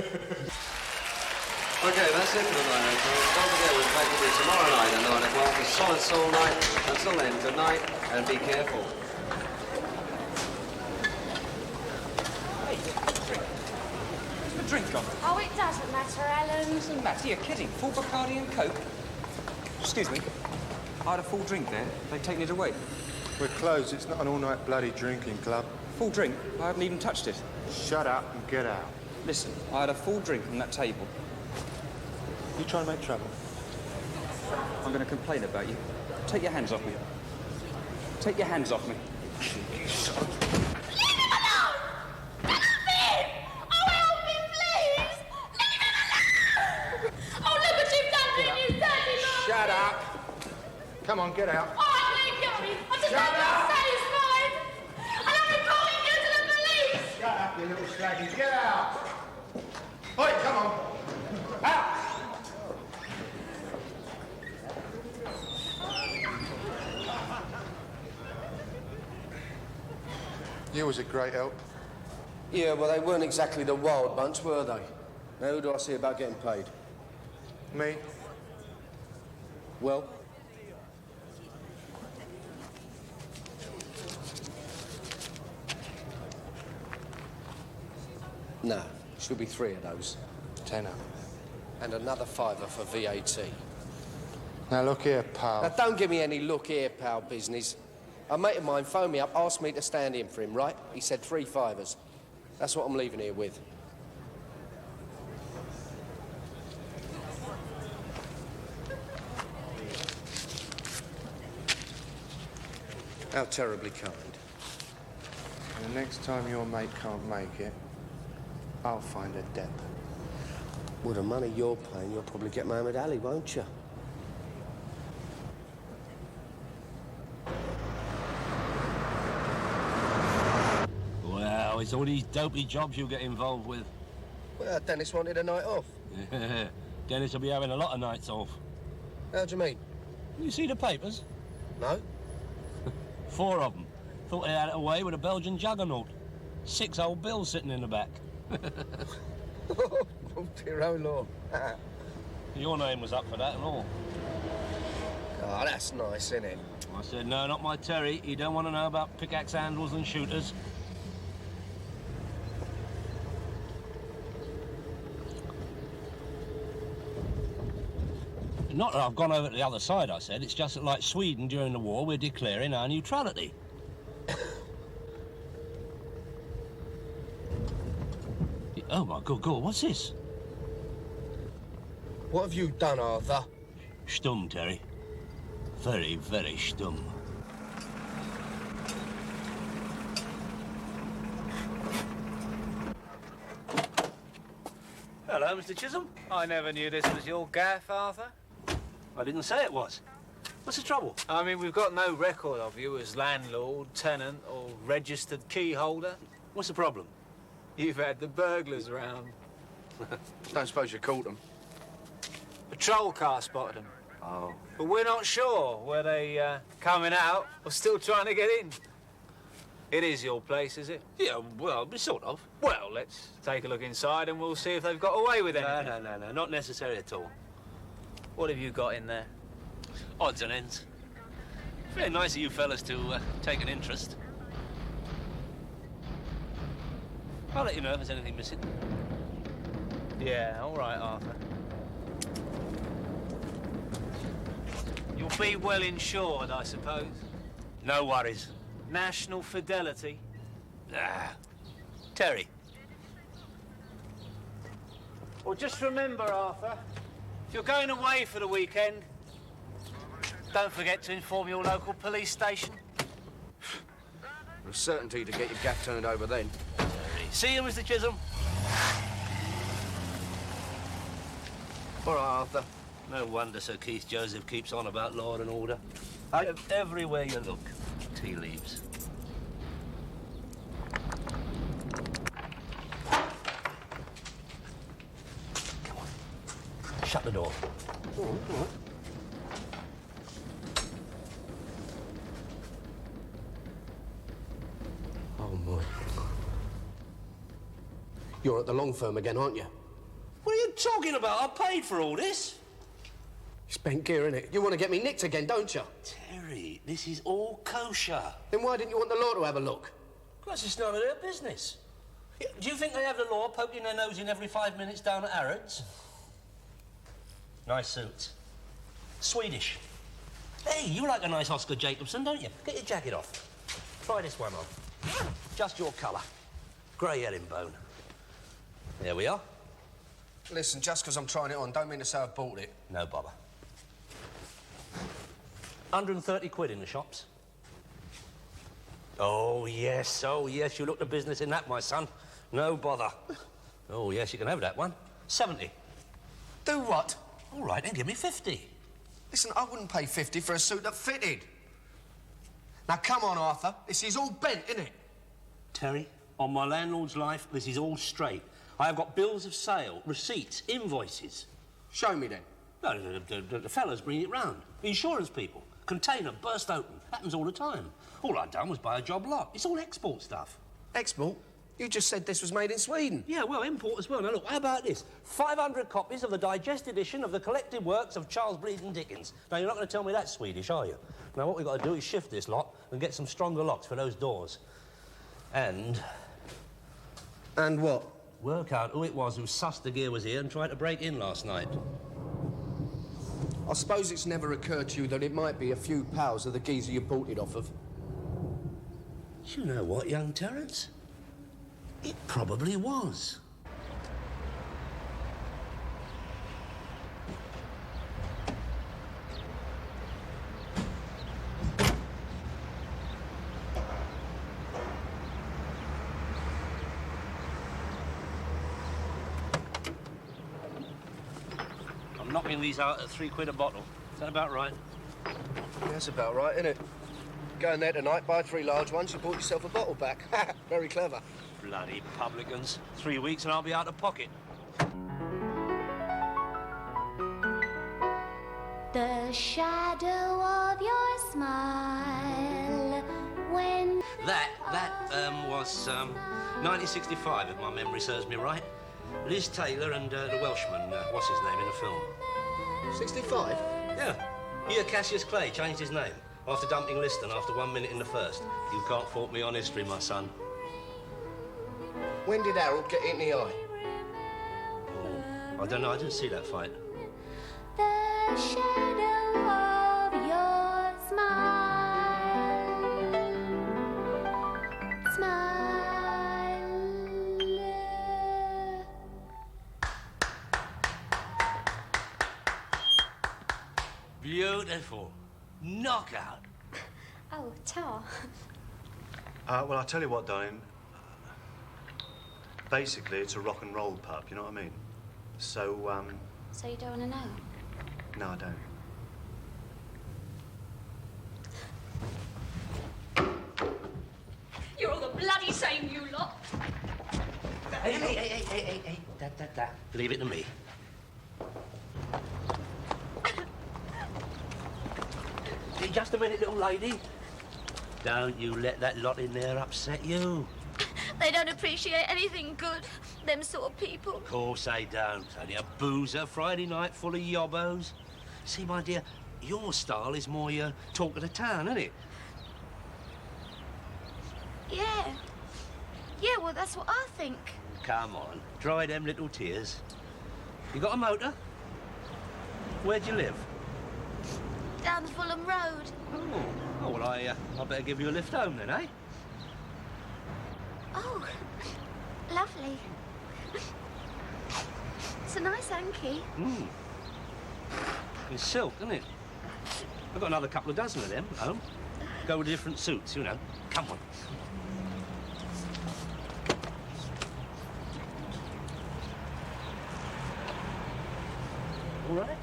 Okay, that's it for the night, folks. Don't forget, we'll be back with you tomorrow night at 9 o'clock. It's Solid Soul Night. Until then, good night, and be careful. Hey, the drink gone? Oh, it doesn't matter, Alan. It doesn't matter, you're kidding. Full Bacardi and Coke? Excuse me. I had a full drink there. They've taken it away. We're closed. It's not an all-night bloody drinking club. Full drink? I haven't even touched it. Shut up and get out. Listen, I had a full drink on that table. You trying to make trouble? I'm going to complain about you. Take your hands off me. Take your hands off me. Cheeky son. Leave him alone! Help him! Oh, help him, please! Leave him alone! Oh, look what you've done to him, you dirty man! Shut up. Come on, get out. Oh, I ain't going. I just want to satisfied. And I'm reporting you to the police! Shut up, you little slaggy. Get out. Oi, come on. Out. You was a great help. Yeah, well, they weren't exactly the wild bunch, were they? Now, who do I see about getting paid? Me? Well? No, should be 3 of those. Tenner. And another £5 for VAT. Now, look here, pal. Now, don't give me any look here, pal business. A mate of mine phoned me up, asked me to stand in for him, right? He said 3 fivers. That's what I'm leaving here with. How terribly kind. And the next time your mate can't make it, I'll find a dep. With the money you're paying, you'll probably get Mohammed Ali, won't you? Wow, it's all these dopey jobs you get involved with. Well, Dennis wanted a night off. Dennis will be having a lot of nights off. How do you mean? You see the papers? No? 4 of them. Thought they had it away with a Belgian juggernaut. 6 old bills sitting in the back. Oh, dear, oh, Lord. Your name was up for that and all. Oh, that's nice, isn't it? I said, no, not my Terry. He don't want to know about pickaxe handles and shooters. Not that I've gone over to the other side, I said. It's just that, like Sweden during the war, we're declaring our neutrality. Oh, my good God, what's this? What have you done, Arthur? Stum, Terry. Very, very stum. Hello, Mr. Chisholm. I never knew this was your gaff, Arthur. I didn't say it was. What's the trouble? I mean, we've got no record of you as landlord, tenant, or registered key holder. What's the problem? You've had the burglars round. Don't suppose you caught them? Patrol car spotted them. Oh. But we're not sure were they coming out or still trying to get in. It is your place, is it? Yeah, well, sort of. Well, let's take a look inside and we'll see if they've got away with anything. No, not necessary at all. What have you got in there? Odds and ends. Very nice of you fellas to take an interest. I'll let you know if there's anything missing. Yeah, all right, Arthur. You'll be well insured, I suppose. No worries. National Fidelity. Ah. Terry. Well, just remember, Arthur, if you're going away for the weekend, don't forget to inform your local police station. A certainty to get your gaff turned over then. See you, Mr. Chisholm. All right, Arthur. No wonder Sir Keith Joseph keeps on about law and order. Everywhere you look, tea leaves. Come on. Shut the door. All right. Oh, my. You're at the Long Firm again, aren't you? you talking about? I paid for all this. Spent gear, innit? You want to get me nicked again, don't you? Terry, this is all kosher. Then why didn't you want the law to have a look? Because it's none of their business. Do you think they have the law poking their nose in every 5 minutes down at Harrods? Nice suits. Swedish. Hey, you like a nice Oscar Jacobson, don't you? Get your jacket off. Try this one on. Just your colour. Grey herringbone. There we are. Listen, just because I'm trying it on, don't mean to say I've bought it. No bother. 130 quid in the shops. Oh, yes, you look the business in that, my son. No bother. Oh, yes, you can have that one. 70. Do what? All right, then give me 50. Listen, I wouldn't pay 50 for a suit that fitted. Now, come on, Arthur. This is all bent, isn't it? Terry, on my landlord's life, this is all straight. I have got bills of sale, receipts, invoices. Show me, then. No, the fellas bring it round. The insurance people. Container burst open. Happens all the time. All I'd done was buy a job lot. It's all export stuff. Export? You just said this was made in Sweden. Yeah, well, import as well. Now, look, how about this? 500 copies of the digest edition of the collected works of Charles Bleeding Dickens. Now, you're not going to tell me that's Swedish, are you? Now, what we've got to do is shift this lot and get some stronger locks for those doors. And... And what? Work out who it was who sussed the gear was here and tried to break in last night. I suppose it's never occurred to you that it might be a few pals of the geezer you bought it off of. You know what, young Terence? It probably was. I'm knocking these out at £3 a bottle. Is that about right? Yeah, that's about right, isn't it? Go in there tonight, buy 3 large ones, you bought yourself a bottle back. Very clever. Bloody publicans. 3 weeks and I'll be out of pocket. The shadow of your smile when... That was 1965, if my memory serves me right. Liz Taylor and the Welshman, what's his name in the film? 65? Yeah. Here, Cassius Clay changed his name after dumping Liston after 1 minute in the first. You can't fault me on history, my son. When did Harold get in the eye? I don't know, I didn't see that fight. The shadow of your smile. Smile. Beautiful. Knockout. Oh, tar. Well, I'll tell you what, darling. Basically, it's a rock and roll pub, you know what I mean? So, So you don't want to know? no, I don't. You're all the bloody same, you lot. Hey. Da. Leave it to me. Just a minute, little lady. Don't you let that lot in there upset you. They don't appreciate anything good, them sort of people. Of course they don't. Only a boozer Friday night full of yobbos. See, my dear, your style is more your talk of the town, isn't it? Yeah. Yeah, well, that's what I think. Come on, dry them little tears. You got a motor? Where'd you live? Down the Fulham Road. Oh, well, I better give you a lift home then, eh? Oh, lovely. It's a nice hanky. It's silk, isn't it? I've got another couple of dozen of them at home. Go with different suits, you know. Come on. All right?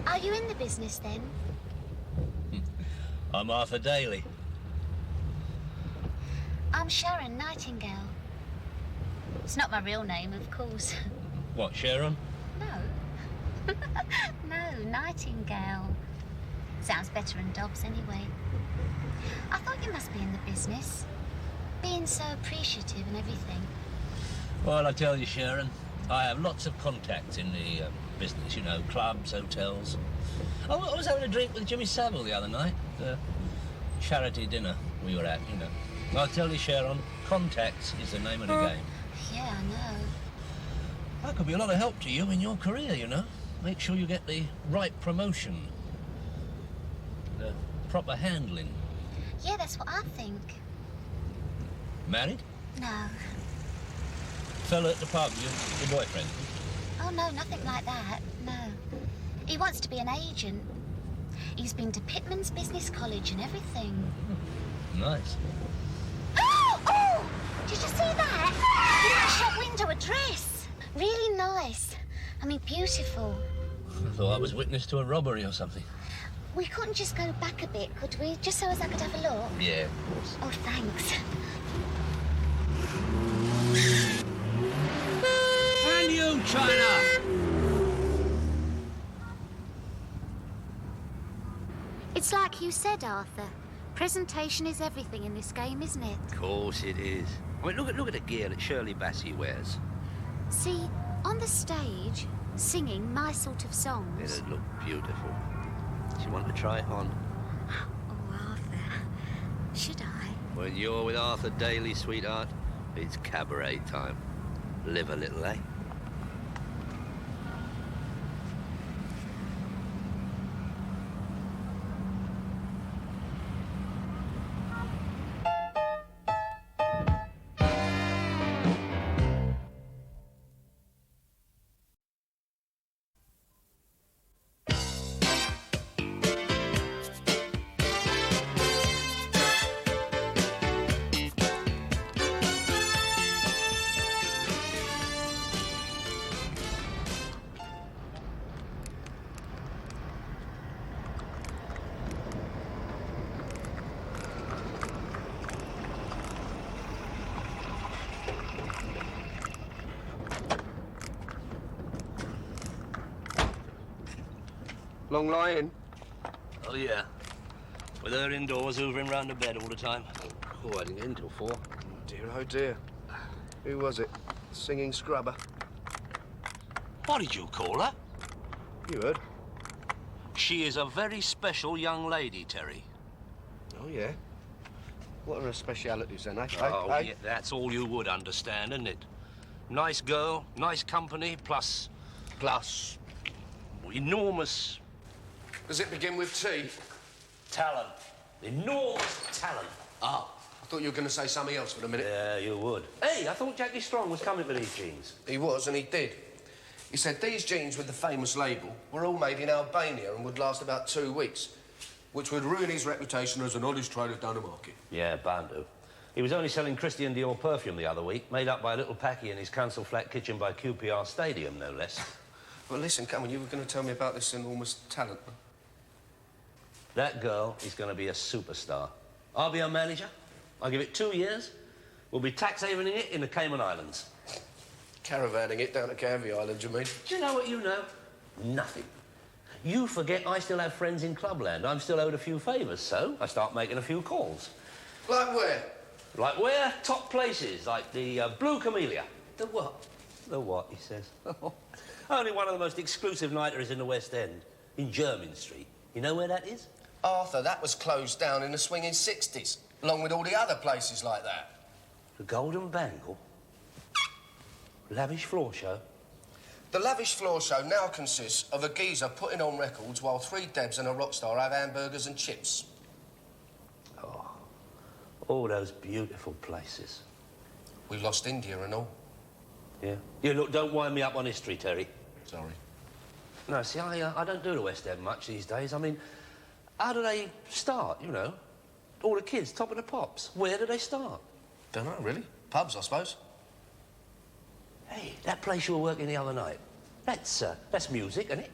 Are you in the business then? I'm Arthur Daly. I'm Sharon Nightingale. It's not my real name, of course. What, Sharon? No. No, Nightingale. Sounds better than Dobbs anyway. I thought you must be in the business. Being so appreciative and everything. Well, I tell you, Sharon, I have lots of contacts in the business, you know, clubs, hotels. I was having a drink with Jimmy Savile the other night. Charity dinner we were at, you know. I tell you, Sharon, contacts is the name of the game. Yeah, I know. That could be a lot of help to you in your career, you know. Make sure you get the right promotion. The proper handling. Yeah, that's what I think. Married? No. Fella at the pub, your boyfriend? Oh, no, nothing like that. No. He wants to be an agent. He's been to Pitman's Business College and everything. Nice. Oh! Did you see that? In that shop window, a dress. Really nice. I mean, beautiful. I thought I was witness to a robbery or something. We couldn't just go back a bit, could we? Just so as I could have a look. Yeah, of course. Oh, thanks. And you, China! It's like you said, Arthur. Presentation is everything in this game, isn't it? Of course it is. I mean, look at the gear that Shirley Bassey wears. See, on the stage, singing my sort of songs. It'd look beautiful. Do you want to try it on? Oh, Arthur. Should I? When you're with Arthur Daly, sweetheart, it's cabaret time. Live a little, eh? Long lie-in? Oh, yeah. With her indoors, hoovering round the bed all the time. Oh, I didn't get in till 4. Oh dear. Who was it? Singing scrubber? What did you call her? You heard? She is a very special young lady, Terry. Oh, yeah? What are her specialities then, eh? Oh, eh? yeah, that's all you would understand, isn't it? Nice girl, nice company, plus enormous... Does it begin with T? talent. Enormous talent. Oh, I thought you were going to say something else for a minute. Yeah, you would. Hey, I thought Jackie Strong was coming for these jeans. He was, and he did. He said these jeans with the famous label were all made in Albania and would last about 2 weeks, which would ruin his reputation as an honest trader down the market. Yeah, bound to. He was only selling Christian Dior perfume the other week, made up by a little packy in his council flat kitchen by QPR Stadium, no less. Well, listen, come on, you were going to tell me about this enormous talent. That girl is going to be a superstar. I'll be her manager. I'll give it 2 years. We'll be tax havening it in the Cayman Islands. Caravanning it down to Canvey Island, you mean? Do you know what you know? Nothing. You forget I still have friends in Clubland. I'm still owed a few favours, so I start making a few calls. Like where? Like where? Top places, like the Blue Camellia. The what? The what, he says. Only one of the most exclusive nighteries in the West End, in Jermyn Street. You know where that is? Arthur, that was closed down in the swinging 60s, along with all the other places like that. The Golden Bangle? Lavish floor show? The lavish floor show now consists of a geezer putting on records while 3 Debs and a rock star have hamburgers and chips. Oh, all those beautiful places. We lost India and all. Yeah? Yeah, look, don't wind me up on history, Terry. Sorry. No, see, I don't do the West End much these days. I mean, how do they start, you know? All the kids, top of the pops. Where do they start? Don't know, really. Pubs, I suppose. Hey, that place you were working the other night, that's music, isn't it?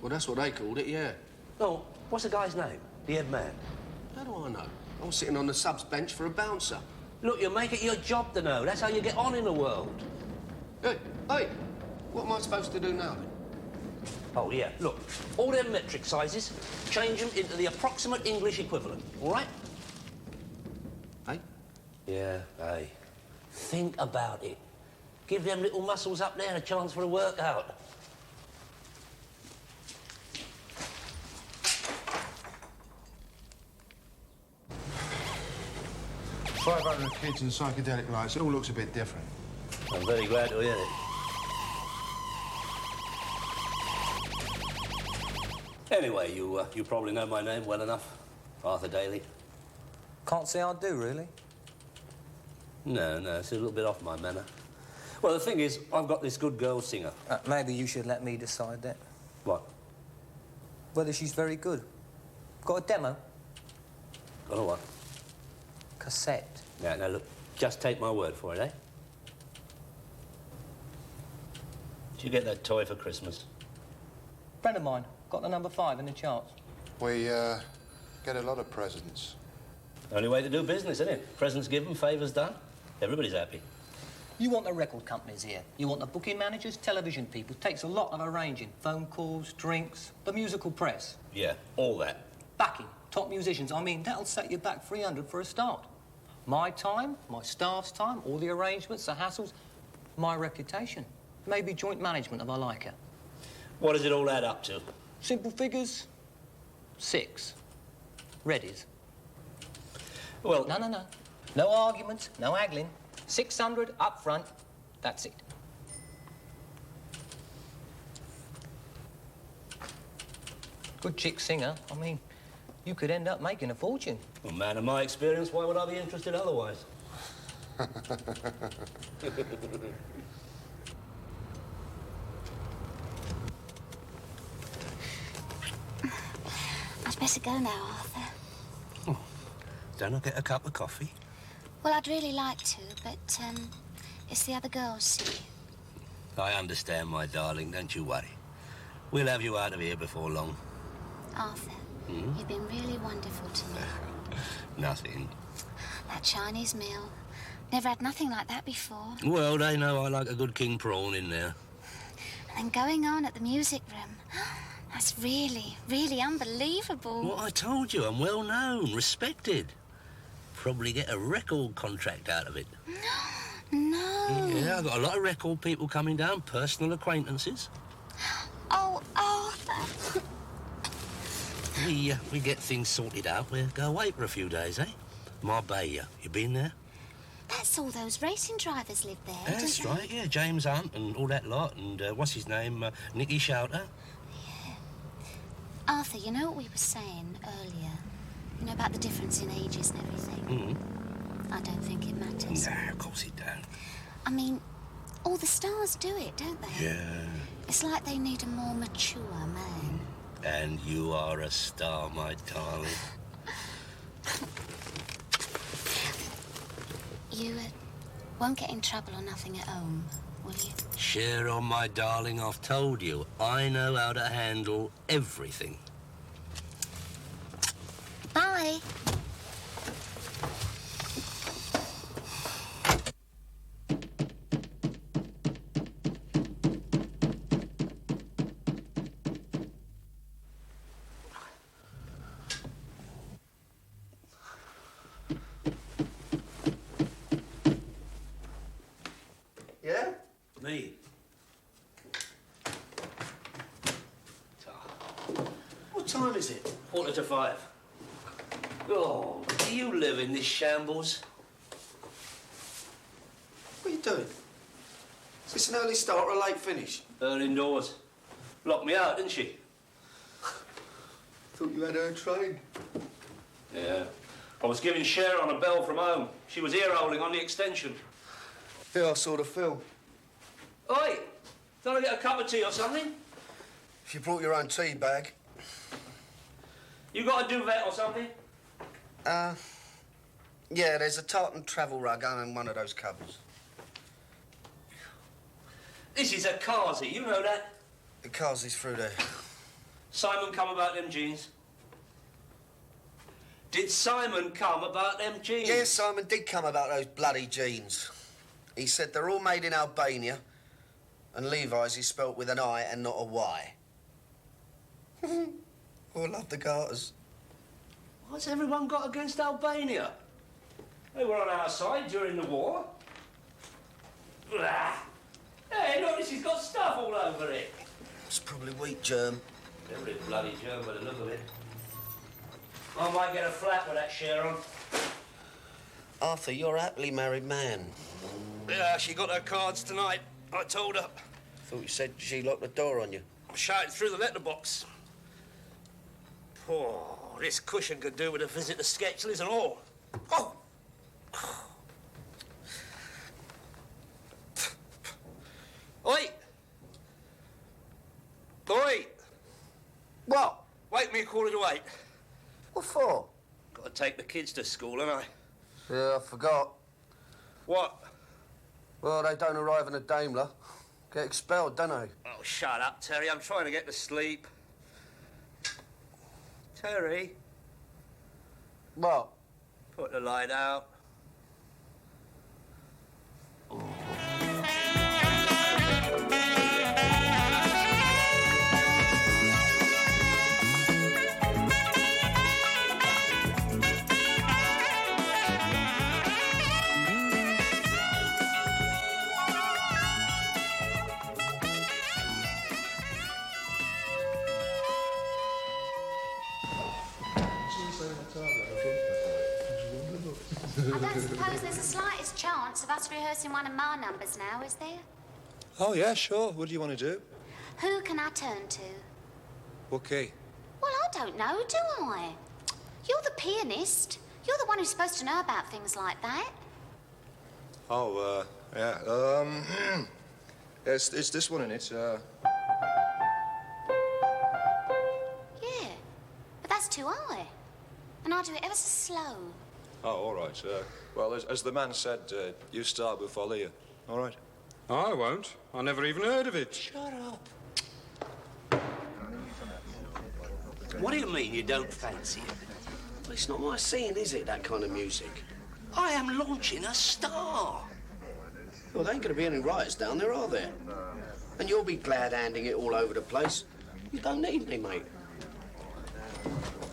Well, that's what they called it, yeah. No, what's the guy's name? The head man? How do I know? I was sitting on the subs bench for a bouncer. Look, you make it your job to know. That's how you get on in the world. Hey, what am I supposed to do now, then? Oh, yeah, look, all them metric sizes, change them into the approximate English equivalent, all right? Hey? Yeah, hey. Think about it. Give them little muscles up there a chance for a workout. 500 kids and psychedelic lights. It all looks a bit different. I'm very glad to hear it. Anyway, you probably know my name well enough. Arthur Daly. Can't say I do, really. No, it's a little bit off my manner. Well, the thing is, I've got this good girl singer. Maybe you should let me decide that. What? Whether she's very good. Got a demo? Got a what? Cassette. Now, look, just take my word for it, eh? Did you get that toy for Christmas? Friend of mine. Got the number 5 in the charts. We, get a lot of presents. Only way to do business, isn't it? Presents given, favours done. Everybody's happy. You want the record companies here. You want the booking managers, television people. Takes a lot of arranging. Phone calls, drinks, the musical press. Yeah, all that. Backing, top musicians. I mean, that'll set you back 300 for a start. My time, my staff's time, all the arrangements, the hassles, my reputation. Maybe joint management if I like her. What does it all add up to? Simple figures, 6. Readies. Well... No. No arguments, no haggling. 600 up front, that's it. Good chick singer. I mean, you could end up making a fortune. Well, man, in my experience, why would I be interested otherwise? I'd better go now, Arthur. Oh, don't I get a cup of coffee? Well, I'd really like to, but, it's the other girls, see. I understand, my darling, don't you worry. We'll have you out of here before long. Arthur, you've been really wonderful to me. Nothing. That Chinese meal. Never had nothing like that before. Well, they know I like a good king prawn in there. And going on at the music room. That's really, really unbelievable. Well, I told you, I'm well known, respected. Probably get a record contract out of it. No. Yeah, I've got a lot of record people coming down, personal acquaintances. Oh, Arthur. We get things sorted out. We'll go away for a few days, eh? Marbella. You been there? That's all those racing drivers live there, That's don't they? right, yeah. James Hunt and all that lot. And what's his name? Nicky Shouter. Yeah. Arthur, you know what we were saying earlier? You know, about the difference in ages and everything? I don't think it matters. Nah, of course it don't. I mean, all the stars do it, don't they? Yeah. It's like they need a more mature man. And you are a star, my darling. You won't get in trouble or nothing at home, will you? Share on, my darling. I've told you, I know how to handle everything. Bye. Yeah? Me. What time is it? 4:45. Oh, do you live in this shambles? What are you doing? Is this an early start or a late finish? Early indoors. Locked me out, didn't she? Thought you had her trained. Yeah. I was giving Sharon a bell from home. She was ear-holing on the extension. Yeah, I saw the film. Oi! Don't I get a cup of tea or something? If you brought your own tea bag. You got a duvet or something? Yeah, there's a tartan travel rug on one of those cupboards. This is a Kazi, you know that? The cars is through there. Simon come about them jeans? Did Simon come about them jeans? Yes, Simon did come about those bloody jeans. He said they're all made in Albania, and Levi's is spelt with an I and not a Y. Oh, I love the garters. What's everyone got against Albania? They were on our side during the war. Blah. this? He's got stuff all over it. It's probably wheat germ. Every bloody germ by the look of it. I might get a flat with that share on. Arthur, you're a happily married man. Yeah, she got her cards tonight. I told her. Thought you said she locked the door on you. I shouted through the letterbox. Poor, this cushion could do with a visit to Sketchley's and all. Oh! Oi! Oi! What? Wake me 7:45. What for? Got to take the kids to school, haven't I? Yeah, I forgot. What? Well, they don't arrive in a Daimler. Get expelled, don't they? Oh, shut up, Terry. I'm trying to get to sleep. Terry, What? put the light out. I don't suppose there's the slightest chance of us rehearsing one of my numbers now, is there? Oh, yeah, sure. What do you want to do? Who can I turn to? Okay. Well, I don't know, do I? You're the pianist. You're the one who's supposed to know about things like that. Oh, yeah. It's this one in it. Yeah. But that's too high. And I do it ever so slow. Oh, all right. Well, as the man said, you start, we'll follow you. All right? I won't. I never even heard of it. Shut up. What do you mean you don't fancy it? Well, it's not my scene, is it, that kind of music? I am launching a star. Well, there ain't going to be any writers down there, are there? And you'll be glad-handing it all over the place. You don't need me, mate.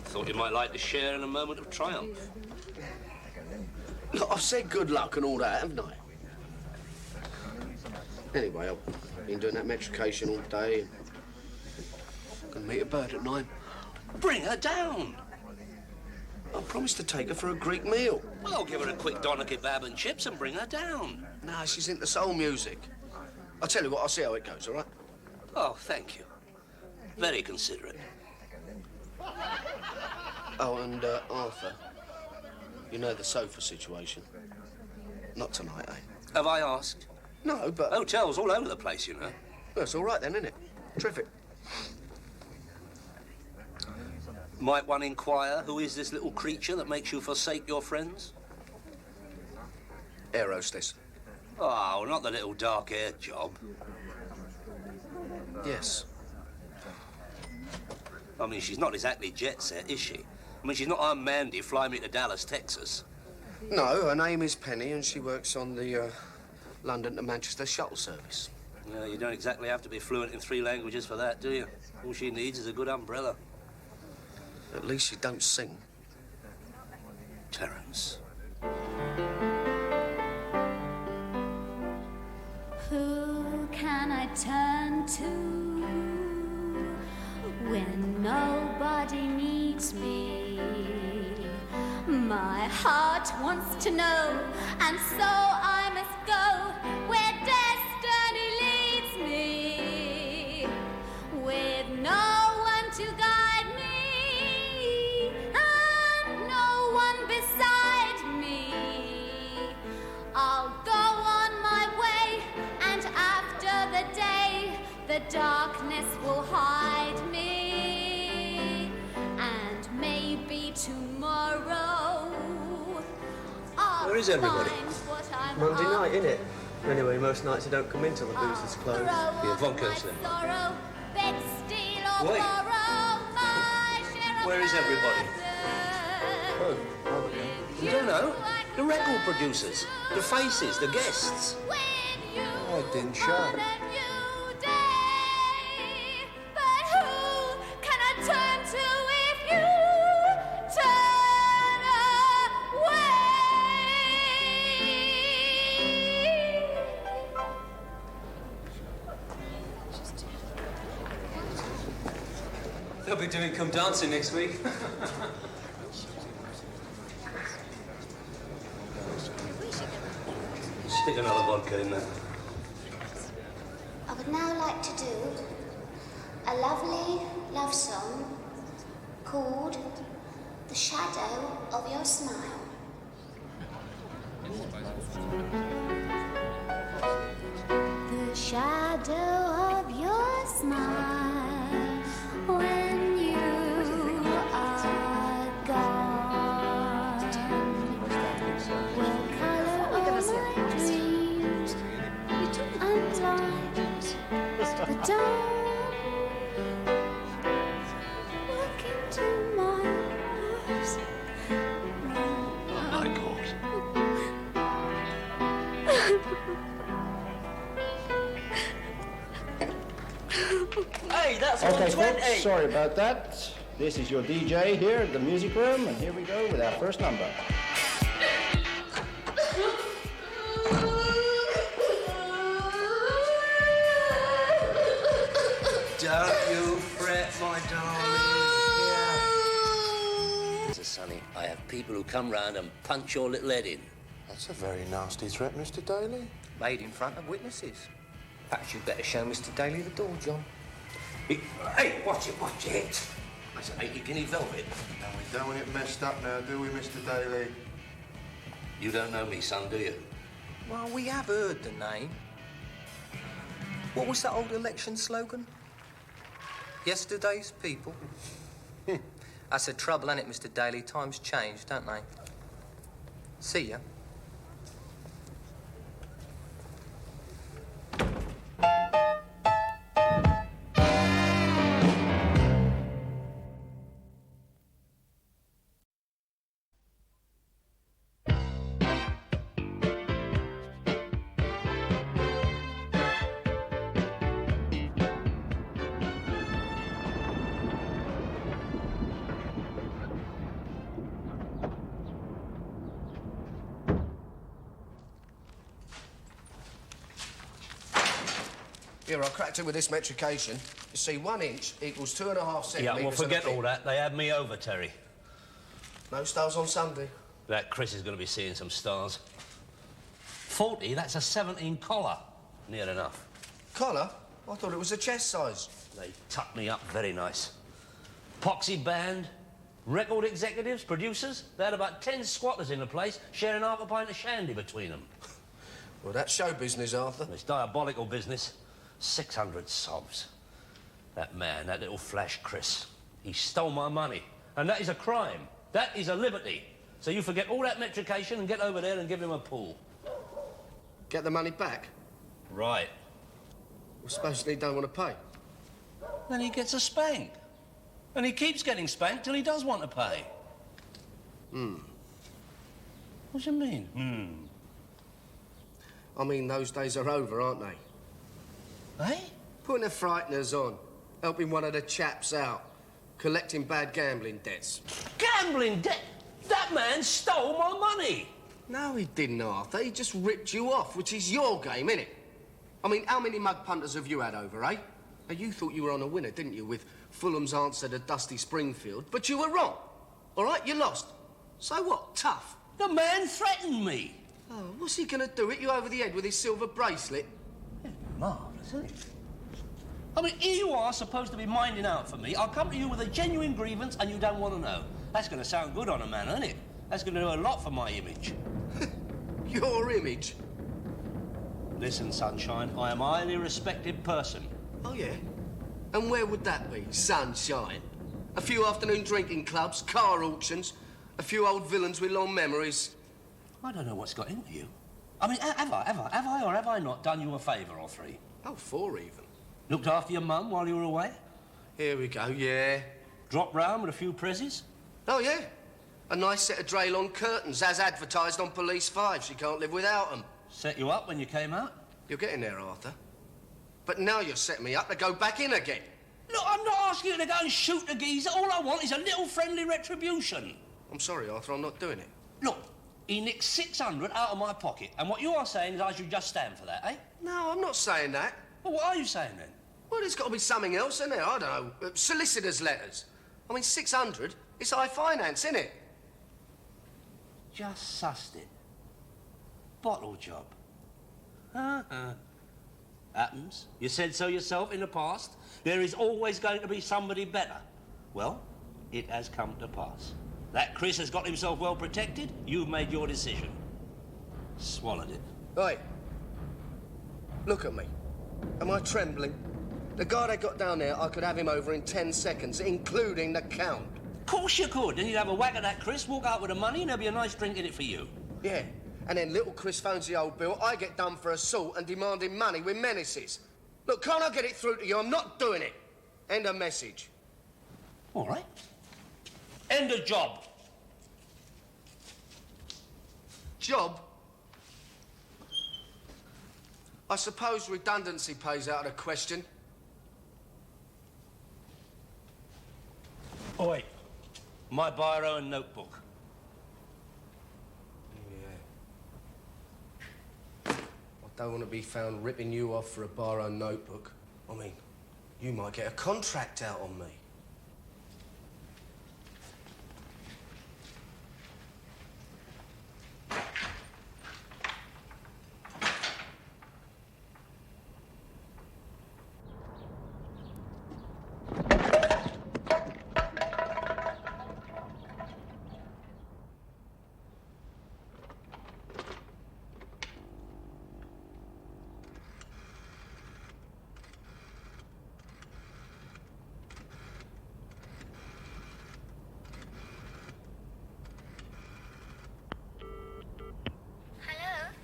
Thought you might like to share in a moment of triumph. Look, I've said good luck and all that, haven't I? Anyway, I've been doing that metrication all day. Gonna meet a bird at 9. Bring her down. I promised to take her for a Greek meal. Well, give her a quick doner kebab and chips and bring her down. No, she's into soul music. I'll tell you what, I'll see how it goes, all right? Oh, thank you. Very considerate. Oh, and, Arthur, you know the sofa situation. Not tonight, eh? Have I asked? No, but... Hotels all over the place, you know. Well, it's all right then, isn't it? Terrific. Might one inquire who is this little creature that makes you forsake your friends? Air hostess. Oh, not the little dark-haired job. Yes. I mean, she's not exactly jet set, is she? I mean, she's not I'm Mandy, fly me to Dallas, Texas. No, her name is Penny, and she works on the London to Manchester shuttle service. Well, you don't exactly have to be fluent in 3 languages for that, do you? All she needs is a good umbrella. At least she don't sing. Terence. Who can I turn to when nobody needs me? My heart wants to know, and so I must go where destiny leads me, with no one to guide me, and no one beside me. I'll go on my way, and after the day, the darkness will hide me, and maybe tomorrow I'll Where is everybody? find what I'm Monday night, after. innit? Anyway, most nights I don't come in till the booze is closed. Yeah, vodka's then. Wait. Where is everybody? You don't know? The record producers, the faces, the guests. I didn't show. But who can I turn to if you turn away? I'll be doing Come Dancing next week. Stick another vodka in there. I would now like to do a lovely love song called The Shadow of Your Smile. The shadow of your smile when you are gone will color all my dreams and light the dawn. Look into my eyes. Oh, my God. Hey, that's Okay, 120. folks, sorry about that. This is your DJ here at the music room, and here we go with our first number. Don't you fret, my darling. Mr. Sonny, I have people who come round and punch your little head in. That's a very nasty threat, Mr. Daly. Made in front of witnesses. Perhaps you'd better show Mr. Daly the door, John. Hey, watch it, watch it. That's an 80 guinea velvet. No, we don't want it messed up now, do we, Mr. Daly? You don't know me, son, do you? Well, we have heard the name. What was that old election slogan? Yesterday's people. That's the trouble, ain't it, Mr. Daly? Times change, don't they? See ya. Here, I cracked it with this metrication. You see, 1 inch equals 2.5 centimetres. Yeah, well, forget all that. They had me over, Terry. No stars on Sunday. That Chris is going to be seeing some stars. 40, that's a 17 collar. Near enough. Collar? I thought it was a chest size. They tucked me up very nice. Poxy band, record executives, producers. They had about 10 squatters in the place, sharing half a pint of shandy between them. Well, that's show business, Arthur. It's diabolical business. 600 sobs. That man, that little flash Chris, he stole my money. And that is a crime. That is a liberty. So you forget all that metrication and get over there and give him a pull. Get the money back? Right. Well, supposedly he don't want to pay. Then he gets a spank. And he keeps getting spanked till he does want to pay. What do you mean, I mean, those days are over, aren't they? Eh? Putting the frighteners on, helping one of the chaps out, collecting bad gambling debts. Gambling debt? That man stole my money. No, he didn't, Arthur. He just ripped you off, which is your game, innit? I mean, how many mug punters have you had over, eh? Now, you thought you were on a winner, didn't you, with Fulham's answer to Dusty Springfield? But you were wrong. All right, you lost. So what? Tough. The man threatened me. Oh, what's he gonna do? Hit you over the head with his silver bracelet? Marvellous, isn't it? I mean, here you are supposed to be minding out for me. I'll come to you with a genuine grievance and you don't want to know. That's going to sound good on a man, isn't it? That's going to do a lot for my image. Your image? Listen, Sunshine, I am a highly respected person. Oh, yeah? And where would that be, Sunshine? A few afternoon drinking clubs, car auctions, a few old villains with long memories. I don't know what's got into you. I mean, have I or have I not done you a favour or three? Oh, 4 even. Looked after your mum while you were away? Here we go, yeah. Dropped round with a few prezzies? Oh, yeah. A nice set of Draylon curtains, as advertised on Police 5. She can't live without them. Set you up when you came out? You're getting there, Arthur. But now you're setting me up to go back in again. Look, I'm not asking you to go and shoot the geezer. All I want is a little friendly retribution. I'm sorry, Arthur, I'm not doing it. Look, he nicked 600 out of my pocket, and what you are saying is I should just stand for that, eh? No, I'm not saying that. Well, what are you saying then? Well, there's got to be something else, isn't there? I don't know. Solicitors' letters. I mean, 600. It's high finance, isn't it? Just sussed it. Bottle job. Happens. You said so yourself in the past. There is always going to be somebody better. Well, it has come to pass. That Chris has got himself well protected. You've made your decision. Swallowed it. Oi. Look at me. Am I trembling? The guy they got down there, I could have him over in 10 seconds, including the Count. Of course you could. Then you'd have a whack at that Chris, walk out with the money, and there'd be a nice drink in it for you. Yeah. And then little Chris phones the old bill, I get done for assault and demanding money with menaces. Look, can't I get it through to you? I'm not doing it. End of message. All right. End of job. Job? I suppose redundancy pays out of the question. Oh, wait. My biro and notebook. I don't want to be found ripping you off for a biro notebook. I mean, you might get a contract out on me.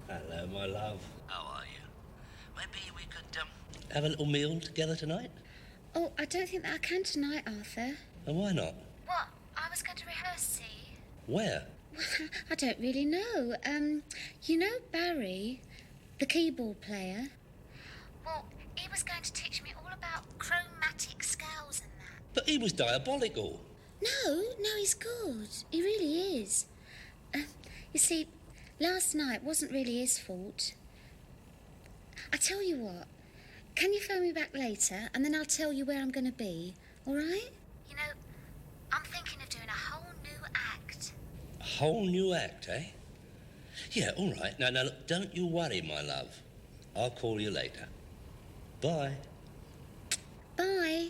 Hello, my love. How are you? Maybe we could have a little meal together tonight? Oh, I don't think that I can tonight, Arthur. And why not? What? I was going to rehearse, see? Where? Well, I don't really know. You know Barry, the keyboard player? Well, he was going to teach me all about chromatic scales and that. But he was diabolical. No, he's good. He really is. You see, last night wasn't really his fault. I tell you what, can you phone me back later and then I'll tell you where I'm going to be, all right? You know, I'm thinking of doing a whole new act. A whole new act, eh? Yeah, all right. Now, look, don't you worry, my love. I'll call you later. Bye. Bye.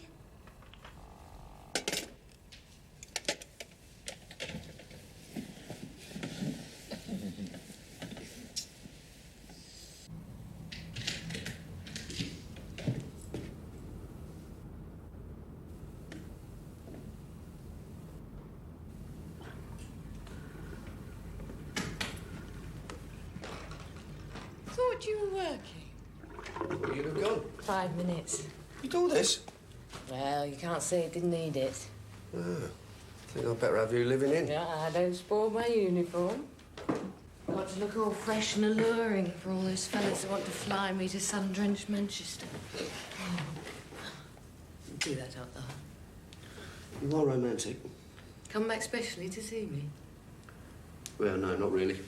Thought you were working. Where you have gone? 5 minutes. You do this? Well, you can't say it didn't need it. I think I'd better have you living in. Yeah, I don't spoil my uniform. Got to look all fresh and alluring for all those fellas that want to fly me to sun-drenched Manchester. Do that, Arthur. You are romantic. Come back specially to see me. Well, no, not really.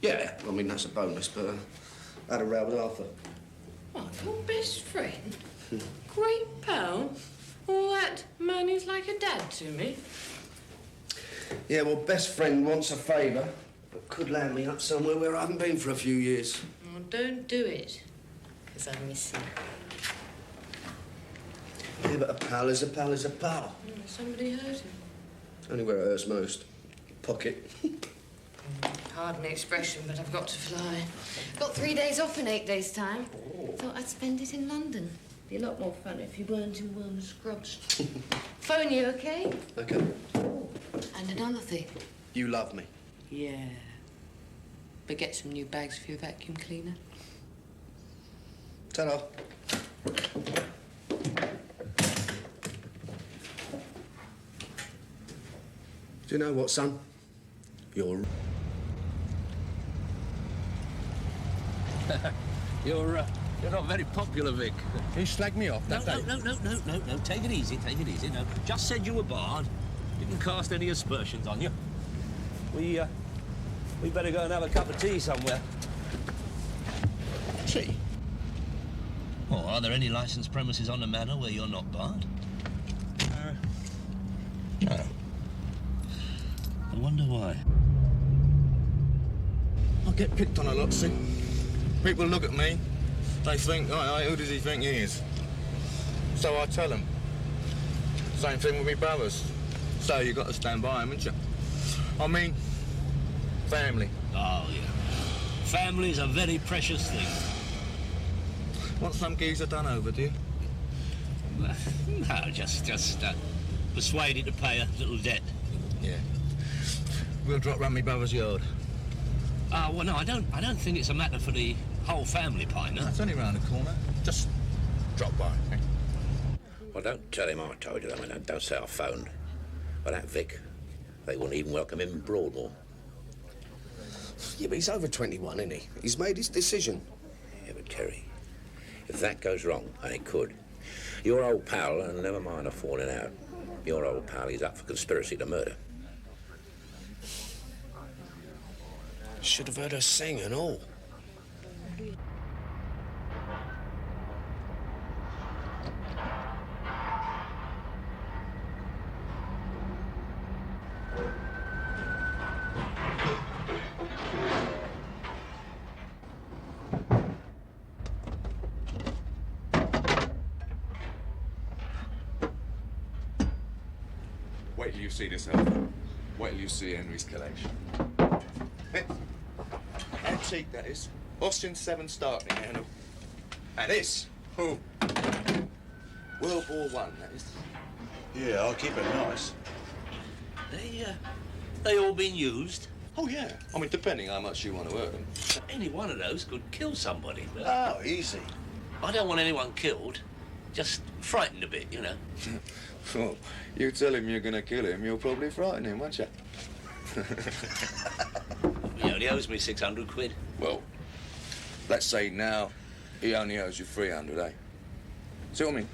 Yeah, I mean, that's a bonus, but I had a row with Arthur. What, your best friend? Great pal? All that man is like a dad to me. Yeah, well, best friend wants a favour, but could land me up somewhere where I haven't been for a few years. Oh, don't do it, because I miss you. Yeah, but a pal is a pal is a pal. Somebody hurt him. Only where it hurts most. Pocket. Pardon the expression, but I've got to fly. Got 3 days off in 8 days' time. Thought I'd spend it in London. Be a lot more fun if you weren't in warm scrubs. Phone you, okay? Okay. Oh, and another thing. You love me. Yeah. But get some new bags for your vacuum cleaner. Ta-da. Do you know what, son? You're You're not very popular, Vic. He slagged me off that day. No. Take it easy. No, just said you were barred. Didn't cast any aspersions on you. We better go and have a cup of tea somewhere. Tea? Or are there any licensed premises on the manor where you're not barred? No. I wonder why. I get picked on a lot, see? People look at me, they think, oh, who does he think he is? So I tell them. Same thing with me brothers. So you got to stand by them, haven't you? I mean, family. Oh, yeah. Family's a very precious thing. Want some geezer done over, do you? No, just persuaded to pay a little debt. Yeah. We'll drop round me brother's yard. Well, no, I don't think it's a matter for the whole family, Piner. No, it's only round the corner. Just drop by. Eh? Well, don't tell him I told you that. I mean, don't say I phoned. But that Vic, they wouldn't even welcome him in Broadmoor. Yeah, but he's over 21, isn't he? He's made his decision. Yeah, but Terry, if that goes wrong, and it could, your old pal, and never mind a falling out, your old pal, he's up for conspiracy to murder. Should have heard her sing and all. Wait till you see this, Alpha. Wait till you see Henry's collection. Antique, that is. Austin 7 starting handle. And this, World War I, that is. Yeah, I'll keep it nice. They all been used? Oh, yeah. I mean, depending how much you want to earn. Any one of those could kill somebody. Oh, easy. I don't want anyone killed. Just frightened a bit, you know. Well, you tell him you're going to kill him, you'll probably frighten him, won't you? He only owes me 600 quid. Well, let's say now he only owes you 300, eh? See what I mean?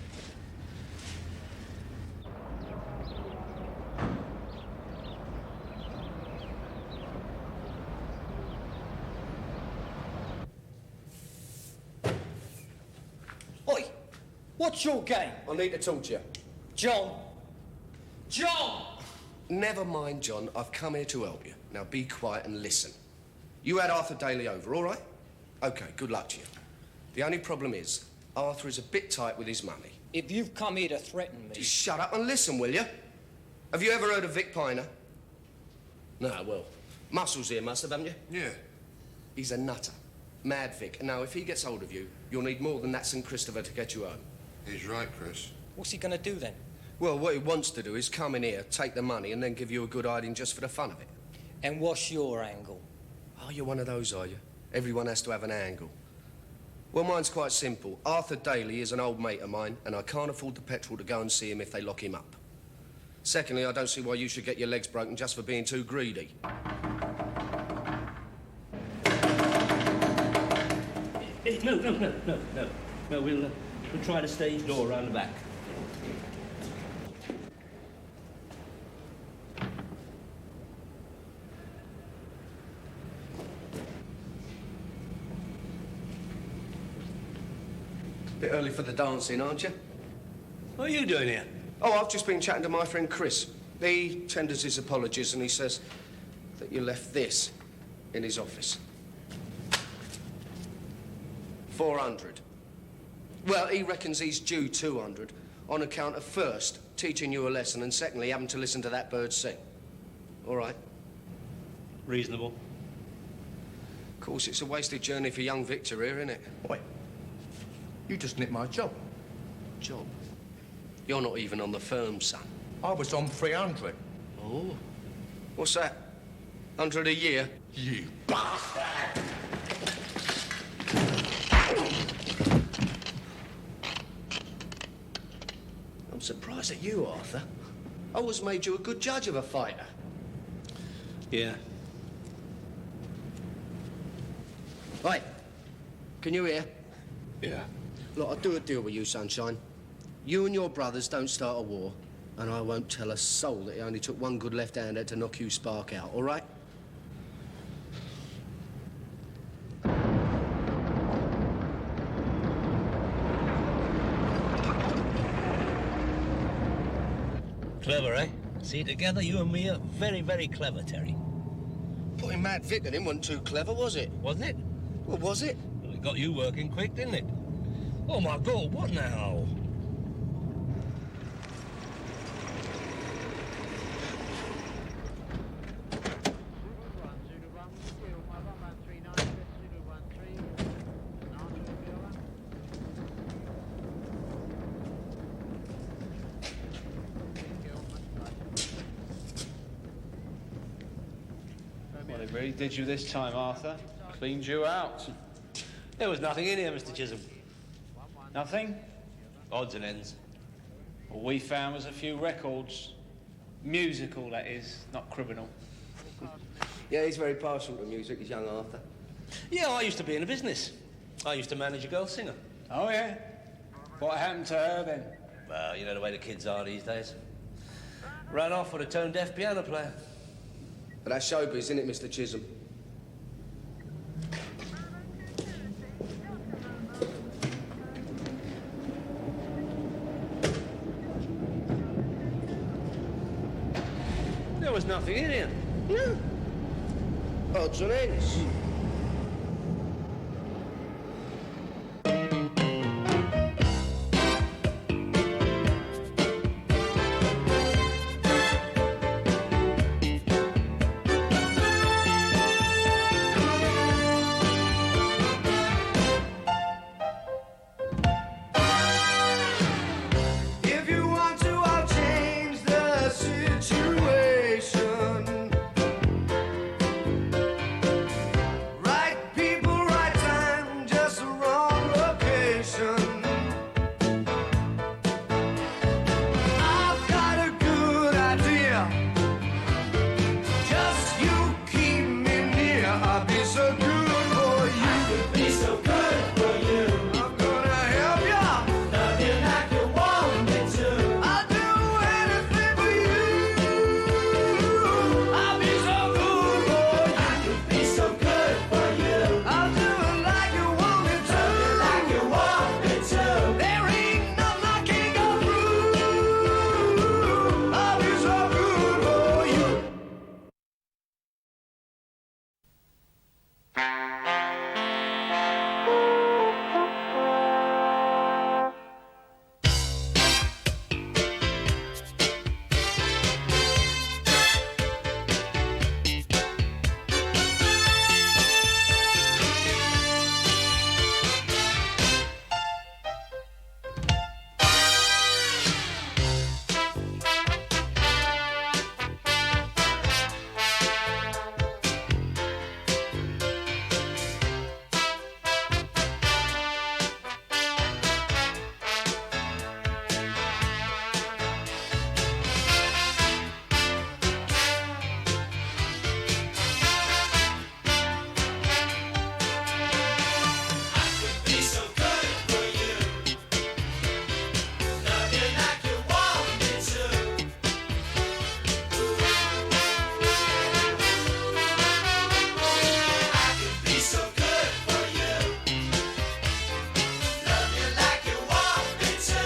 Oi! What's your game? I need to talk to you. John! John! Never mind, John. I've come here to help you. Now be quiet and listen. You had Arthur Daly over, all right? OK, good luck to you. The only problem is, Arthur is a bit tight with his money. If you've come here to threaten me... Just shut up and listen, will you? Have you ever heard of Vic Piner? No, well, Muscles here must have, haven't you? Yeah. He's a nutter. Mad Vic. Now, if he gets hold of you, you'll need more than that St. Christopher to get you home. He's right, Chris. What's he gonna do then? Well, what he wants to do is come in here, take the money, and then give you a good hiding just for the fun of it. And what's your angle? Oh, you're one of those, are you? Everyone has to have an angle. Well, mine's quite simple. Arthur Daly is an old mate of mine, and I can't afford the petrol to go and see him if they lock him up. Secondly, I don't see why you should get your legs broken just for being too greedy. No, we'll try the stage door around the back. Bit early for the dancing, aren't you? What are you doing here? Oh, I've just been chatting to my friend Chris. He tenders his apologies and he says that you left this in his office. 400. Well, he reckons he's due 200 on account of, first, teaching you a lesson, and secondly, having to listen to that bird sing. All right? Reasonable. Of course, it's a wasted journey for young Victor here, isn't it? Wait. You just nicked my job. Job? You're not even on the firm, son. I was on 300. Oh. What's that? 100 a year? You bastard! I'm surprised at you, Arthur. I always made you a good judge of a fighter. Yeah. Right. Can you hear? Yeah. Look, I'll do a deal with you, Sunshine. You and your brothers don't start a war, and I won't tell a soul that it only took one good left-hander to knock you spark out, all right? Clever, eh? See, together you and me are very, very clever, Terry. Putting Mad Vic in him wasn't too clever, was it? Wasn't it? Well, was it? Well, it got you working quick, didn't it? Oh, my God, what now? Well, they really did you this time, Arthur. Cleaned you out. There was nothing in here, Mr. Chisholm. Nothing? Odds and ends. All we found was a few records. Musical, that is, not criminal. Yeah, he's very partial to music, is young Arthur. Yeah, I used to be in the business. I used to manage a girl singer. Oh, yeah? What happened to her, then? Well, you know the way the kids are these days. Ran off with a tone-deaf piano player. But that's showbiz, isn't it, Mr. Chisholm? There was nothing in here. Yeah. Odds and ends. If you want to, I'll change the situation. Right people, right time, just the wrong location. I've got a good idea. Just you keep me near. I'll be so good for you. I could be so good for you. I'm gonna help ya. Love you like you want me to. I'll do anything for you. I'll be so good for you. I could be so good for you. I'll do it like you want me to. Love you like you want me to. There ain't nothing I can't go through. I'll be so good for you. Be so good for you. Love you like you want me to. I could be so good for you. Love you like you want me to.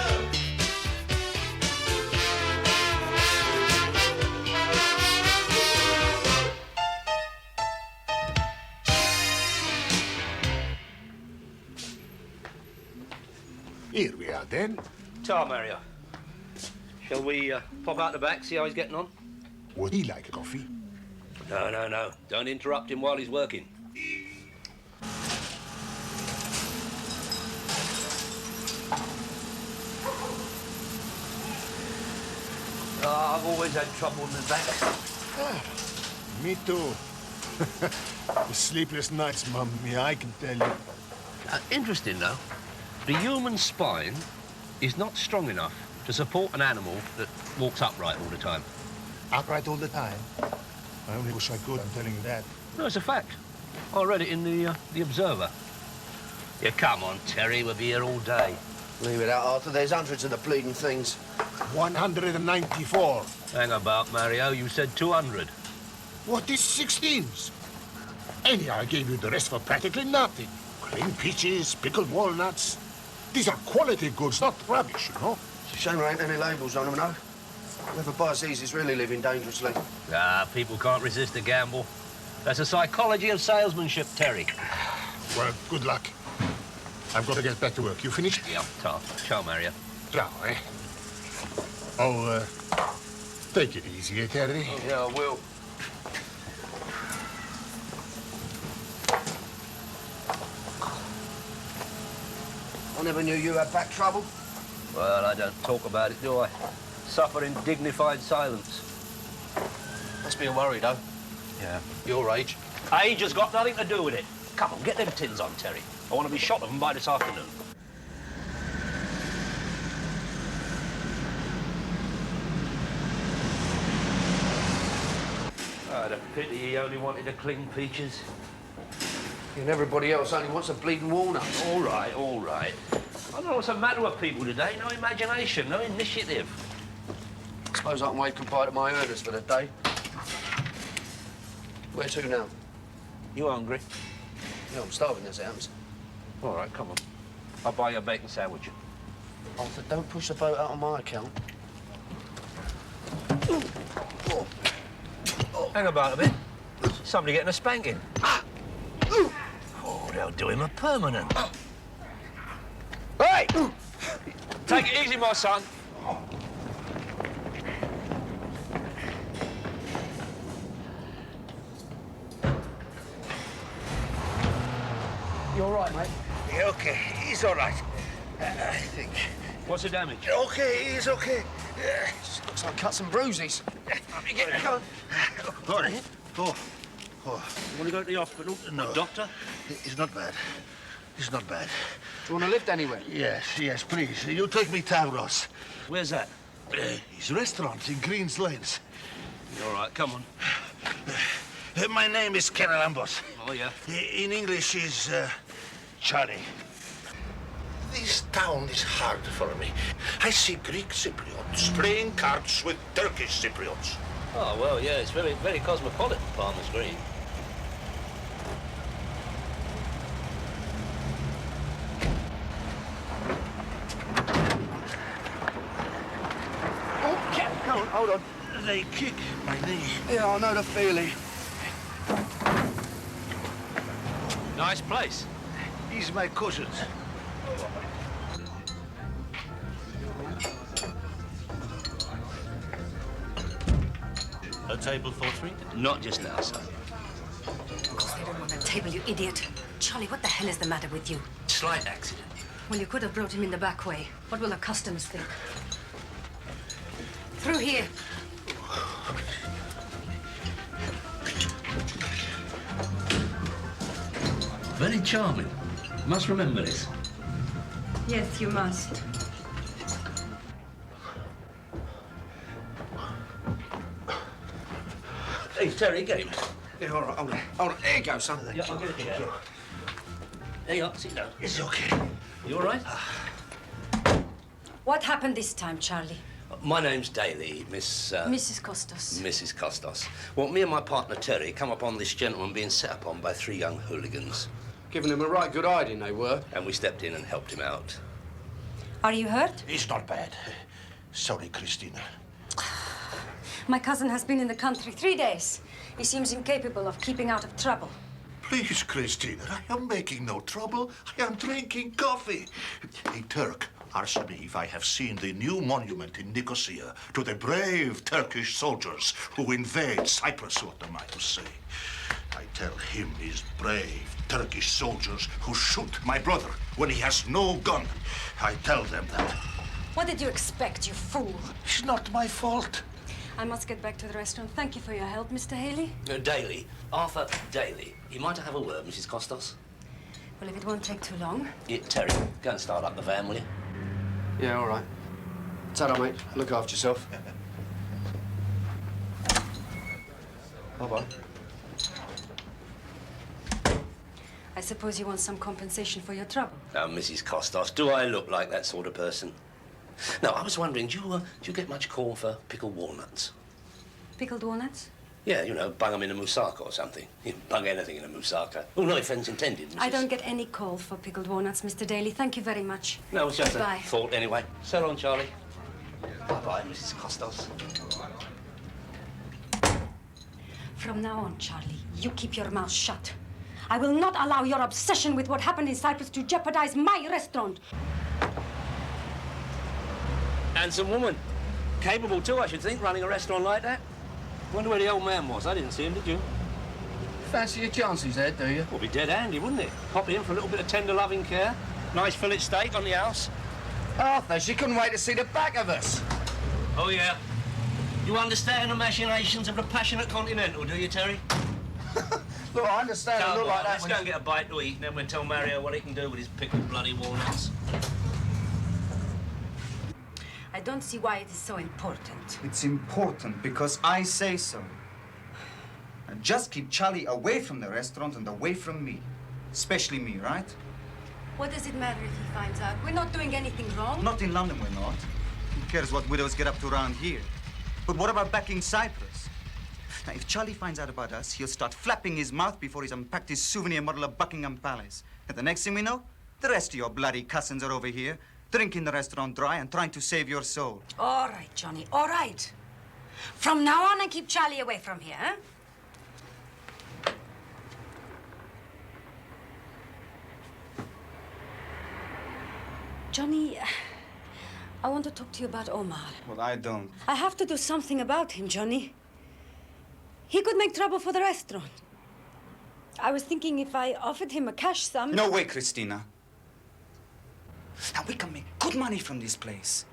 Here we are, then. Ta, Mario. Shall we pop out the back, see how he's getting on? Would he like a coffee? No, no, no. Don't interrupt him while he's working. I've always had trouble with my back. Ah, me too. The sleepless nights, Mummy, I can tell you. Interesting, though. The human spine is not strong enough to support an animal that walks upright all the time. Upright all the time? I only wish I could, I'm telling you that. No, it's a fact. I read it in the Observer. Yeah, come on, Terry, we'll be here all day. Leave it out, Arthur. There's hundreds of the bleeding things. 194. Hang about, Mario. You said 200. What is 16s? Anyhow, I gave you the rest for practically nothing. Cream peaches, pickled walnuts. These are quality goods, not rubbish, you know? It's a shame there ain't any labels on them, no? Whoever buys these is really living dangerously. Ah, people can't resist a gamble. That's the psychology of salesmanship, Terry. Well, good luck. I've got to get back to work. You finished? Yeah, tough. Ciao, Maria. Ciao, eh? Oh, take it easy, eh, Terry? Oh, yeah, I will. I never knew you had back trouble. Well, I don't talk about it, do I? Suffer in dignified silence. Must be a worry, though. Yeah. Your age. Age has got nothing to do with it. Come on, get them tins on, Terry. I want to be shot of them by this afternoon. Oh, the pity he only wanted to cling peaches. And everybody else only wants a bleeding walnut. All right, all right. I don't know what's the matter with people today. No imagination, no initiative. Suppose I can wave goodbye to my earners for the day. Where to now? You hungry? Yeah, I'm starving as it happens. All right, come on. I'll buy you a bacon sandwich. Arthur, don't push the boat out on my account. Hang about a bit. Somebody getting a spanking. Oh, they'll do him a permanent. Hey! Take it easy, my son. You all right, mate? Yeah, okay. He's all right. I think. What's the damage? Okay, he's okay. Just looks like cuts and bruises. Let me get it going. All right. Oh. You want to go to the hospital? No. Doctor? It's not bad. It's not bad. Do you want to lift anywhere? Yes, please. You take me Tavros. Where's that? His restaurant in Greens Lanes. All right, come on. My name is Kenalambos. Oh, yeah? In English is Charlie. This town is hard for me. I see Greek Cypriots playing cards with Turkish Cypriots. Oh, well, yeah, it's very, very cosmopolitan, Palmer's Green. Oh, come on, hold on. They kick my knee. Yeah, I know the feeling. Nice place. He's my cousin. A table for three? Not just now, son. Of course they don't want a table, you idiot. Charlie, what the hell is the matter with you? Slight accident. Well, you could have brought him in the back way. What will the customers think? Through here. Very charming. Must remember this. Yes, you must. Hey, Terry, get him. Yeah, all right, hold on. There you go, son. Yeah, I'll get a chair. There you are, sit down. It's okay. You all right? What happened this time, Charlie? My name's Daly, Mrs. Costas. Mrs. Costas. Well, me and my partner, Terry, come upon this gentleman being set upon by 3 young hooligans. Giving him a right good hiding, they were. And we stepped in and helped him out. Are you hurt? It's not bad. Sorry, Christina. My cousin has been in the country 3 days. He seems incapable of keeping out of trouble. Please, Christina, I am making no trouble. I am drinking coffee. Hey, Turk, ask me if I have seen the new monument in Nicosia to the brave Turkish soldiers who invade Cyprus. What am I to say? I tell him these brave Turkish soldiers who shoot my brother when he has no gun. I tell them that. What did you expect, you fool? It's not my fault. I must get back to the restaurant. Thank you for your help, Mr. Haley. Daly. Arthur Daly. You might have a word, Mrs. Costas. Well, if it won't take too long. Yeah, Terry, go and start up the van, will you? Yeah, all right. Ta-da, mate. Look after yourself. Bye-bye. I suppose you want some compensation for your trouble. Now, Mrs. Costas, do I look like that sort of person? No, I was wondering, do you get much call for pickled walnuts? Pickled walnuts? Yeah, you know, bung them in a moussaka or something. You can bung anything in a moussaka. Oh, no offence intended, Mrs. I don't get any call for pickled walnuts, Mr. Daly. Thank you very much. No, it's just Goodbye. a thought anyway. So long, Charlie. Bye-bye, Mrs. Costos. From now on, Charlie, you keep your mouth shut. I will not allow your obsession with what happened in Cyprus to jeopardize my restaurant. Handsome woman. Capable too, I should think, running a restaurant like that. Wonder where the old man was. I didn't see him, did you? Fancy your chances there, do you? Well, be dead handy, wouldn't it? Pop in for a little bit of tender loving care. Nice fillet steak on the house. Arthur, she couldn't wait to see the back of us. Oh, yeah. You understand the machinations of the passionate continental, do you, Terry? Look, I understand Come a look on, like that. let's go and get a bite to eat, and then we'll tell Mario what he can do with his pickled bloody walnuts. I don't see why it is so important. It's important because I say so. And just keep Charlie away from the restaurant and away from me. Especially me, right? What does it matter if he finds out? We're not doing anything wrong. Not in London, we're not. Who cares what widows get up to around here? But what about back in Cyprus? Now, if Charlie finds out about us, he'll start flapping his mouth before he's unpacked his souvenir model of Buckingham Palace. And the next thing we know, the rest of your bloody cousins are over here, drinking the restaurant dry and trying to save your soul. All right, Johnny, all right. From now on, I keep Charlie away from here, huh? Johnny, I want to talk to you about Omar. Well, I don't. I have to do something about him, Johnny. He could make trouble for the restaurant. I was thinking if I offered him a cash sum... No way, Christina. Now, we can make good money from this place.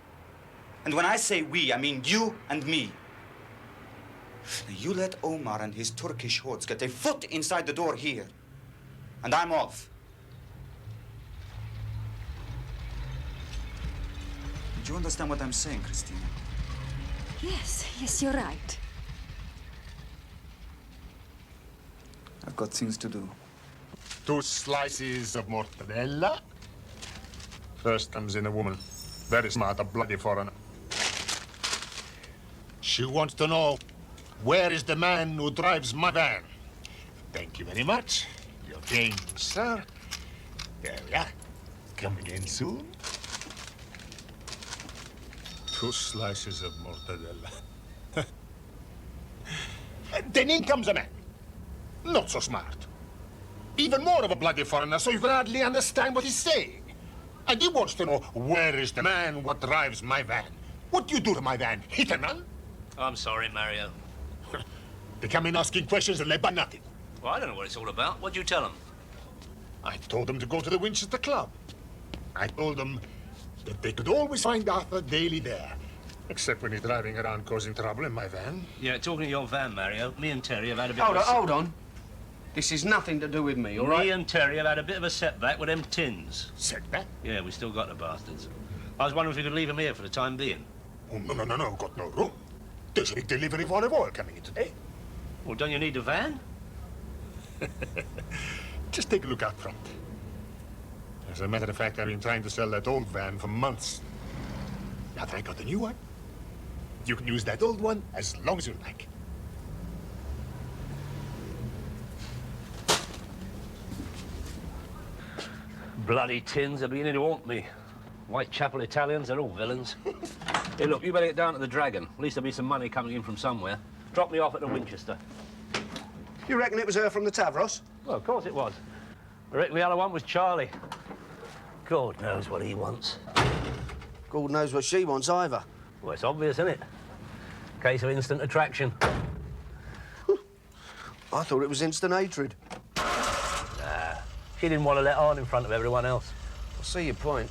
And when I say we, I mean you and me. Now, you let Omar and his Turkish hordes get a foot inside the door here, and I'm off. Do you understand what I'm saying, Christina? Yes, you're right. I've got things to do. 2 slices of mortadella. First comes in a woman. Very smart, a bloody foreigner. She wants to know, where is the man who drives my van? Thank you very much. Your change, sir. There we are. Come again soon. 2 slices of mortadella. Then in comes a man. Not so smart. Even more of a bloody foreigner, so you can hardly understand what he's saying. And he wants to know, where is the man what drives my van? What do you do to my van? Hit a man? I'm sorry, Mario. They come in asking questions and they buy nothing. Well, I don't know what it's all about. What'd you tell them? I told them to go to the Winchester Club. I told them that they could always find Arthur Daly there. Except when he's driving around causing trouble in my van. Yeah, talking to your van, Mario, me and Terry have had a bit Hold on. This is nothing to do with me, all right? Me and Terry have had a bit of a setback with them tins. Setback? Yeah, we still got the bastards. I was wondering if we could leave them here for the time being. Oh, no, got no room. There's a big delivery of olive oil coming in today. Well, don't you need the van? Just take a look out front. As a matter of fact, I've been trying to sell that old van for months. Now that I got a new one, you can use that old one as long as you like. Bloody tins are beginning to haunt me. Whitechapel Italians, they're all villains. Hey, look, you better get down to the Dragon. At least there'll be some money coming in from somewhere. Drop me off at the Winchester. You reckon it was her from the Tavros? Well, of course it was. I reckon the other one was Charlie. God knows what he wants. God knows what she wants either. Well, it's obvious, isn't it? Case of instant attraction. I thought it was instant hatred. Nah, she didn't want to let on in front of everyone else. I see your point.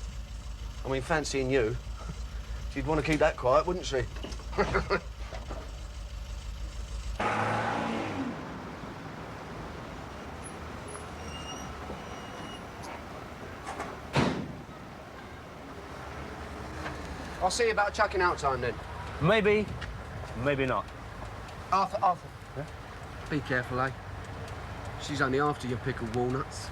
I mean, fancying you, she'd want to keep that quiet, wouldn't she? I'll see you about chucking out time then. Maybe, maybe not. Arthur. Yeah? Be careful, eh? She's only after your pickled walnuts.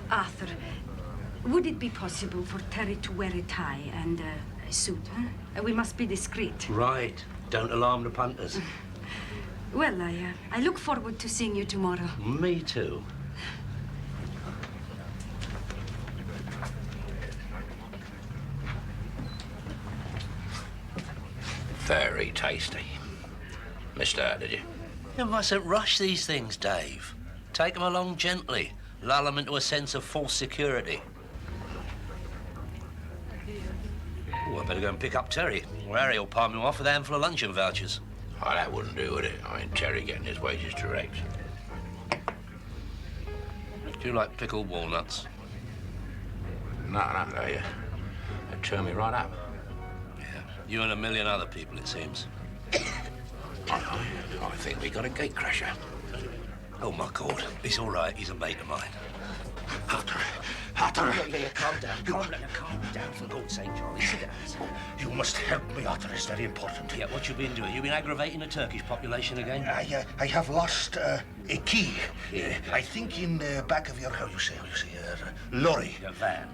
Arthur, would it be possible for Terry to wear a tie and a suit, huh? We must be discreet. Right. Don't alarm the punters. Well, I look forward to seeing you tomorrow. Me too. Very tasty. Missed out, did you? You mustn't rush these things, Dave. Take them along gently. Lull them into a sense of false security. Oh, I better go and pick up Terry, or Harry will palm him off with a handful of luncheon vouchers. Oh, that wouldn't do, would it? I mean, Terry getting his wages direct. Do you like pickled walnuts? No, they turn me right up. Yeah, you and a million other people, it seems. I think we got a gatecrasher. Oh, my God. He's all right. He's a mate of mine. Hatter. Yeah, calm down. Calm down, for God's sake, Charlie. Sit down. You must help me, Hatter. It's very important. Yeah, what you been doing? You been aggravating the Turkish population again? I have lost a key. Yeah. I think in the back of your, how you say, lorry. Your van.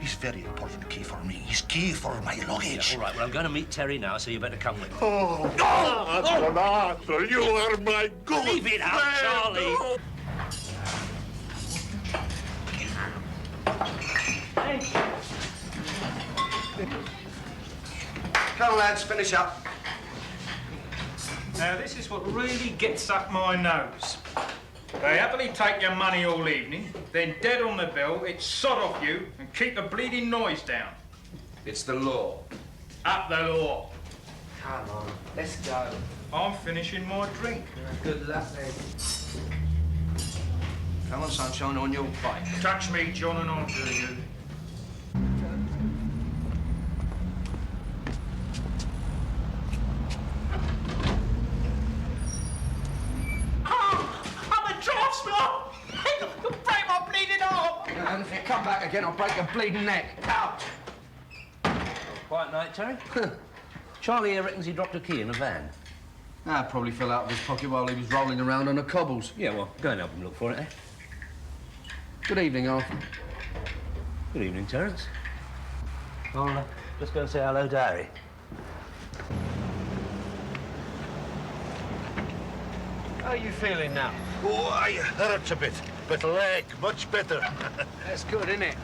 It's very important key for me. It's key for my luggage. Yeah, all right, well, I'm going to meet Terry now, so you better come with me. Oh, Arthur, you are my good Leave it out, friend. Charlie. Come on, lads, finish up. Now, this is what really gets up my nose. They happily take your money all evening, then dead on the bill, it's sod off you and keep the bleeding noise down. It's the law. Up the law. Come on, let's go. I'm finishing my drink. Good luck, then. Come on, sunshine, on your bike. Touch me, John, and I'll do you. And if you come back again, I'll break your bleeding neck. Out! Quiet night, Terry. Charlie here reckons he dropped a key in a van. Probably fell out of his pocket while he was rolling around on the cobbles. Yeah, well, go and help him look for it, eh? Good evening, Arthur. Good evening, Terence. I'll just go and say hello to Harry. How are you feeling now? Oh, I hurt a bit, but leg much better. That's good, isn't it?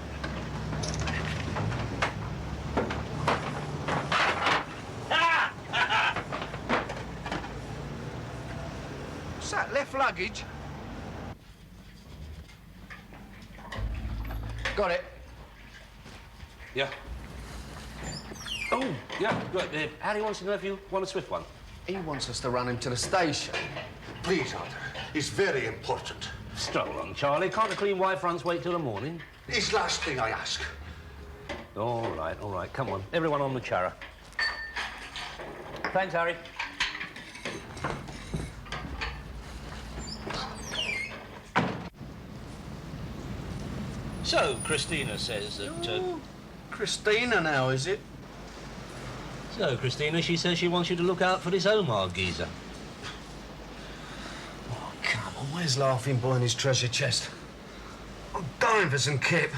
What's that, left luggage? Got it. Yeah. Oh, yeah, good. Harry wants to know if you want a swift one. He wants us to run him to the station. Please, Arthur. It's very important. Stroll on, Charlie. Can't the clean white fronts wait till the morning? It's last thing I ask. All right. Come on. Everyone on the chara. Thanks, Harry. So, Christina says that... Christina now, is it? So, Christina, she says she wants you to look out for this Omar geezer. Oh, come on, where's Laughing Boy and his treasure chest? I'm dying for some kip.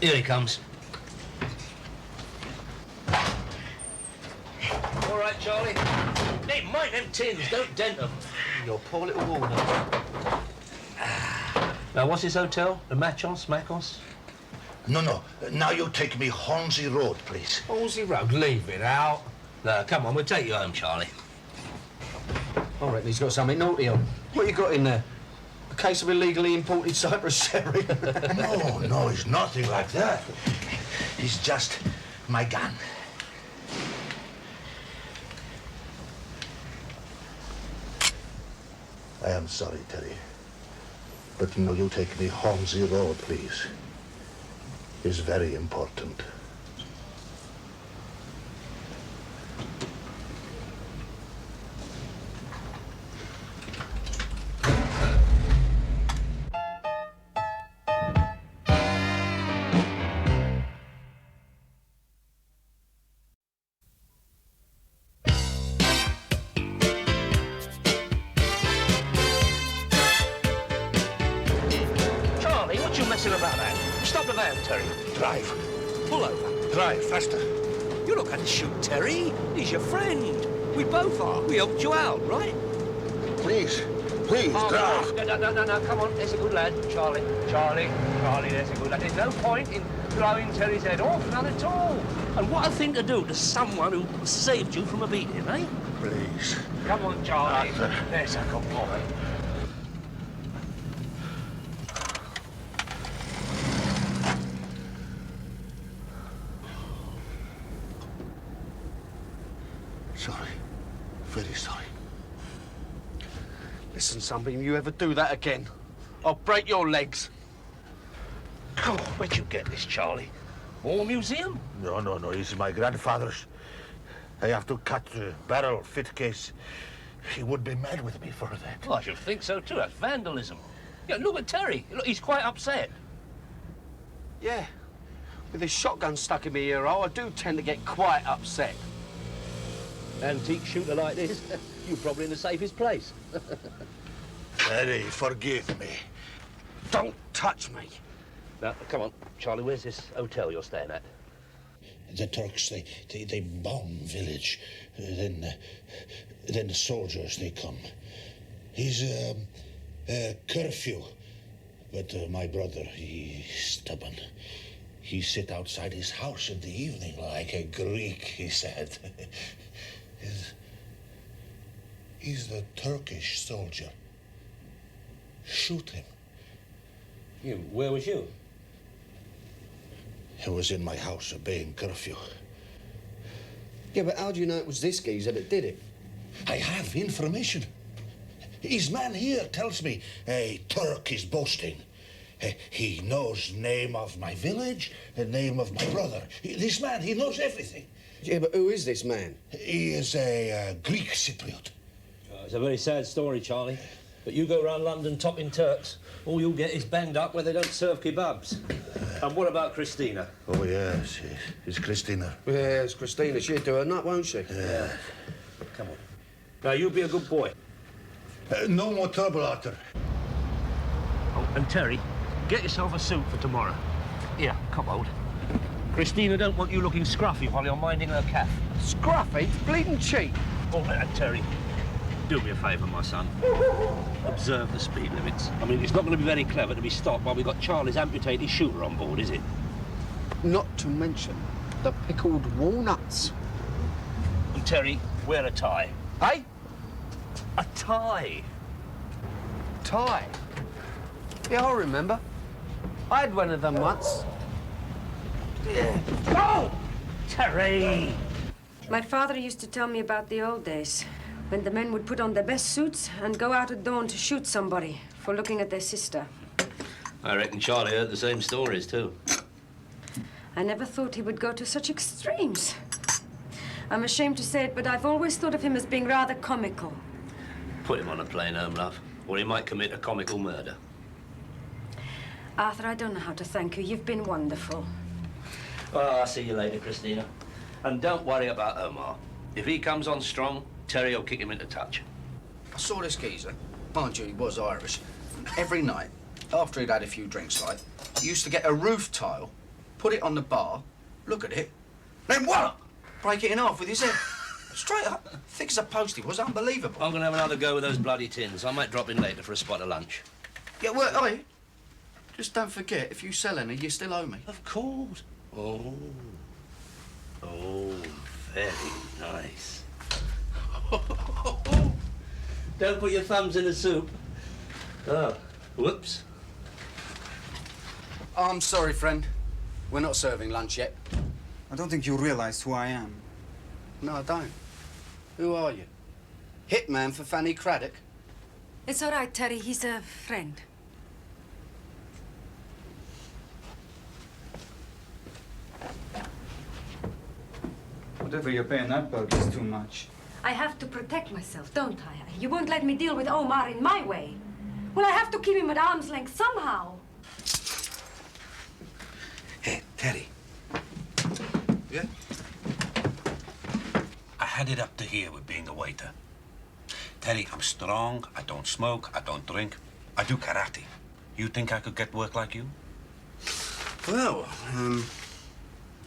Here he comes. All right, Charlie. Hey, mind them tins, don't dent them. Your poor little woman. Now, what's this hotel? The Makos? No. Now you take me Hornsey Road, please. Hornsey Road? Leave it out. No, come on, we'll take you home, Charlie. I reckon he's got something naughty on. What you got in there? A case of illegally imported Cyprus sherry? No, it's nothing like that. It's just my gun. I am sorry, Terry. But you take me Hornsey Road, please. It's very important. Charlie, what you messing about at? Stop the van, Terry. Drive. Pull over. Drive, faster. You're not going to shoot Terry. He's your friend. We both are. We helped you out, right? Please, Oh, no, come on. There's a good lad. Charlie, there's a good lad. There's no point in blowing Terry's head off, none at all. And what a thing to do to someone who saved you from a beating, eh? Please. Come on, Charlie. There's a good boy. Sorry. Very sorry. Listen, Sunbeam, you ever do that again, I'll break your legs. Oh, where'd you get this, Charlie? War museum? No. This is my grandfather's. I have to cut the barrel fit case. He would be mad with me for that. Well, I should think so, too. That's vandalism. Yeah, look at Terry. Look, he's quite upset. Yeah. With this shotgun stuck in my ear hole, I do tend to get quite upset. Antique shooter like this, you're probably in the safest place. Terry, forgive me. Don't touch me. Now, come on, Charlie, where's this hotel you're staying at? The Turks, they bomb village. Then the soldiers, they come. He's curfew. But my brother, he's stubborn. He sit outside his house in the evening like a Greek, he said. He's the Turkish soldier. Shoot him. You? Where was you? I was in my house obeying curfew. Yeah, but how do you know it was this geezer that did it? I have information. His man here tells me a Turk is boasting. He knows name of my village, the name of my brother. This man, he knows everything. Yeah, but who is this man? He is a Greek Cypriot. It's a very sad story, Charlie. But you go round London topping Turks, all you'll get is banged up where they don't serve kebabs. And what about Christina? Oh, yes, it's Christina. Yes, Christina. She'll do her nut, won't she? Yeah. Come on. Now, you be a good boy. No more trouble, Arthur. Oh, and Terry, get yourself a suit for tomorrow. Here, Cobbold. Christina don't want you looking scruffy while you're minding her calf. Scruffy? It's bleeding cheap. Oh, and Terry, do me a favour, my son. Observe the speed limits. I mean, it's not going to be very clever to be stopped while we've got Charlie's amputated shooter on board, is it? Not to mention the pickled walnuts. And Terry, wear a tie. Hey? A tie. Tie? Yeah, I remember. I had one of them once. Go! Terry! My father used to tell me about the old days, when the men would put on their best suits and go out at dawn to shoot somebody for looking at their sister. I reckon Charlie heard the same stories, too. I never thought he would go to such extremes. I'm ashamed to say it, but I've always thought of him as being rather comical. Put him on a plane home, love, or he might commit a comical murder. Arthur, I don't know how to thank you. You've been wonderful. Well, I'll see you later, Christina. And don't worry about Omar. If he comes on strong, Terry will kick him into touch. I saw this geezer. Mind you, he was Irish. Every night, after he'd had a few drinks, like, he used to get a roof tile, put it on the bar, look at it, then what? Break it in half with his head. Straight up. Thick as a post, he was unbelievable. I'm going to have another go with those bloody tins. I might drop in later for a spot of lunch. Yeah, well, hey, just don't forget, if you sell any, you still owe me. Of course. Oh. Oh, very nice. Don't put your thumbs in the soup. Oh, whoops. I'm sorry, friend. We're not serving lunch yet. I don't think you realize who I am. No, I don't. Who are you? Hitman for Fanny Craddock? It's all right, Terry. He's a friend. Whatever you're paying that bloke is too much. I have to protect myself, don't I? You won't let me deal with Omar in my way. Well, I have to keep him at arm's length somehow. Hey, Terry. Yeah? I had it up to here with being a waiter. Terry, I'm strong, I don't smoke, I don't drink. I do karate. You think I could get work like you? Well,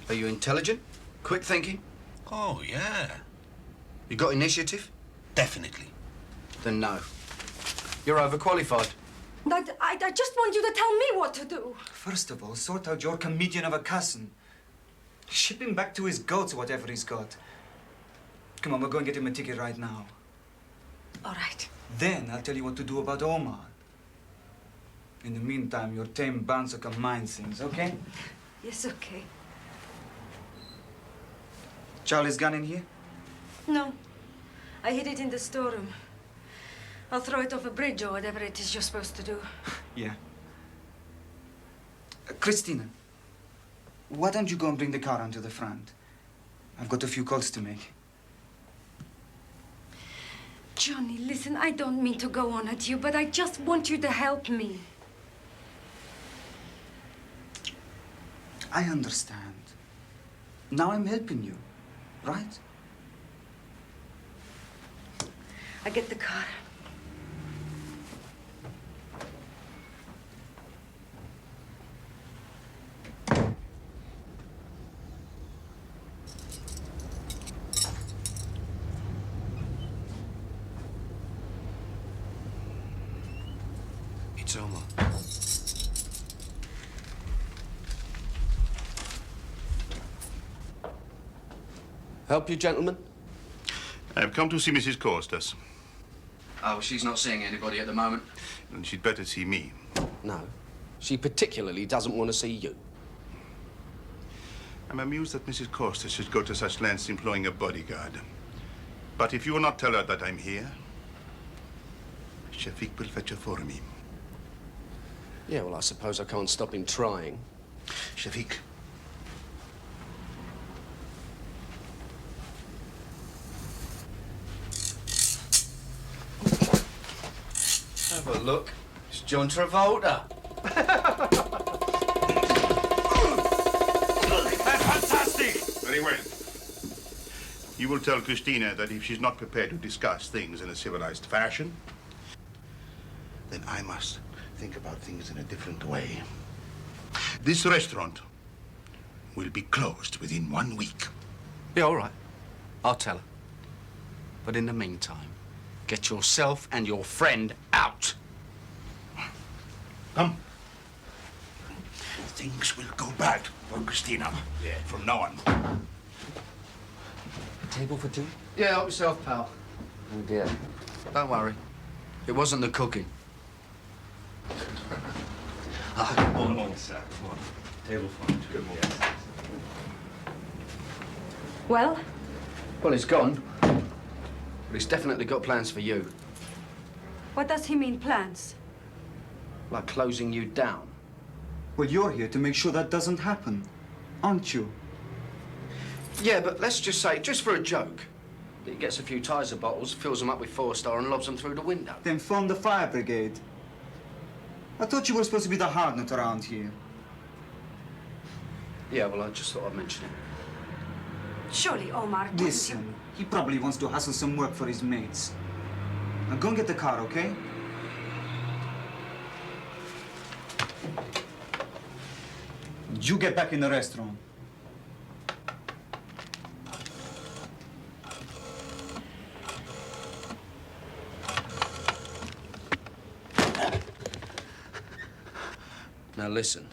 are you intelligent? Quick thinking? Oh, yeah. You got initiative? Definitely. Then no. You're overqualified. I just want you to tell me what to do. First of all, sort out your comedian of a cousin. Ship him back to his goats, whatever he's got. Come on, we'll go and get him a ticket right now. All right. Then I'll tell you what to do about Omar. In the meantime, your tame bouncer can mind things, okay? Yes, okay. Charlie's gun in here? No. I hid it in the storeroom. I'll throw it off a bridge or whatever it is you're supposed to do. Yeah. Christina, why don't you go and bring the car onto the front? I've got a few calls to make. Johnny, listen, I don't mean to go on at you, but I just want you to help me. I understand. Now I'm helping you, right? I get the car. It's Omar. Help you, gentlemen? I've come to see Mrs. Costas. Oh, she's not seeing anybody at the moment. And she'd better see me. No. She particularly doesn't want to see you. I'm amused that Mrs. Costas should go to such lengths employing a bodyguard. But if you will not tell her that I'm here, Shafiq will fetch her for me. Yeah, well, I suppose I can't stop him trying. Shafiq. Have a look. It's John Travolta. That's fantastic! Very well. You will tell Christina that if she's not prepared to discuss things in a civilized fashion, then I must think about things in a different way. This restaurant will be closed within 1 week. Yeah, all right. I'll tell her. But in the meantime, get yourself and your friend out. Come. Things will go bad for Christina from now on. Table for two? Yeah, help yourself, pal. Oh, dear. Don't worry. It wasn't the cooking. Good morning, sir. Good morning. Table for two. Good morning. Well? Well, he's gone. But he's definitely got plans for you. What does he mean, plans? Like closing you down. Well, you're here to make sure that doesn't happen, aren't you? Yeah, but let's just say, just for a joke, that he gets a few Tizer bottles, fills them up with 4-star and lobs them through the window. Then phone the fire brigade. I thought you were supposed to be the hard nut around here. Yeah, well, I just thought I'd mention it. Surely, Omar. Listen, he probably wants to hustle some work for his mates. Now go and get the car, okay? You get back in the restaurant. Now listen,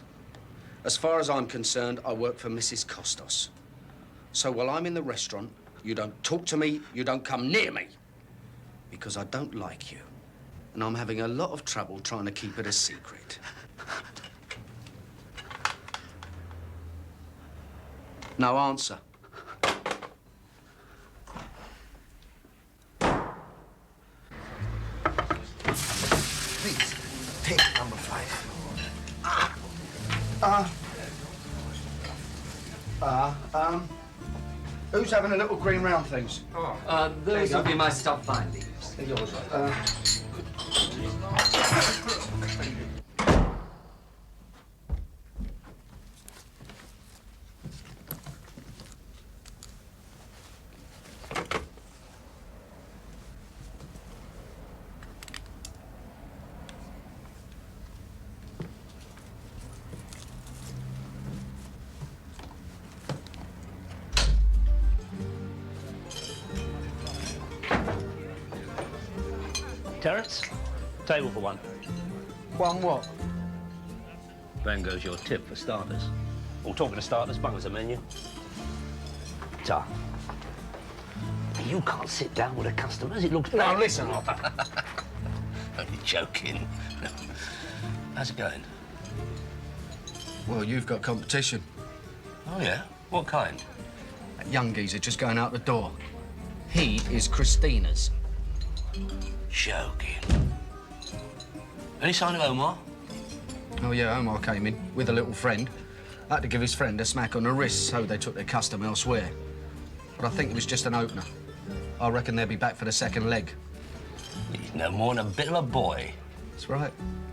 as far as I'm concerned, I work for Mrs. Costas. So while I'm in the restaurant, you don't talk to me, you don't come near me. Because I don't like you. And I'm having a lot of trouble trying to keep it a secret. No answer. Please, take number 5. Who's having a little green round things? Those will be my stop findings. Yours. Terence, table for one. One what? Then goes your tip for starters. Well, talking of starters, bung us a menu. Ta. You can't sit down with the customers. It looks... No, listen, Arthur. Only joking. No. How's it going? Well, you've got competition. Oh, yeah? What kind? That young geezer just going out the door. He is Christina's. Joking. Any sign of Omar? Oh, yeah, Omar came in with a little friend. Had to give his friend a smack on the wrist, so they took their custom elsewhere. But I think it was just an opener. I reckon they'll be back for the second leg. He's no more than a bit of a boy. That's right.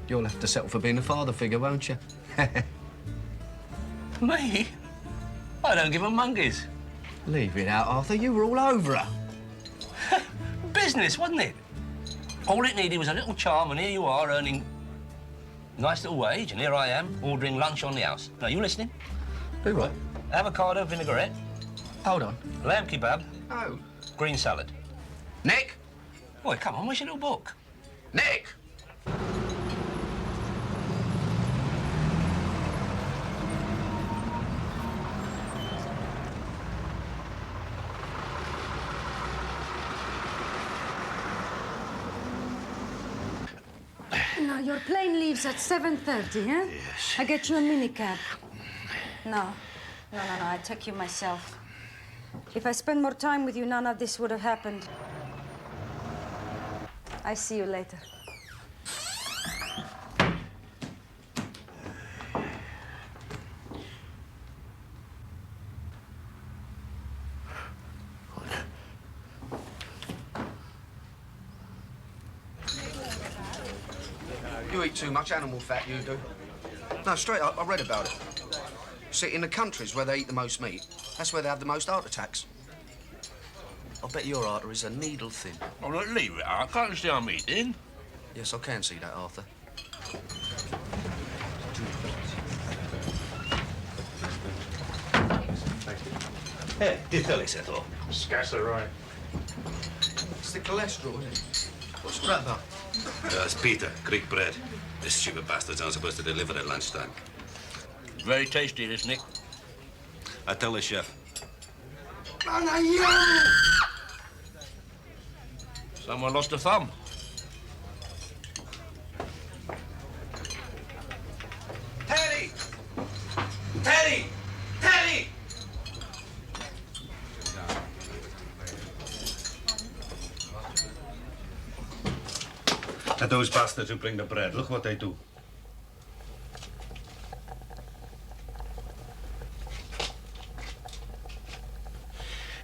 You'll have to settle for being a father figure, won't you? Me? I don't give a monkeys. Leave it out, Arthur. You were all over her. Business, wasn't it? All it needed was a little charm, and here you are earning a nice little wage, and here I am ordering lunch on the house. Now, you listening? Do what? Avocado vinaigrette. Hold on. Lamb kebab. Oh. Green salad. Nick? Boy, come on, where's your little book? Nick! Now, your plane leaves at 7:30, huh? Yes. I get you a minicab. No, I take you myself. If I spend more time with you, none of this would have happened. I see you later. You eat too much animal fat, you do. No, straight up, I read about it. See, in the countries where they eat the most meat, that's where they have the most heart attacks. I bet your artery is a needle thin. Oh, look, leave it. I can't see I'm eating. Yes, I can see that, Arthur. Hey, diteli se tuo. Scassa right. It's the cholesterol, isn't it? What's that about? It's Peter, Greek bread. This stupid bastards aren't supposed to deliver at lunchtime. Very tasty, this, Nick. I tell the chef. Someone lost a thumb. Teddy! Teddy! Teddy! And those bastards who bring the bread, look what they do.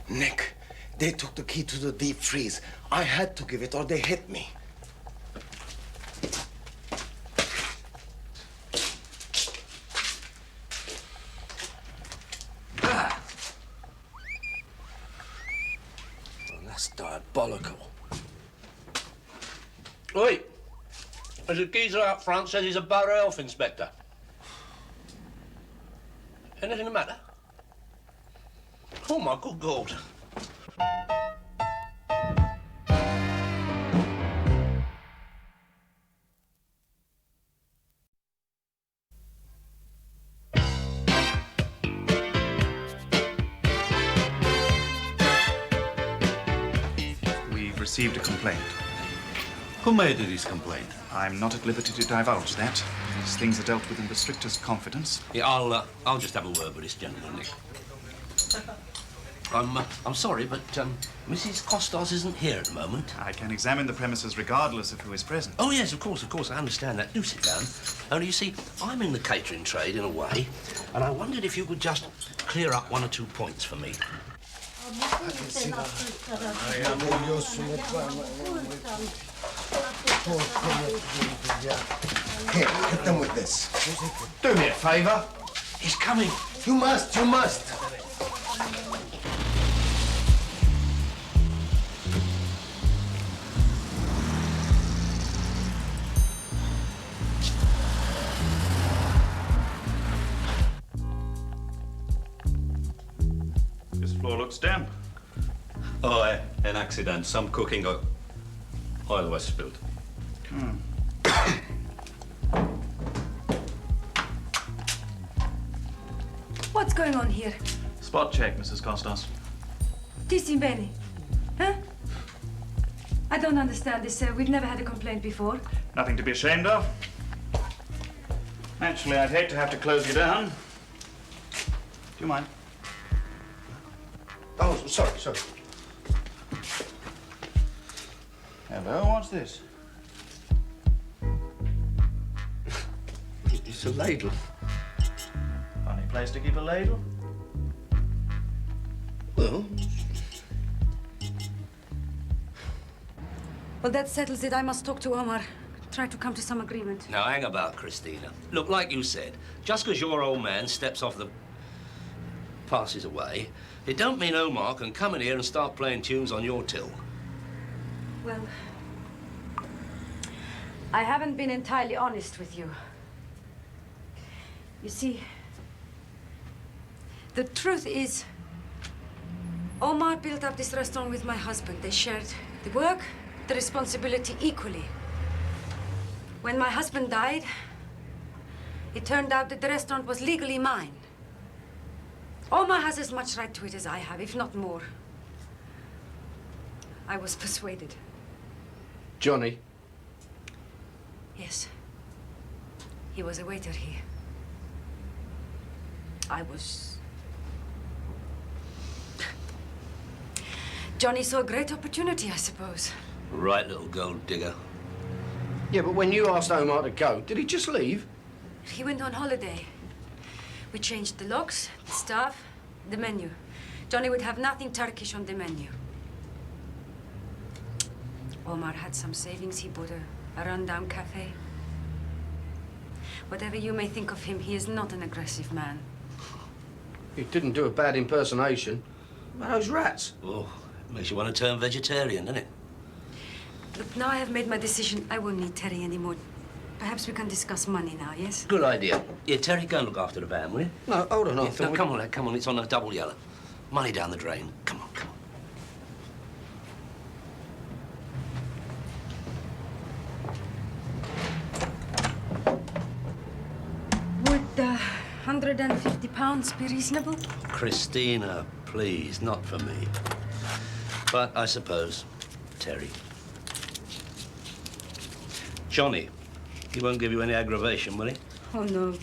Nick, they took the key to the deep freeze. I had to give it or they hit me. Ah. Well, that's diabolical. Oi! There's a geezer out front says he's a borough health inspector. Anything the matter? Oh, my good God. We've received a complaint. Who made this complaint? I'm not at liberty to divulge that. These things are dealt with in the strictest confidence. Yeah, I'll just have a word with this gentleman, Nick. I'm sorry, but Mrs. Costas isn't here at the moment. I can examine the premises regardless of who is present. Oh, yes, of course, I understand that. Do sit down. Only, you see, I'm in the catering trade, in a way, and I wondered if you could just clear up 1 or 2 points for me. Here, hit them with this. Do me a favour. He's coming. You must. This floor looks damp. Oh, an accident. Some cooking or oil was spilled. What's going on here? Spot check, Mrs. Costas. Tissi bene. Huh? I don't understand this, sir. We've never had a complaint before. Nothing to be ashamed of. Actually, I'd hate to have to close you down. Do you mind? Oh, sorry. Hello, what's this? It's a ladle. Funny place to keep a ladle. Well, Well, that settles it. I must talk to Omar. Try to come to some agreement. Now, hang about, Christina. Look, like you said, just because your old man steps off the... passes away, it don't mean Omar can come in here and start playing tunes on your till. Well, I haven't been entirely honest with you. You see, the truth is, Omar built up this restaurant with my husband. They shared the work, the responsibility equally. When my husband died, it turned out that the restaurant was legally mine. Omar has as much right to it as I have, if not more. I was persuaded. Johnny. Yes. He was a waiter here. I was... Johnny saw a great opportunity, I suppose. Right, little gold digger. Yeah, but when you asked Omar to go, did he just leave? He went on holiday. We changed the locks, the staff, the menu. Johnny would have nothing Turkish on the menu. Omar had some savings. He bought a rundown cafe. Whatever you may think of him, he is not an aggressive man. He didn't do a bad impersonation. What about those rats? Oh, it makes you want to turn vegetarian, doesn't it? Look, now I have made my decision. I won't need Terry anymore. Perhaps we can discuss money now, yes? Good idea. Yeah, Terry, go and look after the van, will you? No, hold on, Yeah, Arthur. no, come on, lad, come on. It's on a double yellow. Money down the drain. Come on, come on. Would £150 be reasonable? Christina, please, not for me. But I suppose, Terry. Johnny, he won't give you any aggravation, will he? Oh, no.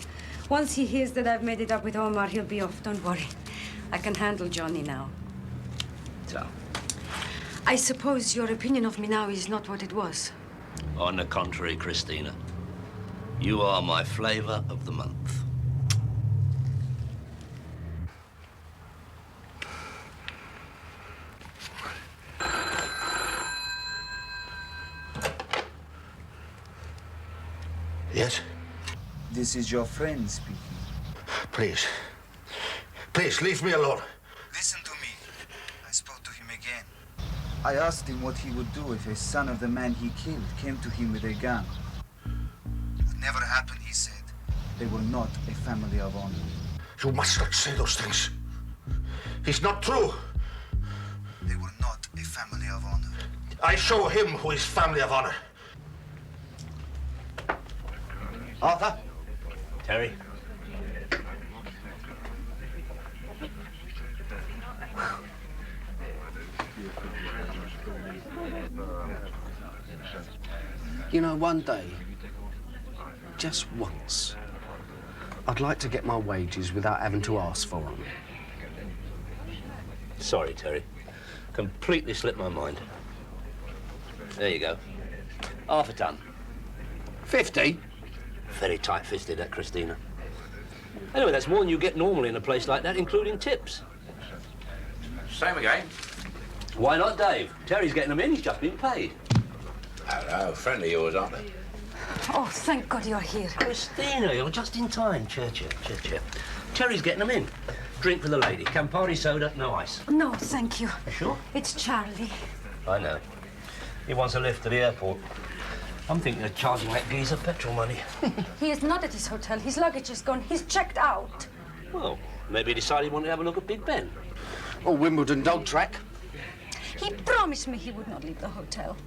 Once he hears that I've made it up with Omar, he'll be off. Don't worry. I can handle Johnny now. So, I suppose your opinion of me now is not what it was. on the contrary, Christina, you are my flavor of the month. Yes? This is your friend speaking. Please. Please, leave me alone. Listen to me. I spoke to him again. I asked him what he would do if a son of the man he killed came to him with a gun. It never happened, he said. They were not a family of honor. You must not say those things. It's not true. They were not a family of honor. I show him who is family of honor. Arthur? Terry? You know, one day, just once, I'd like to get my wages without having to ask for them. Sorry, Terry. Completely slipped my mind. There you go. Half a ton. 50? Very tight-fisted, that, Christina. Anyway, that's more than you get normally in a place like that, including tips. Same again. Why not, Dave? Terry's getting them in. He's just been paid. Hello, friend of yours, aren't they? Oh, thank God you're here. Christina, you're just in time. Cheer. Terry's getting them in. Drink for the lady. Campari soda, no ice. No, thank you. You sure? It's Charlie. I know. He wants a lift to the airport. I'm thinking of charging that geezer petrol money. He is not at his hotel. His luggage is gone. He's checked out. Well, maybe he decided he wanted to have a look at Big Ben. Or Wimbledon dog track. He promised me he would not leave the hotel.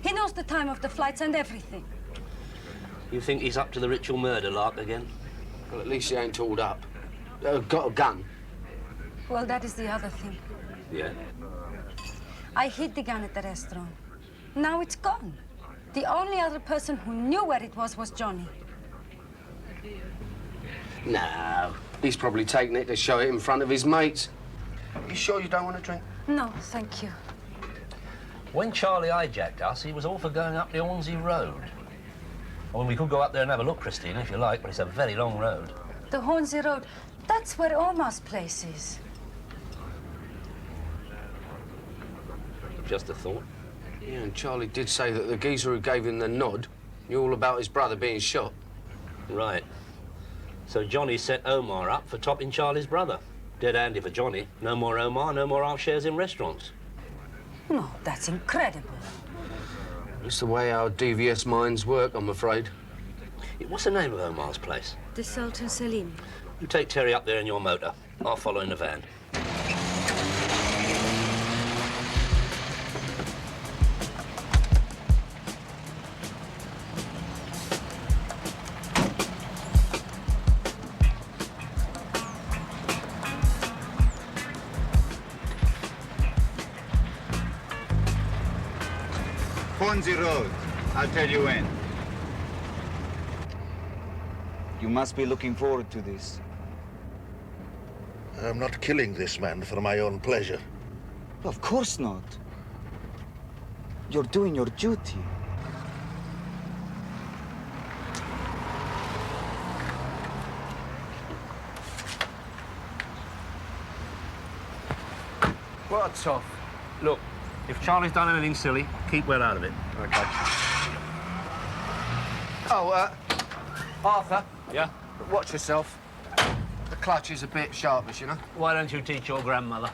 He knows the time of the flights and everything. You think he's up to the ritual murder lark again? Well, at least he ain't tooled up. Got a gun. Well, that is the other thing. Yeah? I hid the gun at the restaurant. Now it's gone. The only other person who knew where it was Johnny. No, he's probably taken it to show it in front of his mates. You sure you don't want a drink? No, thank you. When Charlie hijacked us, he was all for going up the Hornsey Road. I mean, we could go up there and have a look, Christine, if you like, but it's a very long road. The Hornsey Road, that's where Omar's place is. Just a thought. Yeah, and Charlie did say that the geezer who gave him the nod knew all about his brother being shot. Right. So Johnny set Omar up for topping Charlie's brother. Dead handy for Johnny. No more Omar, no more half shares in restaurants. No, that's incredible. It's the way our devious minds work, I'm afraid. What's the name of Omar's place? The Sultan Selim. You take Terry up there in your motor. I'll follow in the van. Hornsey Road. I'll tell you when. You must be looking forward to this. I'm not killing this man for my own pleasure. Of course not. You're doing your duty. What's off? Look, if Charlie's done anything silly, keep well out of it. Okay. Oh, Arthur? Yeah? Watch yourself. The clutch is a bit sharpish, you know? Why don't you teach your grandmother?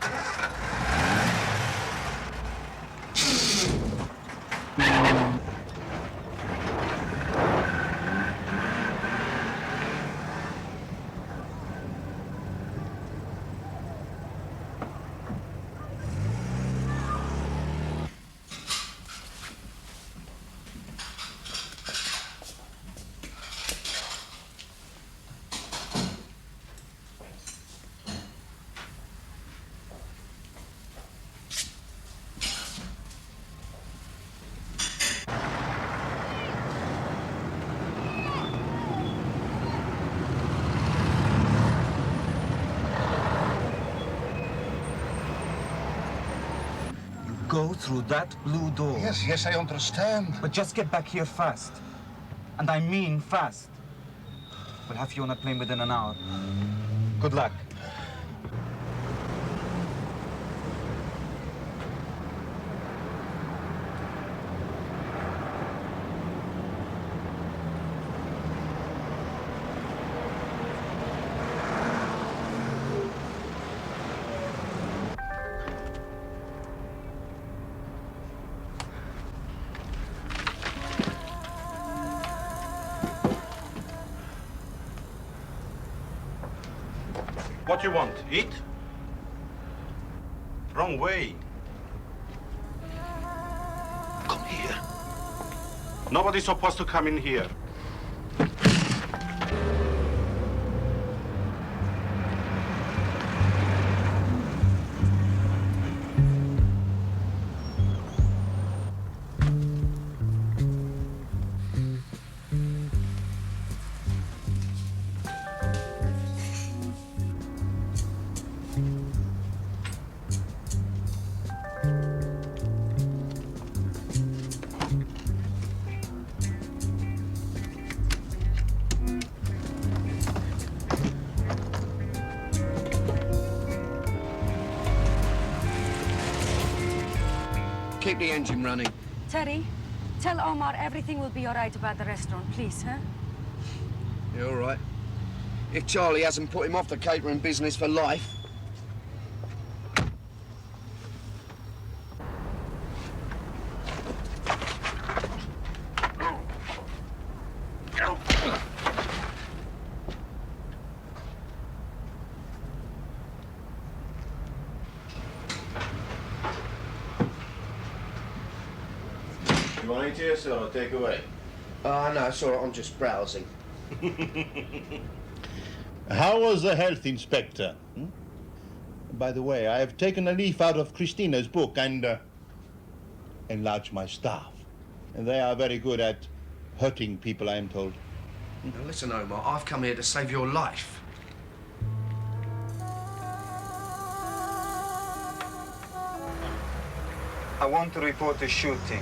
Go through that blue door. Yes, I understand. But just get back here fast. And I mean fast. We'll have you on a plane within an hour. Good luck. What you want? Eat? Wrong way. Come here. Nobody's supposed to come in here. Keep the engine running. Terry, tell Omar everything will be all right about the restaurant, please, huh? Yeah, all right. If Charlie hasn't put him off the catering business for life. You want to eat here, so I'll take away. No, it's all right. I'm just browsing. How was the health inspector? By the way, I have taken a leaf out of Christina's book and enlarged my staff. And they are very good at hurting people, I am told. Now listen, Omar, I've come here to save your life. I want to report a shooting.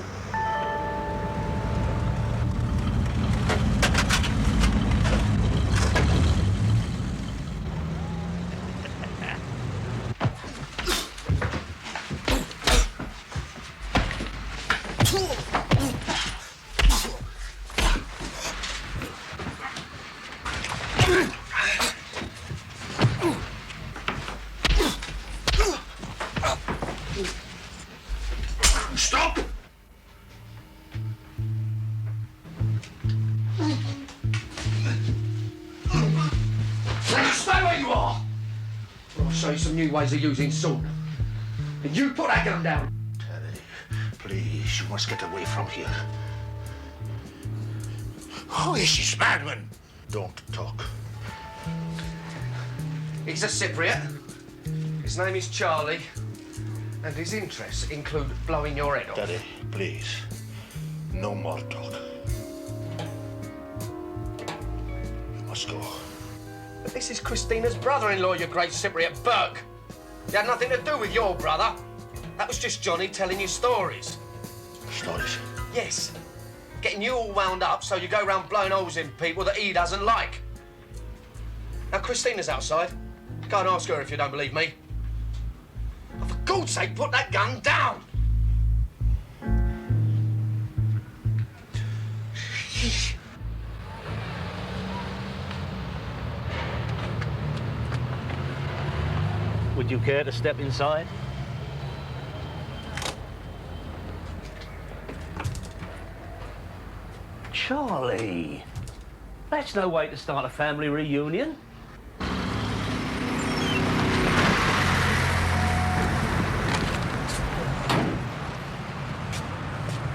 Stop! Stay where you are! Or I'll show you some new ways of using sword. And you put that gun down. Terry, please, you must get away from here. Who is this madman? Don't talk. He's a Cypriot. His name is Charlie. And his interests include blowing your head off. Terry, please, no more talk. You must go. But this is Christina's brother-in-law, you great Cypriot Burke. He had nothing to do with your brother. That was just Johnny telling you stories. Stories? Yes. Getting you all wound up so you go round blowing holes in people that he doesn't like. Now, Christina's outside. Go and ask her if you don't believe me. Oh, for God's sake, put that gun down! Would you care to step inside? Charlie, that's no way to start a family reunion.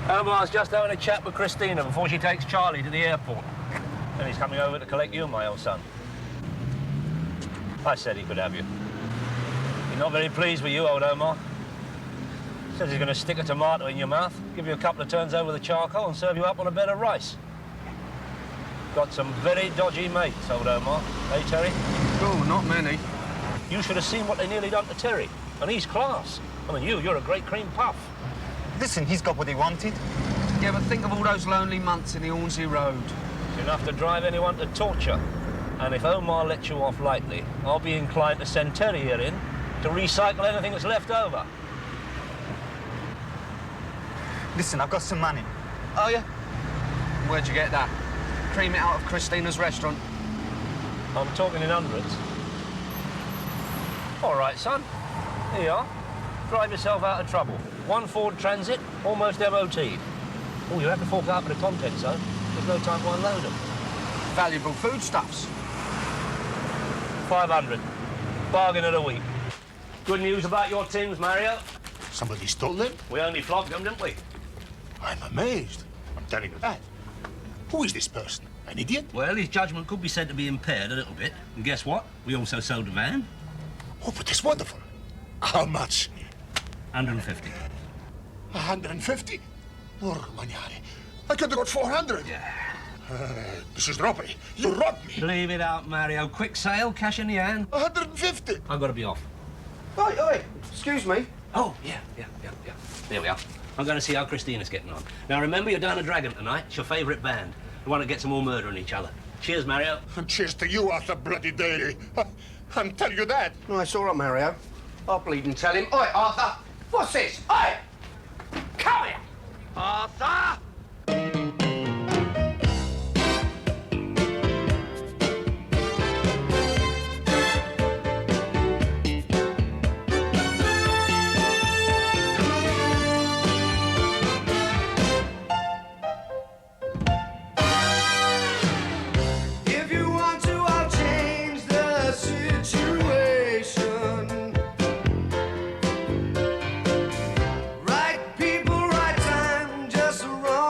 Omar's just having a chat with Christina before she takes Charlie to the airport. And he's coming over to collect you, my old son. I said he could have you. He's not very pleased with you, old Omar. Says he's going to stick a tomato in your mouth, give you a couple of turns over the charcoal and serve you up on a bed of rice. Got some very dodgy mates, old Omar. Hey, Terry? Oh, not many. You should have seen what they nearly done to Terry. And he's class. I mean, you're a great cream puff. Listen, he's got what he wanted. Yeah, but think of all those lonely months in the Hornsey Road. It's enough to drive anyone to torture. And if Omar lets you off lightly, I'll be inclined to send Terry here in to recycle anything that's left over. Listen, I've got some money. Oh, yeah? Where'd you get that? Cream it out of Christina's restaurant. I'm talking in hundreds. All right, son. Here you are. Drive yourself out of trouble. One Ford Transit, almost MOT'd. Oh, you have to fork out for the contents, though. There's no time to unload them. Valuable foodstuffs. 500. Bargain of the week. Good news about your tins, Mario. Somebody stole them? We only flogged them, didn't we? I'm amazed. I'm telling you that. Who is this person? An idiot? Well, his judgment could be said to be impaired a little bit. And guess what? We also sold the van. Oh, but it's wonderful. How much? 150. 150? Poor Magnani. I could have got 400. Yeah. This is robbery. You robbed me. Leave it out, Mario. Quick sale, cash in the hand. 150. I've got to be off. Oi, excuse me. Oh, yeah. There we are. I'm going to see how Christina's getting on. Now, remember, you're down a Dragon tonight. It's your favourite band. The one that gets them all murdering each other. Cheers, Mario. And cheers to you, Arthur Bloody Daly. I'm telling you that. No, it's all right, Mario. I'll bleed and tell him. Oi, Arthur! What's this? Oi! Come here! Arthur! If you want to, I'll change the situation. Right people, right time, just the wrong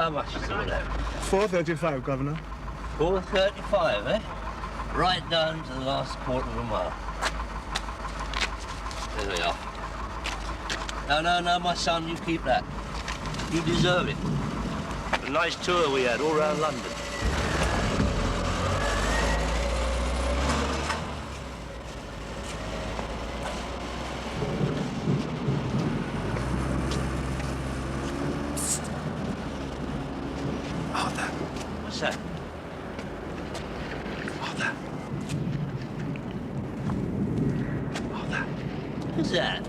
how much is all that? 4.35, Governor. 4.35, eh? Right down to the last quarter of a mile. There we are. No, my son, you keep that. You deserve it. A nice tour we had all around London. Arthur. What's that? Arthur. Arthur. Who's that?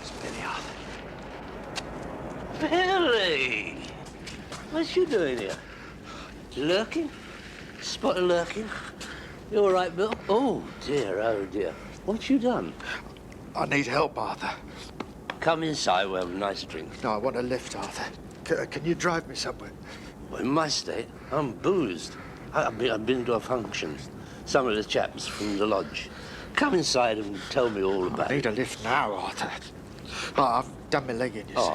It's Billy, Arthur. Billy! What you doing here? Lurking? Spot of lurking? You all right, Bill? Oh, dear. What you done? I need help, Arthur. Come inside, we'll have a nice drink. No, I want a lift, Arthur. Can you drive me somewhere? Well, in my state, I'm boozed. I've been to a function. Some of the chaps from the lodge. Come inside and tell me all about it. I need a lift now, Arthur. Oh, I've done my leg in, you see.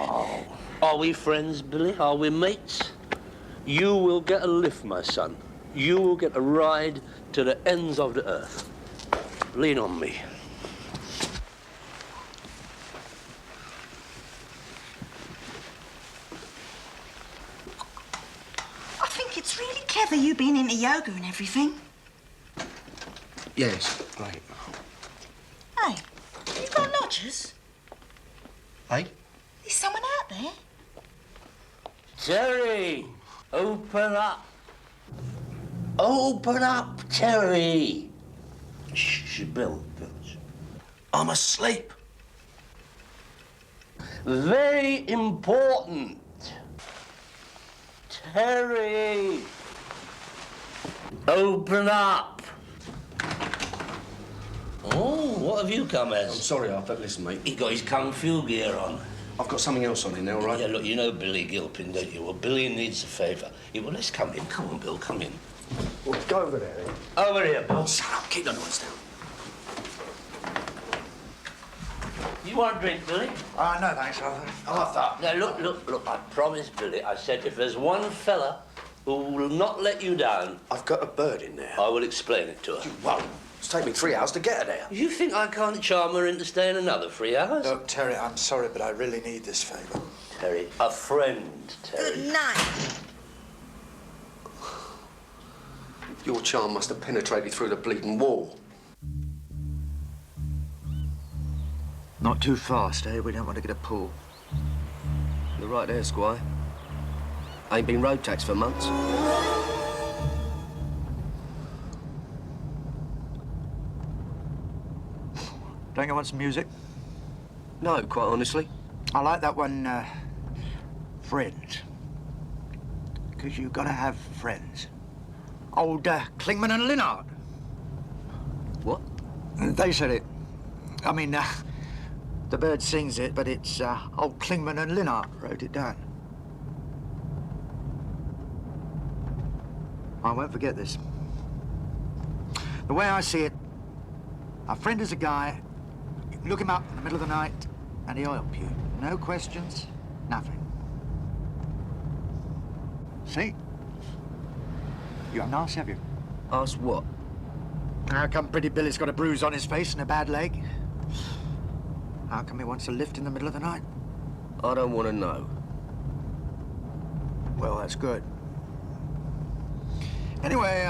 Are we friends, Billy? Are we mates? You will get a lift, my son. You will get a ride to the ends of the earth. Lean on me. I think it's really clever you being into yoga and everything. Yes, right. Hey, you got lodgers? Hey? There's someone out there. Terry, open up. Open up, Terry. Shh, Bill. I'm asleep. Very important. Terry, open up. Oh, what have you come as? I'm sorry, Arthur. Listen, mate. He got his kung fu gear on. I've got something else on in there, all right? Yeah, look, you know Billy Gilpin, don't you? Well, Billy needs a favour. Yeah, well, let's come in. Come on, Bill, come in. Well, go over there, then. Over here, Bill. Shut up. Keep the noise down. You want a drink, Billy? No, thanks, Arthur. Arthur. Now, look, I promised Billy. I said if there's one fella who will not let you down... I've got a bird in there. I will explain it to her. You won't. It's taken me 3 hours to get her there. You think I can't charm her into staying another 3 hours? Look, Terry, I'm sorry, but I really need this favour. Terry, a friend, Terry. Good night. Your charm must have penetrated through the bleeding wall. Not too fast, eh? We don't want to get a pull. You're right there, Squire. Ain't been road tax for months. Don't you want some music? No, quite honestly. I like that one, Friends. Because you've got to have friends. Old Klingman and Linhart. What? They said it. I mean, the bird sings it, but it's old Klingman and Linhart wrote it down. I won't forget this. The way I see it, a friend is a guy, you can look him up in the middle of the night, and he'll help you. No questions, nothing. See? You haven't asked, have you? Asked what? How come Pretty Billy's got a bruise on his face and a bad leg? How come he wants a lift in the middle of the night? I don't want to know. Well, that's good. Anyway,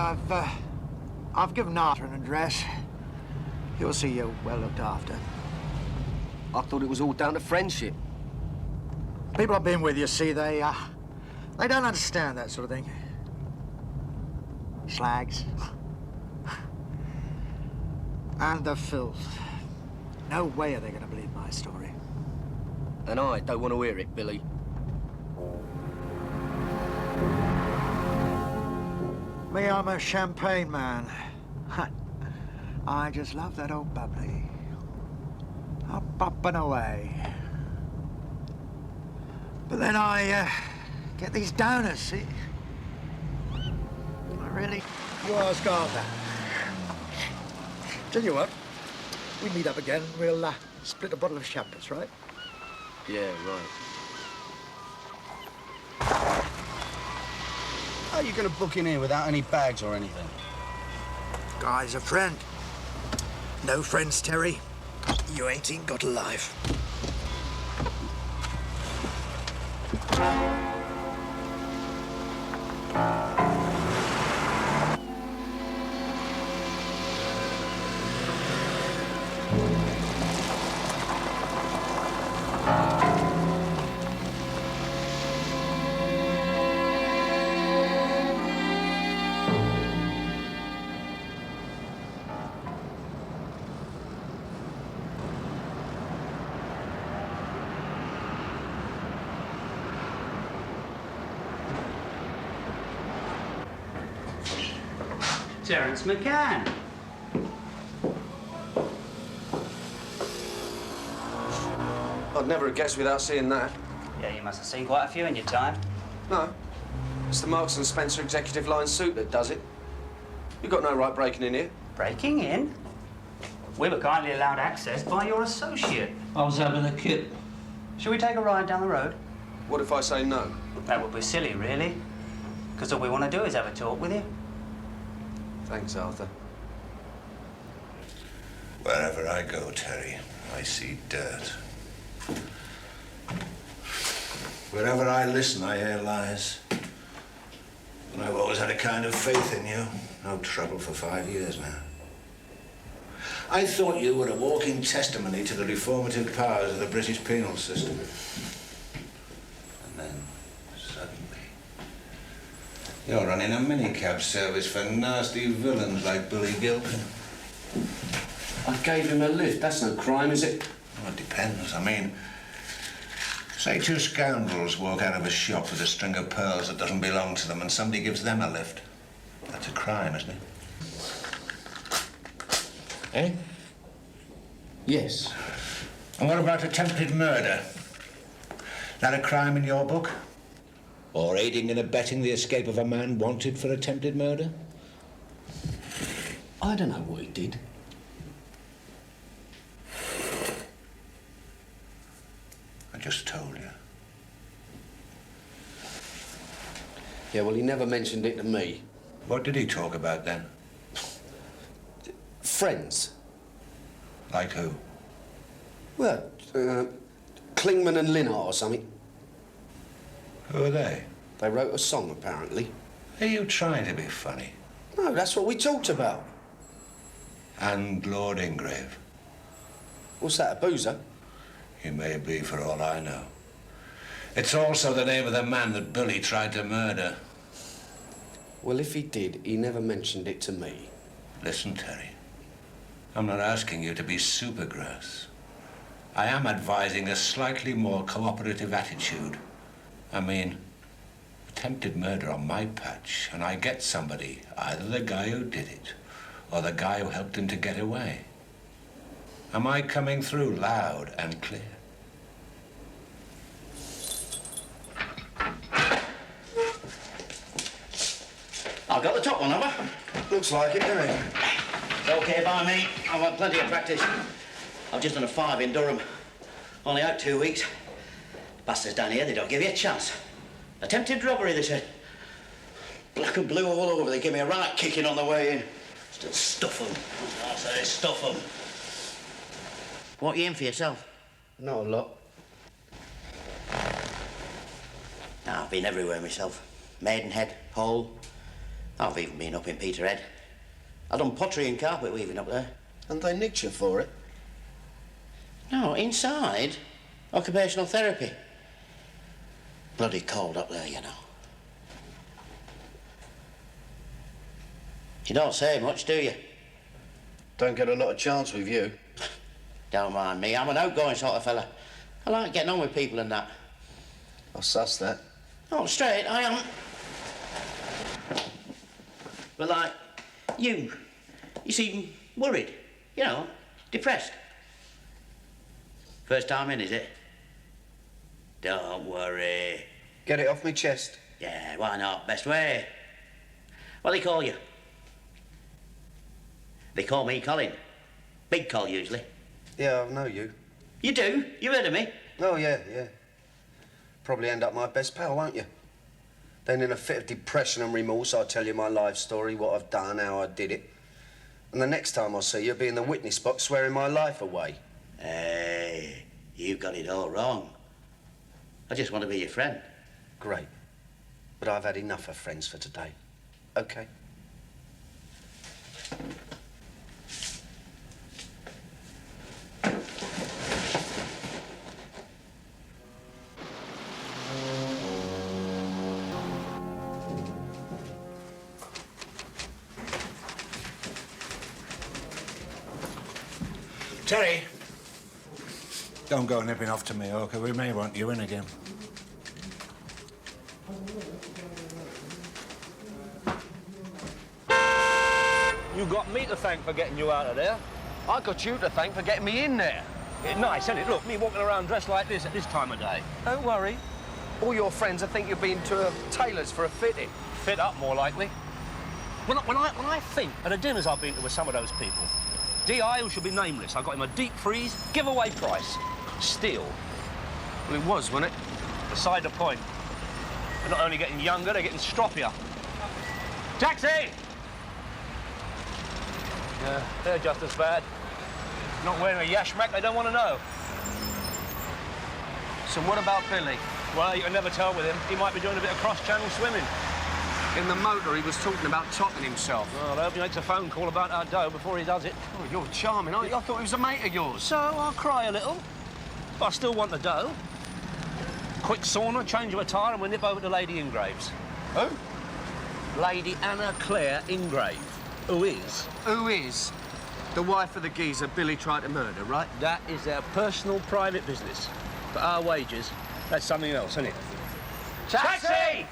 I've given Arthur an address. He'll see you well looked after. I thought it was all down to friendship. People I've been with, you see, they don't understand that sort of thing. Slags. And the filth. No way are they going to believe my story. And I don't want to hear it, Billy. Me, I'm a champagne man. I just love that old bubbly. Up and away. But then I get these downers, see? I really... You ask Arthur. Tell you what, we meet up again, we'll split a bottle of champers, right? Yeah, right. How are you going to book in here without any bags or anything? Guy's a friend. No friends, Terry. You ain't even got a life. Terence McCann. I'd never have guessed without seeing that. Yeah, you must have seen quite a few in your time. No. It's the Marks and Spencer executive line suit that does it. You've got no right breaking in here. Breaking in? We were kindly allowed access by your associate. I was having a kip. Shall we take a ride down the road? What if I say no? That would be silly, really. Because all we want to do is have a talk with you. Thanks, Arthur. Wherever I go, Terry, I see dirt. Wherever I listen, I hear lies. And I've always had a kind of faith in you. No trouble for 5 years now. I thought you were a walking testimony to the reformative powers of the British penal system. And then, suddenly, you're running a minicab service for nasty villains like Billy Gilpin. I gave him a lift. That's no crime, is it? Well, it depends. I mean, say two scoundrels walk out of a shop with a string of pearls that doesn't belong to them and somebody gives them a lift. That's a crime, isn't it? Eh? Yes. And what about attempted murder? That a crime in your book? Or aiding and abetting the escape of a man wanted for attempted murder? I don't know what he did. I just told you. Yeah, well, he never mentioned it to me. What did he talk about then? Friends. Like who? Well, Klingman and Linnart or something. Who are they? They wrote a song, apparently. Are you trying to be funny? No, that's what we talked about. And Lord Ingrave? What's that, a boozer? He may be, for all I know. It's also the name of the man that Billy tried to murder. Well, if he did, he never mentioned it to me. Listen, Terry. I'm not asking you to be supergrass. I am advising a slightly more cooperative attitude. I mean, attempted murder on my patch, and I get somebody, either the guy who did it, or the guy who helped him to get away. Am I coming through loud and clear? I've got the top one, have I? Looks like it, doesn't it? It's okay by me. I've had plenty of practice. I've just done a 5 in Durham. Only out 2 weeks. Bastards down here, they don't give you a chance. Attempted robbery, they said. Black and blue all over. They give me a right kicking on the way in. Still stuff them. I say stuff them. What are you in for yourself? Not a lot. I've been everywhere myself. Maidenhead, Hull. I've even been up in Peterhead. I've done pottery and carpet weaving up there. And they nicked you for it? No, inside. Occupational therapy. Bloody cold up there, you know. You don't say much, do you? Don't get a lot of chance with you. Don't mind me. I'm an outgoing sort of fella. I like getting on with people and that. I'll suss that. Oh, straight, I am. But like, you seem worried, you know, depressed. First time in, is it? Don't worry. Get it off me chest. Yeah, why not? Best way. What do they call you? They call me Colin. Big Col, usually. Yeah, I know you. You do? You heard of me? Oh, yeah. Probably end up my best pal, won't you? Then in a fit of depression and remorse, I'll tell you my life story, what I've done, how I did it. And the next time I see you, you'll be in the witness box swearing my life away. Hey, you got it all wrong. I just want to be your friend. Great. But I've had enough of friends for today. OK? Terry! Don't go nipping off to Mallorca. We may want you in again. You got me to thank for getting you out of there. I got you to thank for getting me in there. It's nice, isn't it? Look, me walking around dressed like this at this time of day. Don't worry. All your friends will think you've been to a tailor's for a fitting. Fit up, more likely. When I think of the dinners I've been to with some of those people, D.I., who should be nameless, I got him a deep freeze, giveaway price. Steal. Well, it was, wasn't it? Beside the point. They're not only getting younger, they're getting stroppier. Taxi! Yeah, they're just as bad. Not wearing a yashmak, they don't want to know. So what about Billy? Well, you can never tell with him. He might be doing a bit of cross-channel swimming. In the motor, he was talking about topping himself. Well, I hope he makes a phone call about our dough before he does it. Oh, you're charming, aren't you? I thought he was a mate of yours. So I'll cry a little. But I still want the dough. Quick sauna, change of attire, and we'll nip over to Lady Ingrave's. Who? Lady Anna Claire Ingrave. Who is? Who is? The wife of the geezer Billy tried to murder, right? That is their personal, private business. But our wages, that's something else, isn't it? Taxi!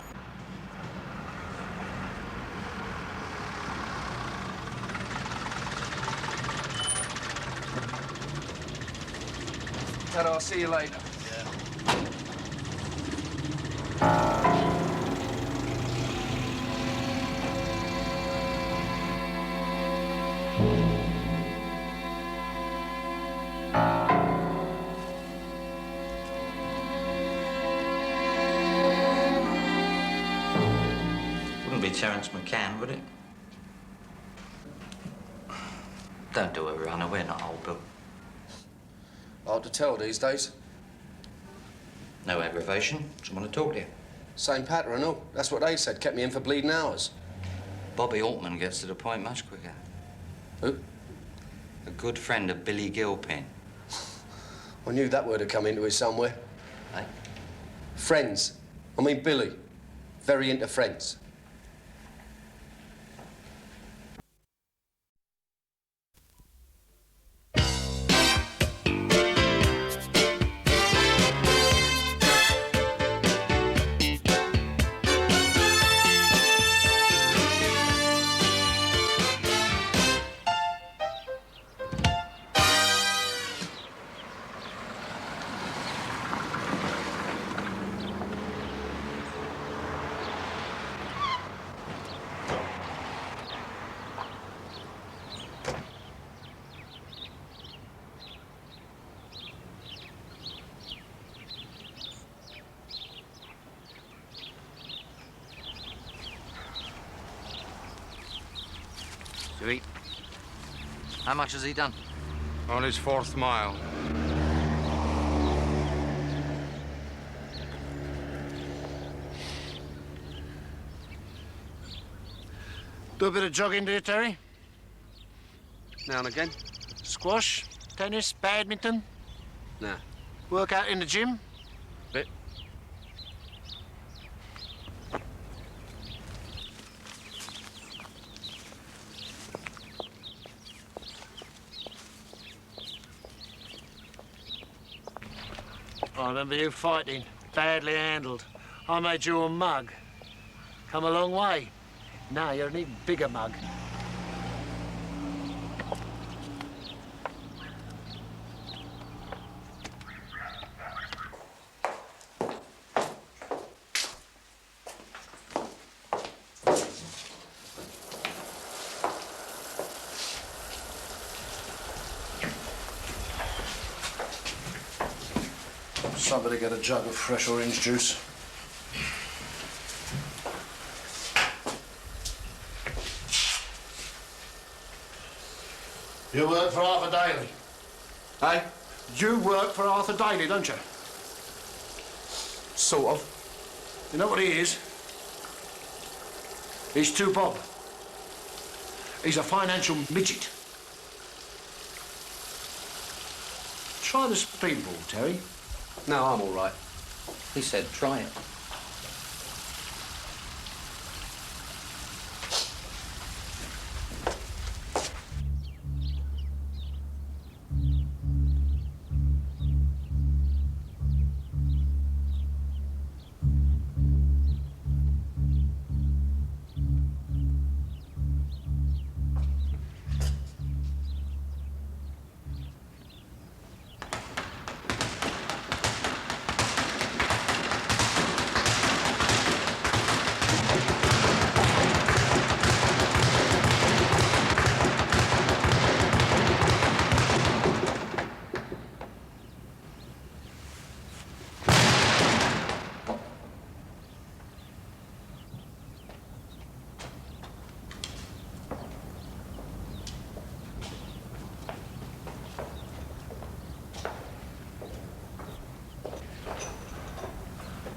I'll see you later. Wouldn't be Terence McCann, would it? Don't do it, Runner. We're not old, Bill. Hard to tell these days. No aggravation. Someone to talk to you. Same pattern and all. That's what they said. Kept me in for bleeding hours. Bobby Altman gets to the point much quicker. Who? A good friend of Billy Gilpin. I knew that word had come into it somewhere. Eh? Friends. I mean, Billy. Very into friends. Sweet. How much has he done? On his 4th mile. Do a bit of jogging, do you, Terry? Now and again. Squash, tennis, badminton? Nah. Work out in the gym? Bit. I remember you fighting, badly handled. I made you a mug. Come a long way. Now you're an even bigger mug. Somebody get a jug of fresh orange juice. You work for Arthur Daly? Hey? You work for Arthur Daly, don't you? Sort of. You know what he is? He's 2 bob. He's a financial midget. Try the speedball, Terry. No, I'm all right. He said try it.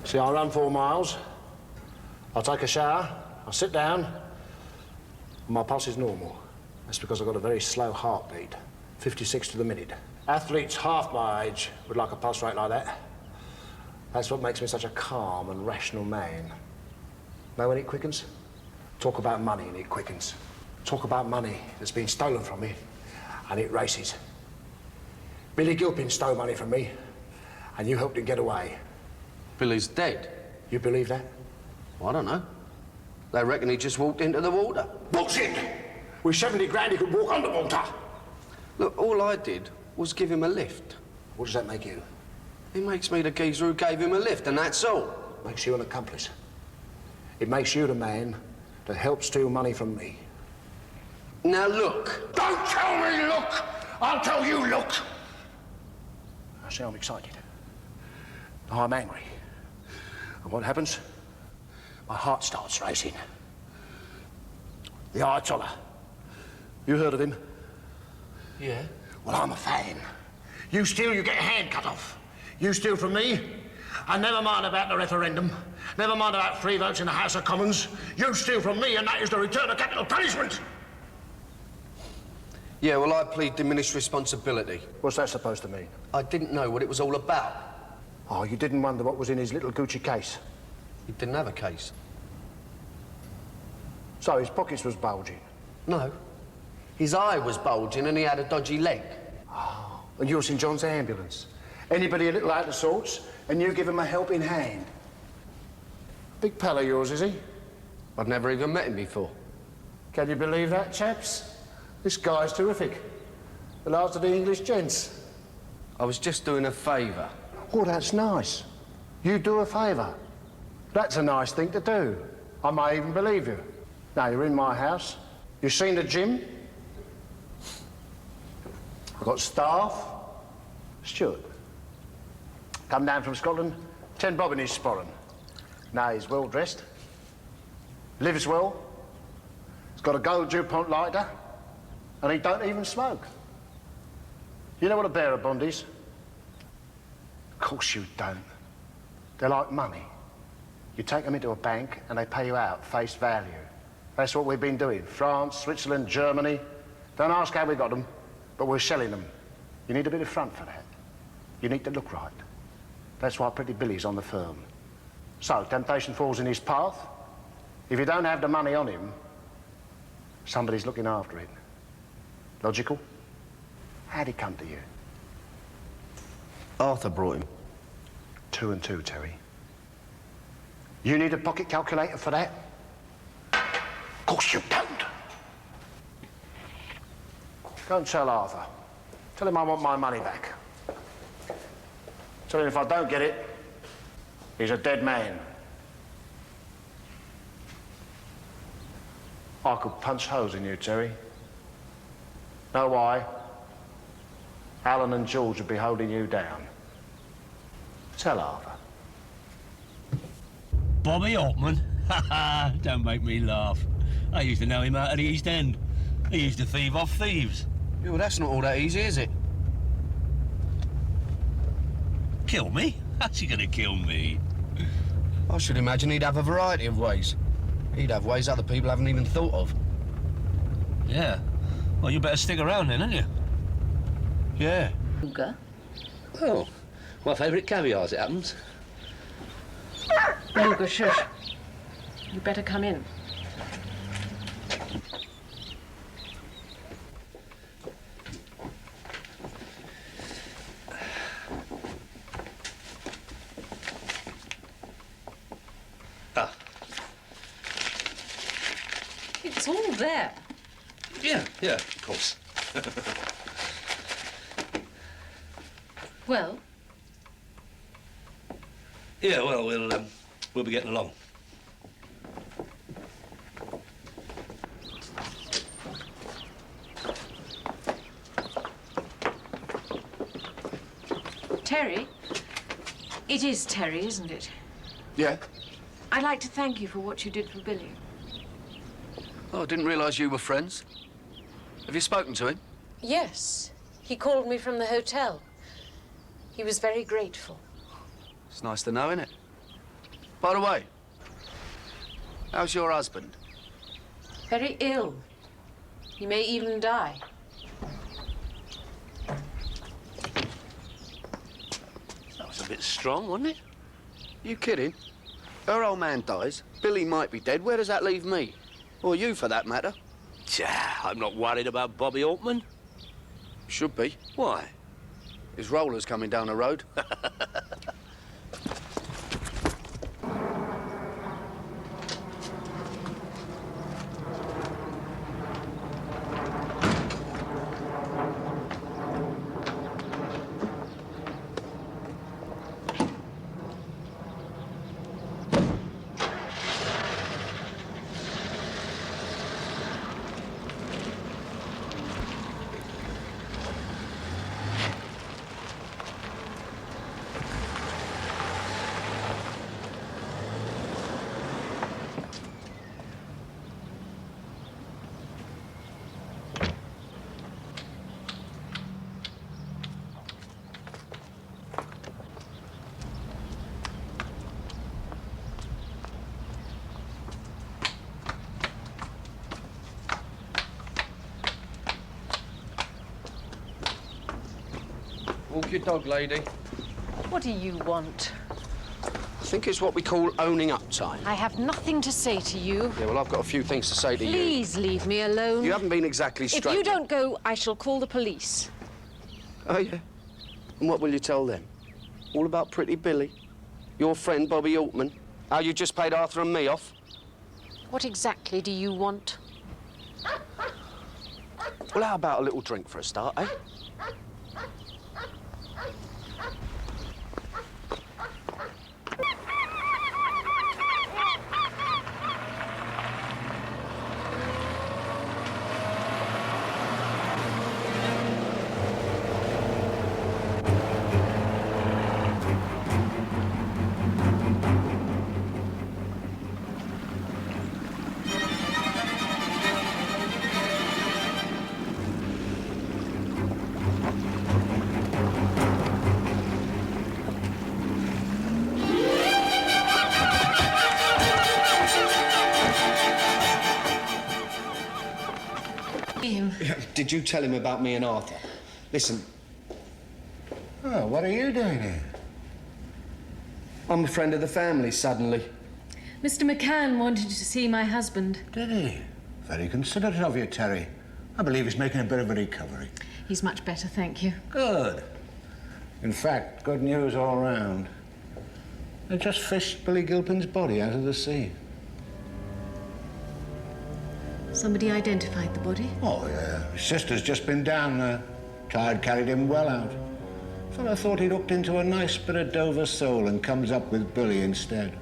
See, I run 4 miles, I'll take a shower, I'll sit down, and my pulse is normal. That's because I've got a very slow heartbeat, 56 to the minute. Athletes half my age would like a pulse rate like that. That's what makes me such a calm and rational man. Know when it quickens? Talk about money and it quickens. Talk about money that's been stolen from me and it races. Billy Gilpin stole money from me and you helped him get away. Billy's dead. You believe that? Well, I don't know. They reckon he just walked into the water. Bullshit! With 70 grand, he could walk underwater. Look, all I did was give him a lift. What does that make you? It makes me the geezer who gave him a lift, and that's all. Makes you an accomplice. It makes you the man that helped steal money from me. Now, look. Don't tell me look! I'll tell you look! I say I'm excited. I'm angry. And what happens? My heart starts racing. The Ayatollah. You heard of him? Yeah. Well, I'm a fan. You steal, you get your hand cut off. You steal from me, and never mind about the referendum. Never mind about free votes in the House of Commons. You steal from me, and that is the return of capital punishment. Yeah, well, I plead diminished responsibility. What's that supposed to mean? I didn't know what it was all about. Oh, you didn't wonder what was in his little Gucci case? He didn't have a case. So his pockets was bulging? No. His eye was bulging and he had a dodgy leg. Oh, and you're St John's ambulance. Anybody a little out of sorts, and you give him a helping hand. Big pal of yours, is he? I've never even met him before. Can you believe that, chaps? This guy's terrific. The last of the English gents. I was just doing a favour. Oh, that's nice. You do a favour. That's a nice thing to do. I may even believe you. Now, you're in my house. You've seen the gym. I've got staff. Stuart. Come down from Scotland, 10 bob in his sporran. Now he's well dressed. Lives well. He's got a gold DuPont lighter. And he don't even smoke. You know what a bearer bond is? Of course you don't. They're like money. You take them into a bank and they pay you out face value. That's what we've been doing. France, Switzerland, Germany. Don't ask how we got them, but we're selling them. You need a bit of front for that. You need to look right. That's why Pretty Billy's on the firm. So, temptation falls in his path. If you don't have the money on him, somebody's looking after it. Logical? How'd he come to you? Arthur brought him. 2 and 2, Terry. You need a pocket calculator for that? Of course you don't. Go and tell Arthur. Tell him I want my money back. Tell him if I don't get it, he's a dead man. I could punch holes in you, Terry. Know why? Alan and George would be holding you down. Tell Arthur. Bobby Altman? Ha ha! Don't make me laugh. I used to know him out at the East End. He used to thieve off thieves. Yeah, well, that's not all that easy, is it? Kill me? How's he gonna kill me? I should imagine he'd have a variety of ways. He'd have ways other people haven't even thought of. Yeah. Well, you better stick around then, hadn't you? Yeah. Beluga? Oh, my favourite caviar, as it happens. Beluga, shush. You better come in. It's all there. Yeah, of course. Well, Yeah, well, we'll be getting along. Terry? It is Terry, isn't it? Yeah? I'd like to thank you for what you did for Billy. Oh, I didn't realise you were friends. Have you spoken to him? Yes. He called me from the hotel. He was very grateful. It's nice to know, isn't it? By the way, how's your husband? Very ill. He may even die. That was a bit strong, wasn't it? You kidding? Her old man dies, Billy might be dead. Where does that leave me? Or you, for that matter? I'm not worried about Bobby Altman. Should be. Why? His roller's coming down the road. Walk your dog, lady. What do you want? I think it's what we call owning up time. I have nothing to say to you. Yeah, well, I've got a few things to say to you. Please leave me alone. You haven't been exactly straight. If you don't go, I shall call the police. Oh, yeah? And what will you tell them? All about Pretty Billy? Your friend, Bobby Altman? How you just paid Arthur and me off? What exactly do you want? Well, how about a little drink for a start, eh? Did you tell him about me and Arthur? Listen. Oh, what are you doing here? I'm a friend of the family, suddenly. Mr. McCann wanted to see my husband. Did he? Very considerate of you, Terry. I believe he's making a bit of a recovery. He's much better, thank you. Good. In fact, good news all round. They just fished Billy Gilpin's body out of the sea. Somebody identified the body? Oh, yeah. His sister's just been down there. Tide carried him well out. Fellow thought he'd hooked into a nice bit of Dover soul and comes up with Billy instead.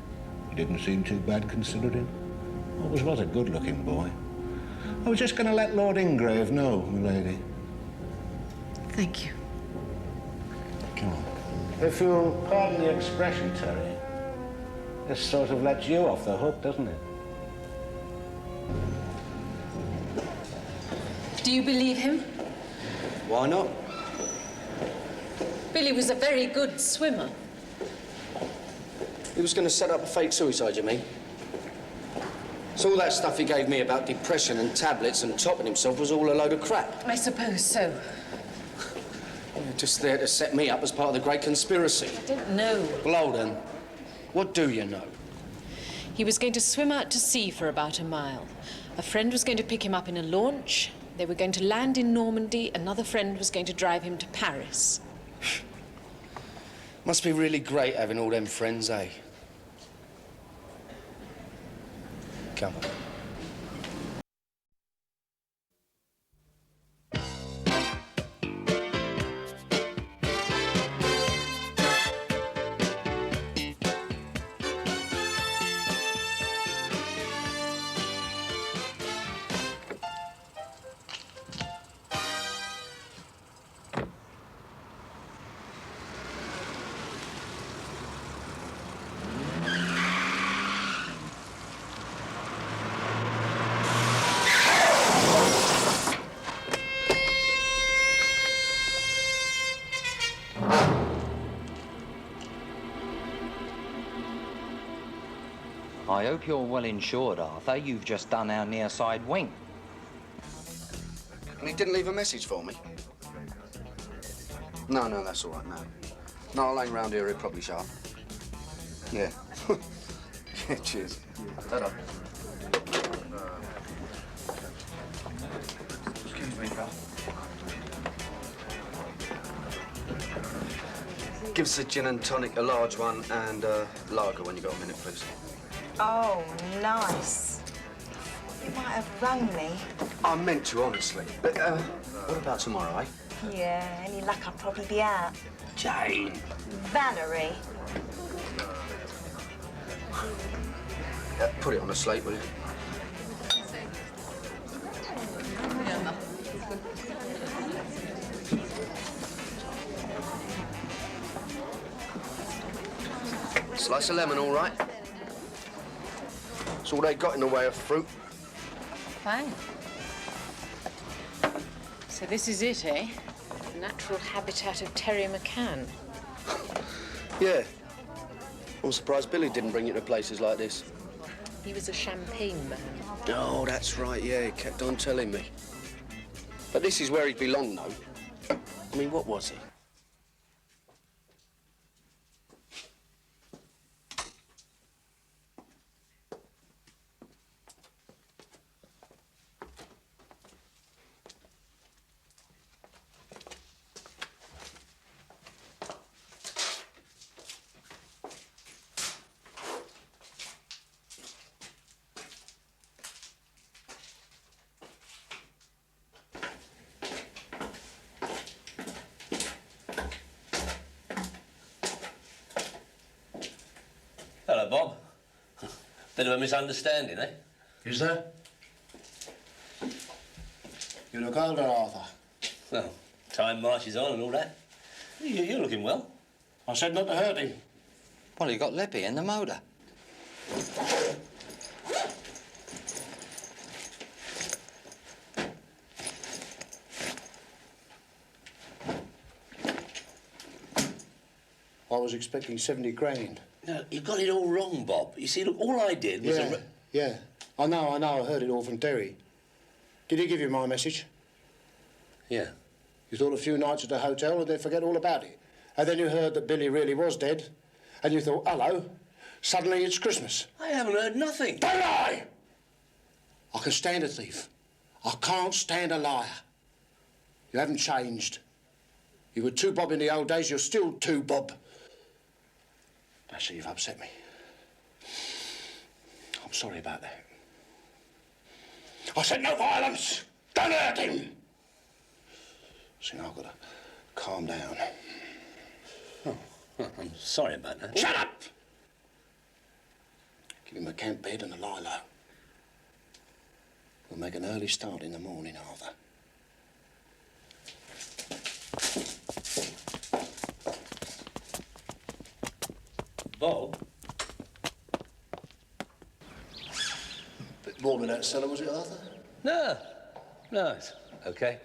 He didn't seem too bad considering. Always was a good-looking boy. I was just going to let Lord Ingrave know, my lady. Thank you. Come on. If you'll pardon the expression, Terry, this sort of lets you off the hook, doesn't it? Do you believe him? Why not? Billy was a very good swimmer. He was going to set up a fake suicide, you mean? So all that stuff he gave me about depression and tablets and topping himself was all a load of crap. I suppose so. Just there to set me up as part of the great conspiracy. I don't know. Well, hold on. What do you know? He was going to swim out to sea for about a mile. A friend was going to pick him up in a launch. They were going to land in Normandy. Another friend was going to drive him to Paris. Must be really great having all them friends, eh? Come on. I hope you're well insured, Arthur. You've just done our near side wing. And he didn't leave a message for me? No, that's all right, no. No, I'll hang round here, he'll probably show up. Yeah. Yeah, cheers. Ta-da. Excuse me, pal. Give us a gin and tonic, a large one, and lager when you got a minute, please. Oh, nice. You might have rung me. I meant to, honestly. But, what about tomorrow, eh? Yeah, any luck I'll probably be out. Jane! Valerie. Put it on a slate, will you? Slice of lemon, all right? That's all they got in the way of fruit. Fine. So this is it, eh? The natural habitat of Terry McCann. Yeah. I'm surprised Billy didn't bring you to places like this. He was a champagne man. Oh, that's right, yeah, he kept on telling me. But this is where he belonged, though. I mean, what was he? Hello, Bob. Bit of a misunderstanding, eh? Is there? You look older, Arthur. Well, time marches on and all that. You're looking well. I said not to hurt him. Well, he got lippy in the motor. I was expecting 70 grand. No, you got it all wrong, Bob. You see, look, all I did was... Yeah. I know. I heard it all from Terry. Did he give you my message? Yeah. You thought a few nights at the hotel and they'd forget all about it. And then you heard that Billy really was dead. And you thought, hello, suddenly it's Christmas. I haven't heard nothing. Don't lie! I can stand a thief. I can't stand a liar. You haven't changed. You were two bob in the old days, you're still two bob. I see you've upset me. I'm sorry about that. I said no violence! Don't hurt him! See, now I've got to calm down. Oh, well, I'm sorry about that. Shut up! Give him a camp bed and a lie low. We'll make an early start in the morning, Arthur. Bob? Bit warm in that cellar, was it, Arthur? No. No, it's okay.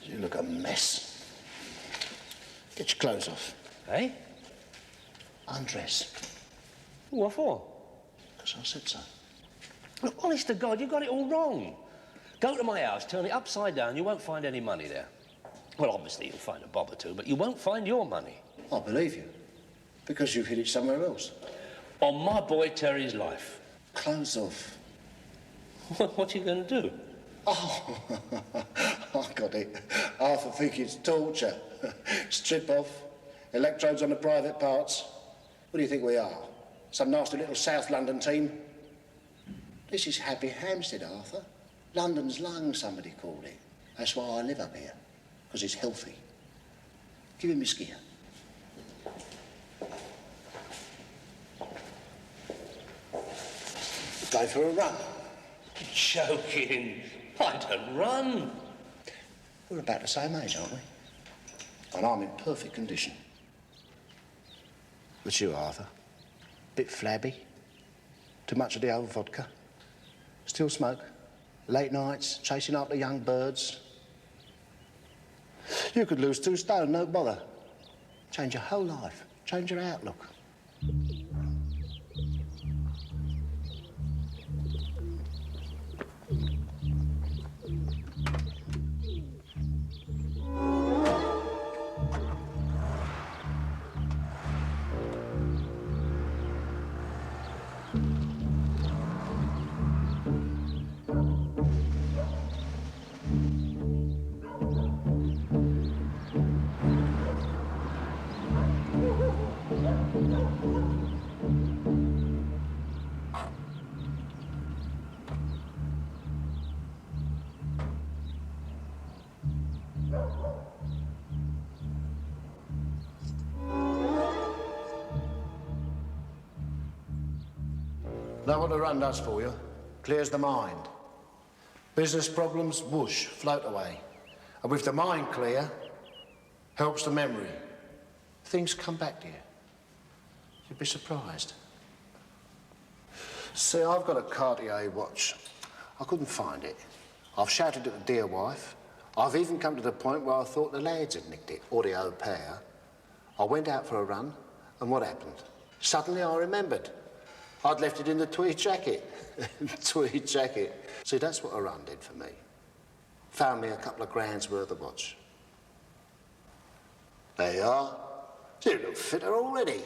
You look a mess. Get your clothes off. Eh? Undress. What for? Because I said so. Look, honest to God, you got it all wrong. Go to my house, turn it upside down, you won't find any money there. Well, obviously you'll find a bob or two, but you won't find your money. I believe you. Because you've hid it somewhere else. On my boy Terry's life. Clothes off. What are you going to do? Oh, I got it. Arthur think it's torture. Strip off, electrodes on the private parts. What do you think we are? Some nasty little South London team? This is Happy Hampstead, Arthur. London's lung, somebody called it. That's why I live up here, because it's healthy. Give him his gear. Go for a run. You're joking. I don't run. We're about the same age, aren't we? And I'm in perfect condition. But you, Arthur? Bit flabby? Too much of the old vodka? Still smoke? Late nights, chasing after young birds? You could lose 2 stone, no bother. Change your whole life. Change your outlook. Know what the run does for you? Clears the mind. Business problems, whoosh, float away. And with the mind clear, helps the memory. Things come back to you. You'd be surprised. See, I've got a Cartier watch. I couldn't find it. I've shouted at the dear wife. I've even come to the point where I thought the lads had nicked it, or the au pair. I went out for a run, and what happened? Suddenly I remembered. I'd left it in the tweed jacket. Tweed jacket. See, that's what a run did for me. Found me a couple of grand's worth of watch. There you are. You look fitter already.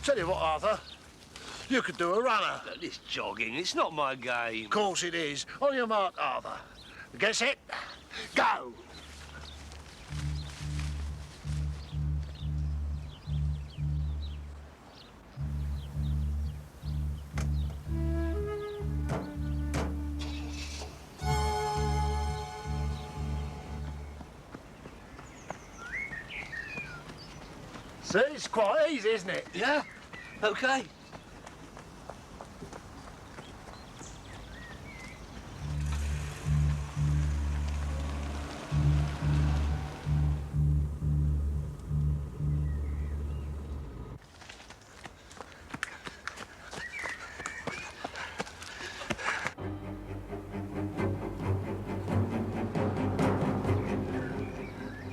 Tell you what, Arthur, you could do a runner. This jogging, it's not my game. Of course it is. On your mark, Arthur. Get set, go! See, it's quite easy, isn't it? Yeah? OK.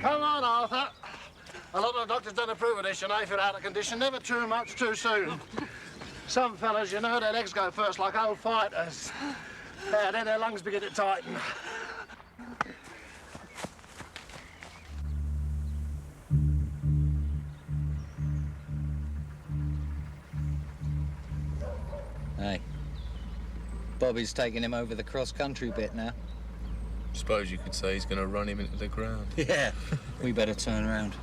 Come on, Arthur. A lot of doctors don't approve of this, you know, if you're out of condition. Never too much too soon. Some fellas, you know, their legs go first like old fighters. Yeah, then their lungs begin to tighten. Hey, Bobby's taking him over the cross-country bit now. Suppose you could say he's going to run him into the ground. Yeah, we better turn around.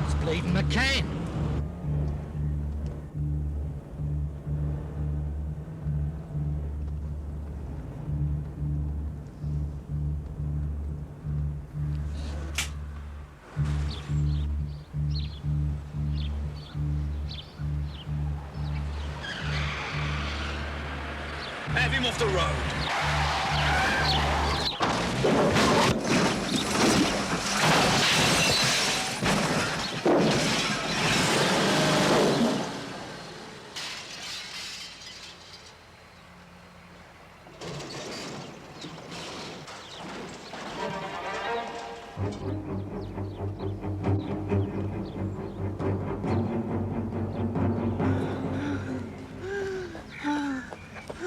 It's bleeding McCain. Have him off the road.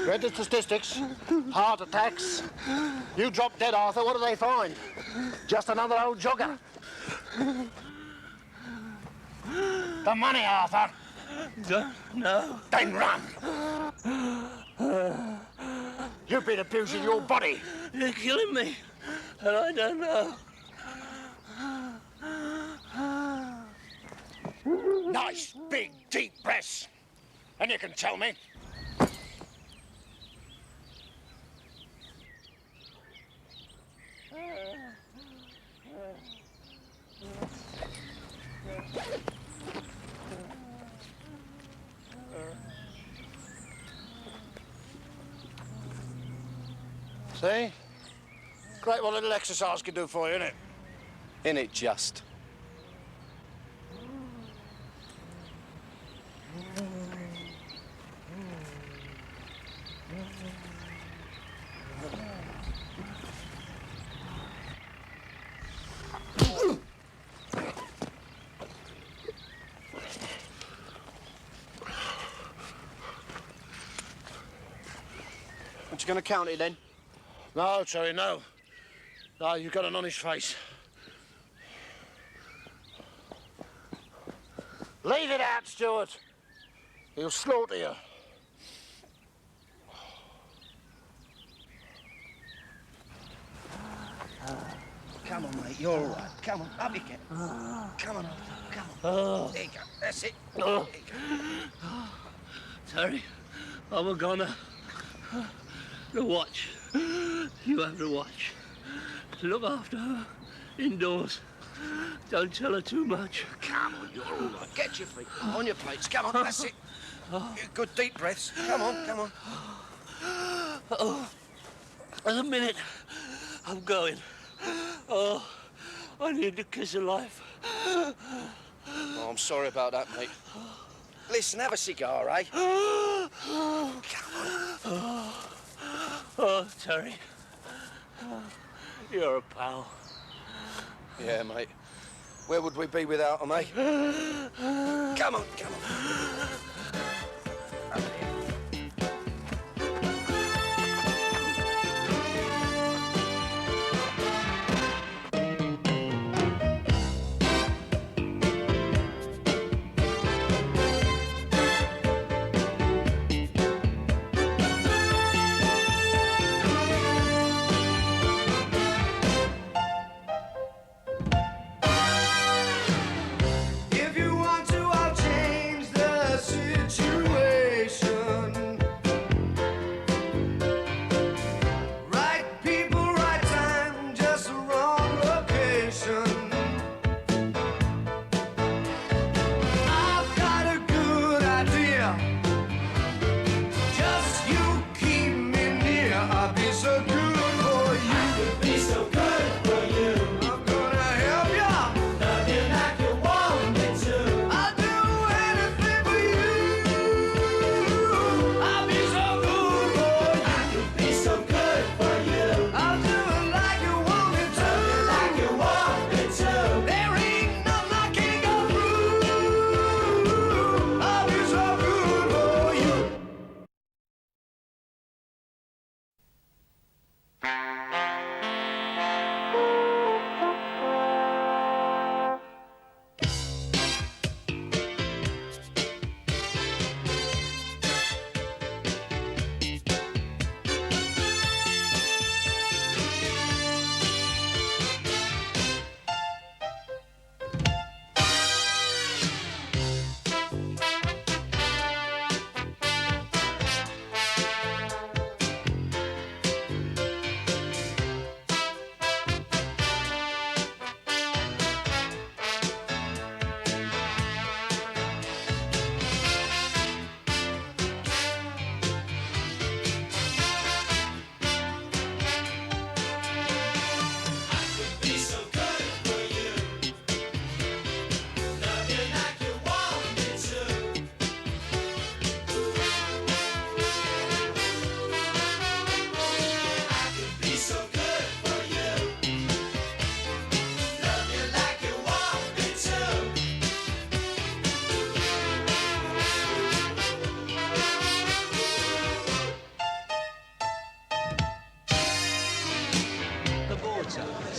Read the statistics. Heart attacks. You drop dead, Arthur. What do they find? Just another old jogger. The money, Arthur. No. Then run. You've been abusing your body. You're killing me, and I don't know. Nice, big, deep breaths. And you can tell me. See? Great what a little exercise can do for you, innit? Innit just? What, you gonna count it then? No, Terry, no. No, you've got an honest face. Leave it out, Stuart. He'll slaughter you. Come on, mate, you're all right. Come on, up you get. Come on, come on. There you go, that's it. There you go. Terry, I'm a goner. The watch. You have the watch. Look after her. Indoors. Don't tell her too much. Come on, you're all right. Get your feet on your plates. Come on, that's it. Good deep breaths. Come on, come on. Oh, in a minute, I'm going. Oh, I need the kiss of life. Oh, I'm sorry about that, mate. Listen, have a cigar, eh? Come on. Oh, Terry. You're a pal. Yeah, mate. Where would we be without him, eh? Come on, come on. If you want to, I'll change the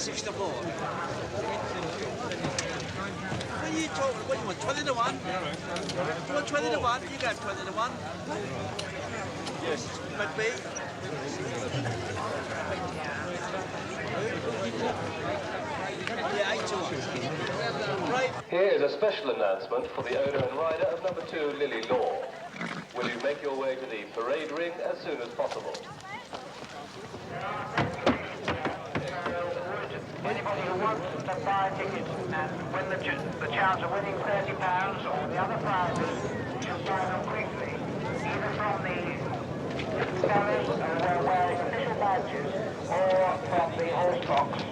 6 to 4. What are you talking? What do you want? 20 to 1? You want 20 to 1? You can have 20 to 1. Yes. But me. Yeah, 8 to 1. Right. Here is a special announcement for the owner and rider of number 2, Lily Law. Will you make your way to the parade ring as soon as possible? Anybody who wants to buy tickets and win the chance of winning £30 or the other prizes should buy them quickly, either from the sellers who are wearing official badges or from the horse box.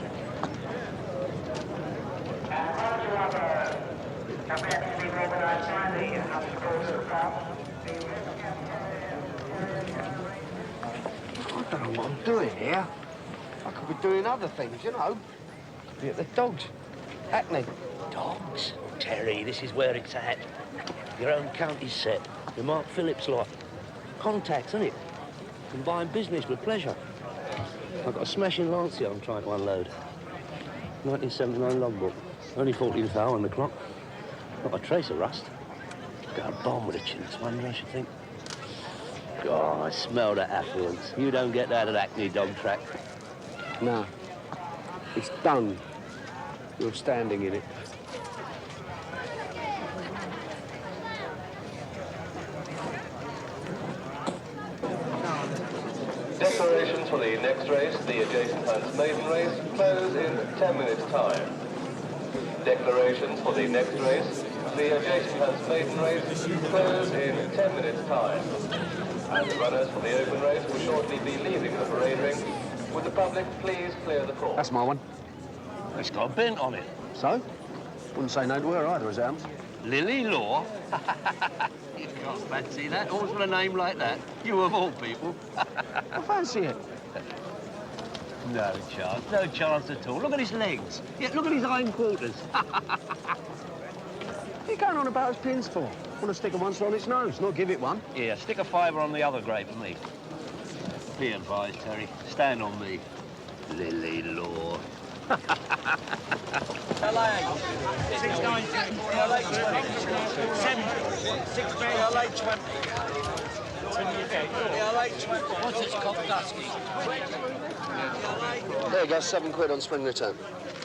And once you have a event being organised by the House Course of Club, I don't know what I'm doing here. I could be doing other things, you know. Could be at the dogs. Hackney. Dogs? Terry, this is where it's at. Your own county's set. Your Mark Phillips lot. Contacts, isn't it? Combine business with pleasure. I've got a smashing Lancia I'm trying to unload. 1979 logbook. Only 14 thou on the clock. Not a trace of rust. Got a bomb with a chinless one, I should think. God, I smell that affluence. You don't get that at Hackney dog track. No. It's done. You're standing in it. Declarations for the next race, the adjacent Hunts Maiden race, close in 10 minutes' time. Declarations for the next race, the adjacent Hunts Maiden race, close in 10 minutes' time. And the runners for the open race will shortly be leaving the parade ring. Would the public please clear the course? That's my one. It's got a bent on it. So? Wouldn't say no to her either, as it happens. Lily Law? You can't fancy that. Always with a name like that. You of all people. I fancy it. No chance. No chance at all. Look at his legs. Yeah, look at his hindquarters. What are you going on about his pins for? Want to stick a once on its nose, not give it one. Yeah, stick a fiver on the other grey for me. Be advised, Terry. Stand on me. Lily Law. LA 690, LA 20, 7, 6, LA 20. LA 20. What's it called, Dusky? There you go, £7 on spring return.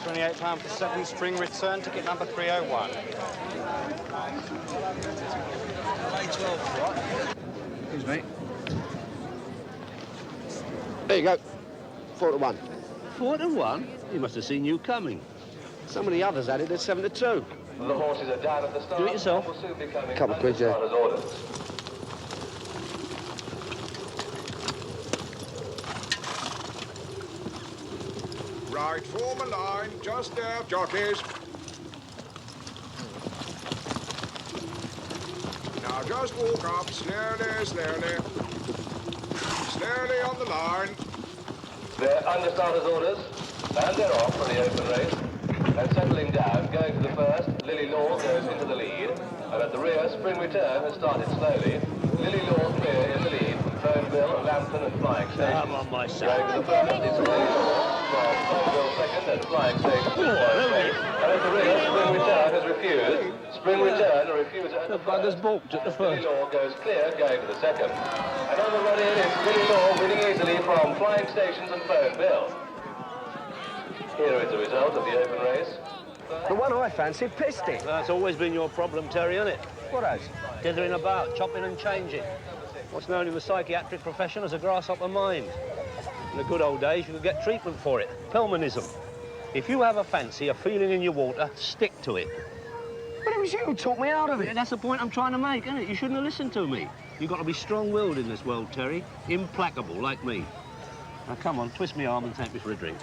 £28 for 7 spring return, ticket number 301. LA 12. Excuse me. There you go. 4 to 1. 4 to 1? He must have seen you coming. Some of the others had it at 7 to 2. The horses are down at the start. Do it yourself. Will soon be coming Couple of quid, yeah. starters' orders. Right, form a line, just there, jockeys. Now just walk up, slowly, slowly. Slowly on the line. They're under starters' orders, and they're off for the open race. And settling down, going to the first, Lily Law goes into the lead. And at the rear, Spring Return has started slowly. Lily Law clear in the lead. Boneville, Lambton and Flying Station. Come on, my son. Going to the first, it's Lily Law. From Boneville second and Flying Station third. And at the rear, Spring Return has refused. Spring Return refuses at the bugger's balked at the first. Lily Law goes clear, going to the second. And on the run in, it's Lily Law winning easily from Flying Stations and Boneville. Here is the result of the open race. The one I fancied pissed it. That's always been your problem, Terry, isn't it? What has? Dithering about, chopping and changing. What's known in the psychiatric profession as a grasshopper mind. In the good old days, you could get treatment for it. Pelmanism. If you have a fancy, a feeling in your water, stick to it. But it was you who talked me out of it. Yeah, that's the point I'm trying to make, isn't it? You shouldn't have listened to me. You've got to be strong-willed in this world, Terry. Implacable, like me. Now, come on, twist my arm and take me for a drink.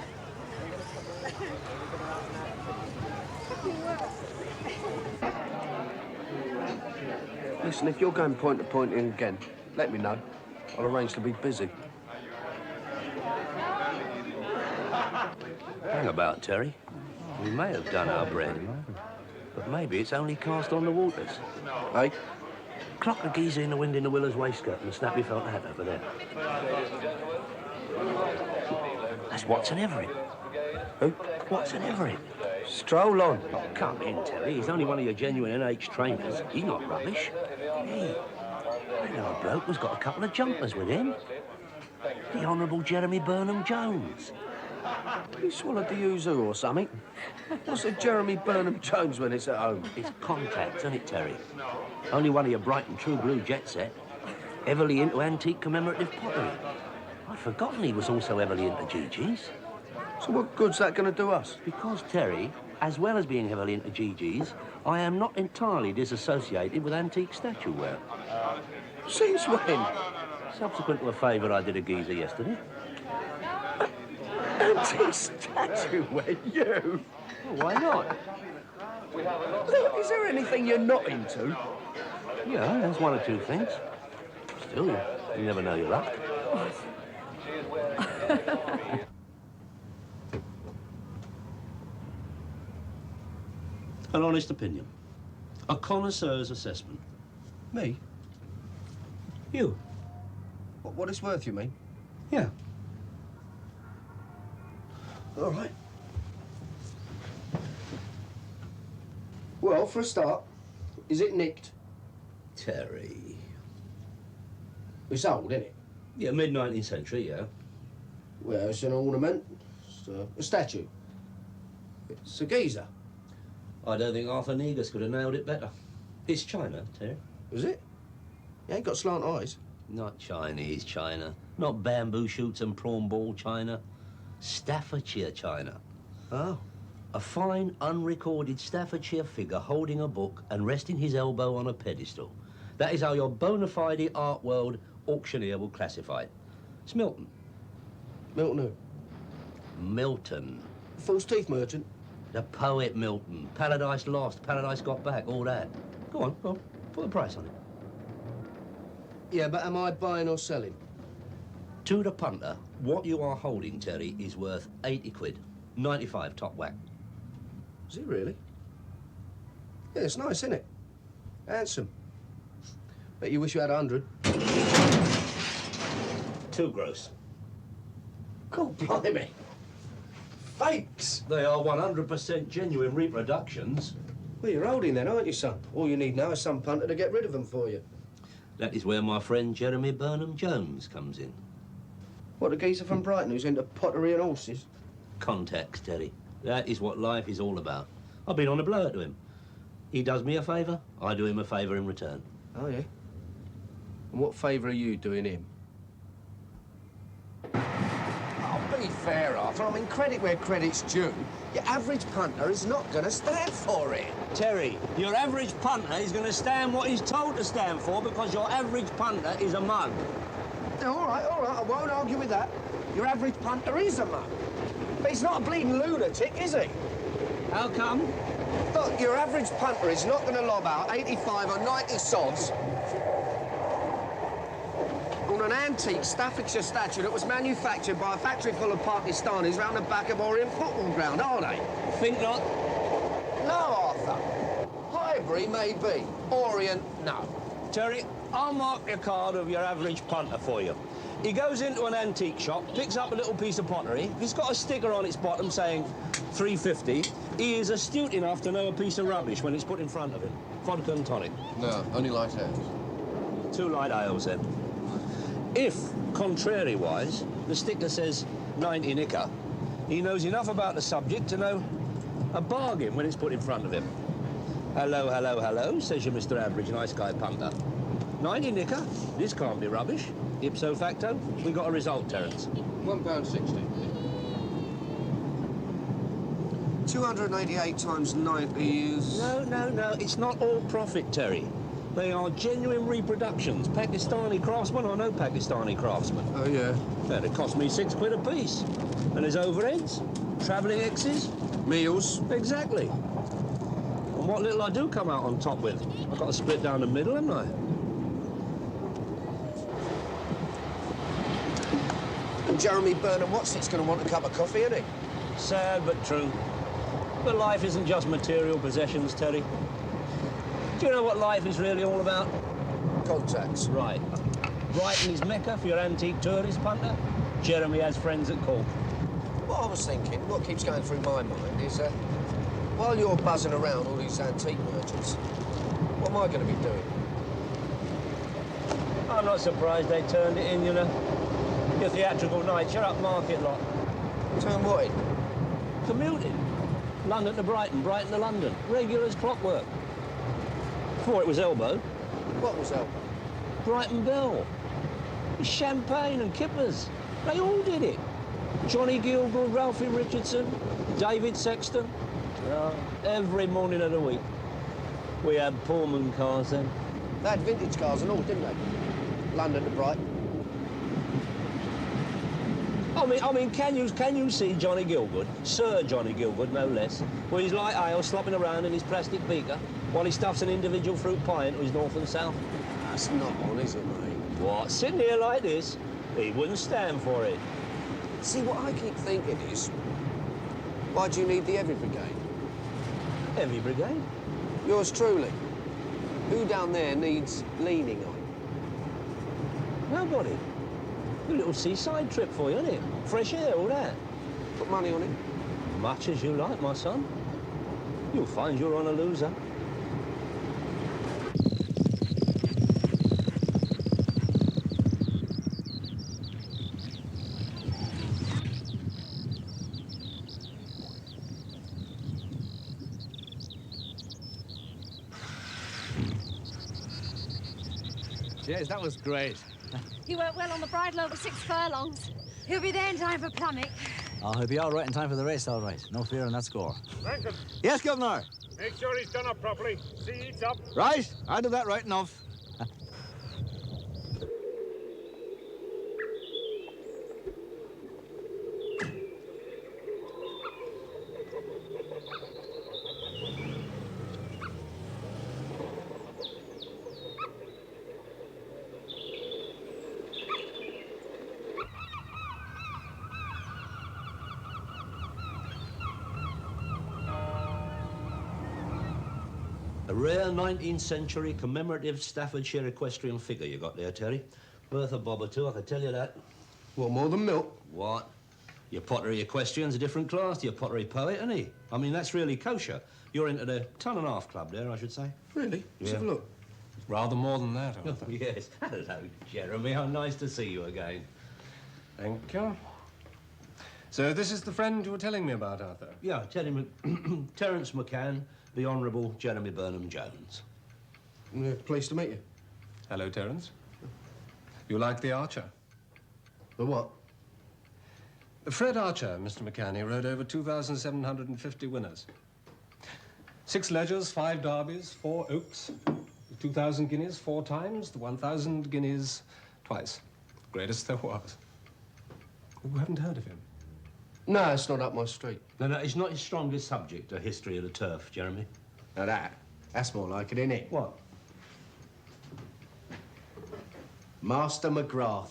Listen, if you're going point to point in again, let me know. I'll arrange to be busy. Hang about, Terry. We may have done our bread, but maybe it's only cast on the waters. Hey? Clock the geezer in the wind in the Willer's waistcoat and the snappy felt hat over there. That's Watson Everett. Who? What's an Everett? Stroll on. Oh, come in, Terry. He's only one of your genuine NH trainers. He's not rubbish. Hey, I know a bloke who's got a couple of jumpers with him. The Honourable Jeremy Burnham Jones. You swallowed the Yuzu or something? What's a Jeremy Burnham Jones when it's at home? It's contacts, isn't it, Terry? Only one of your bright and true blue jet set. Heavily into antique commemorative pottery. I'd forgotten he was also heavily into GG's. So what good's that going to do us? Because, Terry, as well as being heavily into GG's, I am not entirely disassociated with antique statueware. Since when? Subsequent to a favour I did a geezer yesterday. Antique statueware, you? Well, why not? Look, is there anything you're not into? Yeah, there's one or two things. Still, you never know your luck. An honest opinion. A connoisseur's assessment. Me? You. What it's worth, you mean? Yeah. All right. Well, for a start, is it nicked? Terry. It's old, isn't it? Yeah, mid-19th century, yeah. Well, it's an ornament. It's a statue. It's a geezer. I don't think Arthur Negus could have nailed it better. It's China, Terry. Is it? You ain't got slant eyes. Not Chinese China. Not bamboo shoots and prawn ball China. Staffordshire China. Oh. A fine, unrecorded Staffordshire figure holding a book and resting his elbow on a pedestal. That is how your bona fide art world auctioneer will classify it. It's Milton. Milton who? Milton. False teeth merchant? The poet Milton. Paradise Lost, Paradise Got Back, all that. Go on. Put a price on it. Yeah, but am I buying or selling? To the punter, what you are holding, Terry, is worth 80 quid. 95 top whack. Is it really? Yeah, it's nice, isn't it? Handsome. Bet you wish you had 100. Too gross. God blimey. Fakes. They are 100% genuine reproductions. Well, you're holding then, aren't you, son? All you need now is some punter to get rid of them for you. That is where my friend Jeremy Burnham Jones comes in. What, the geezer from Brighton who's into pottery and horses? Contacts, Terry. That is what life is all about. I've been on a blower to him. He does me a favour, I do him a favour in return. Oh, yeah? And what favour are you doing him? Oh, be fair, Arthur. I mean, credit where credit's due. Your average punter is not going to stand for it. Terry, your average punter is going to stand what he's told to stand for because your average punter is a mug. All right, I won't argue with that. Your average punter is a mug. But he's not a bleeding lunatic, is he? How come? Look, your average punter is not going to lob out 85 or 90 sods on an antique Staffordshire statue that was manufactured by a factory full of Pakistanis round the back of Orient football ground, are they? Think not. No, Arthur. Highbury, maybe. Orient, no. Terry, I'll mark your card of your average punter for you. He goes into an antique shop, picks up a little piece of pottery. If it's got a sticker on its bottom saying 350, he is astute enough to know a piece of rubbish when it's put in front of him. Vodka and tonic. No, only light ales. 2 light ales, then. If, contrary-wise, the sticker says 90 nicker, he knows enough about the subject to know a bargain when it's put in front of him. Hello, says your Mr. Average Nice Guy punter. 90 nicker, this can't be rubbish. Ipso facto, we got a result, Terence. £1.60. 288 times 90 is... No, it's not all profit, Terry. They are genuine reproductions. Pakistani craftsmen or no Pakistani craftsmen. Oh, yeah? Yeah, they cost me 6 quid a piece. And there's overheads, travelling X's. Meals. Exactly. And what little I do come out on top with, I've got to split down the middle, haven't I? And Jeremy Burnham Watson's going to want a cup of coffee, isn't he? Sad but true. But life isn't just material possessions, Terry. Do you know what life is really all about? Contacts. Right. Brighton is Mecca for your antique tourist punter. Jeremy has friends at Cork. What I was thinking, what keeps going through my mind is, while you're buzzing around all these antique merchants, what am I going to be doing? I'm not surprised they turned it in, you know. Your theatrical nights, you're up market lot. Turn what in? Commuting. London to Brighton, Brighton to London. Regular as clockwork. Before it was elbow. What was elbow? Brighton Bell. Champagne and kippers. They all did it. Johnny Gielgud, Ralphie Richardson, David Sexton. Every morning of the week. We had Pullman cars then. They had vintage cars and all, didn't they? London to Brighton. I mean, can you see Johnny Gielgud, Sir Johnny Gielgud, no less, when he's like ale slopping around in his plastic beaker while he stuffs an individual fruit pie into his north and south? That's not on, is it, mate? What? Sitting here like this, he wouldn't stand for it. See, what I keep thinking is, why do you need the Heavy Brigade? Heavy Brigade? Yours truly. Who down there needs leaning on? Nobody. A little seaside trip for you, isn't it? Fresh air, all that. Put money on it? Much as you like, my son. You'll find you're on a loser. Yes, that was great. He worked well on the bridle over 6 furlongs. He'll be there in time for plummet. Oh, he'll be all right in time for the race, all right. No fear on that score. Rankin, Yes, Governor. make sure he's done up properly. See he eats up. Right, I'll do that right enough. A rare 19th century commemorative Staffordshire equestrian figure you got there, Terry. Worth a bob or two, I can tell you that. What, more than milk? What? Your pottery equestrian's a different class to your pottery poet, isn't he? I mean, that's really kosher. You're into the ton-and-a-half club there, I should say. Really? Let's Yeah. have a look. Rather more than that, Arthur. Yes. Hello, Jeremy. How nice to see you again. Thank you. So this is the friend you were telling me about, Arthur? Yeah, Terence McCann, the Honourable Jeremy Burnham-Jones. Yeah, pleased to meet you. Hello, Terence. You like the Archer? The what? Fred Archer, Mr. McCann, rode over 2,750 winners. 6 Ledgers, 5 Derbies, 4 Oaks, 2,000 guineas 4 times, the 1,000 guineas twice. Greatest there was. You haven't heard of him? No, it's not up my street. No, it's not his strongest subject, a history of the turf, Jeremy. Now that's more like it, isn't it? What? Master McGrath,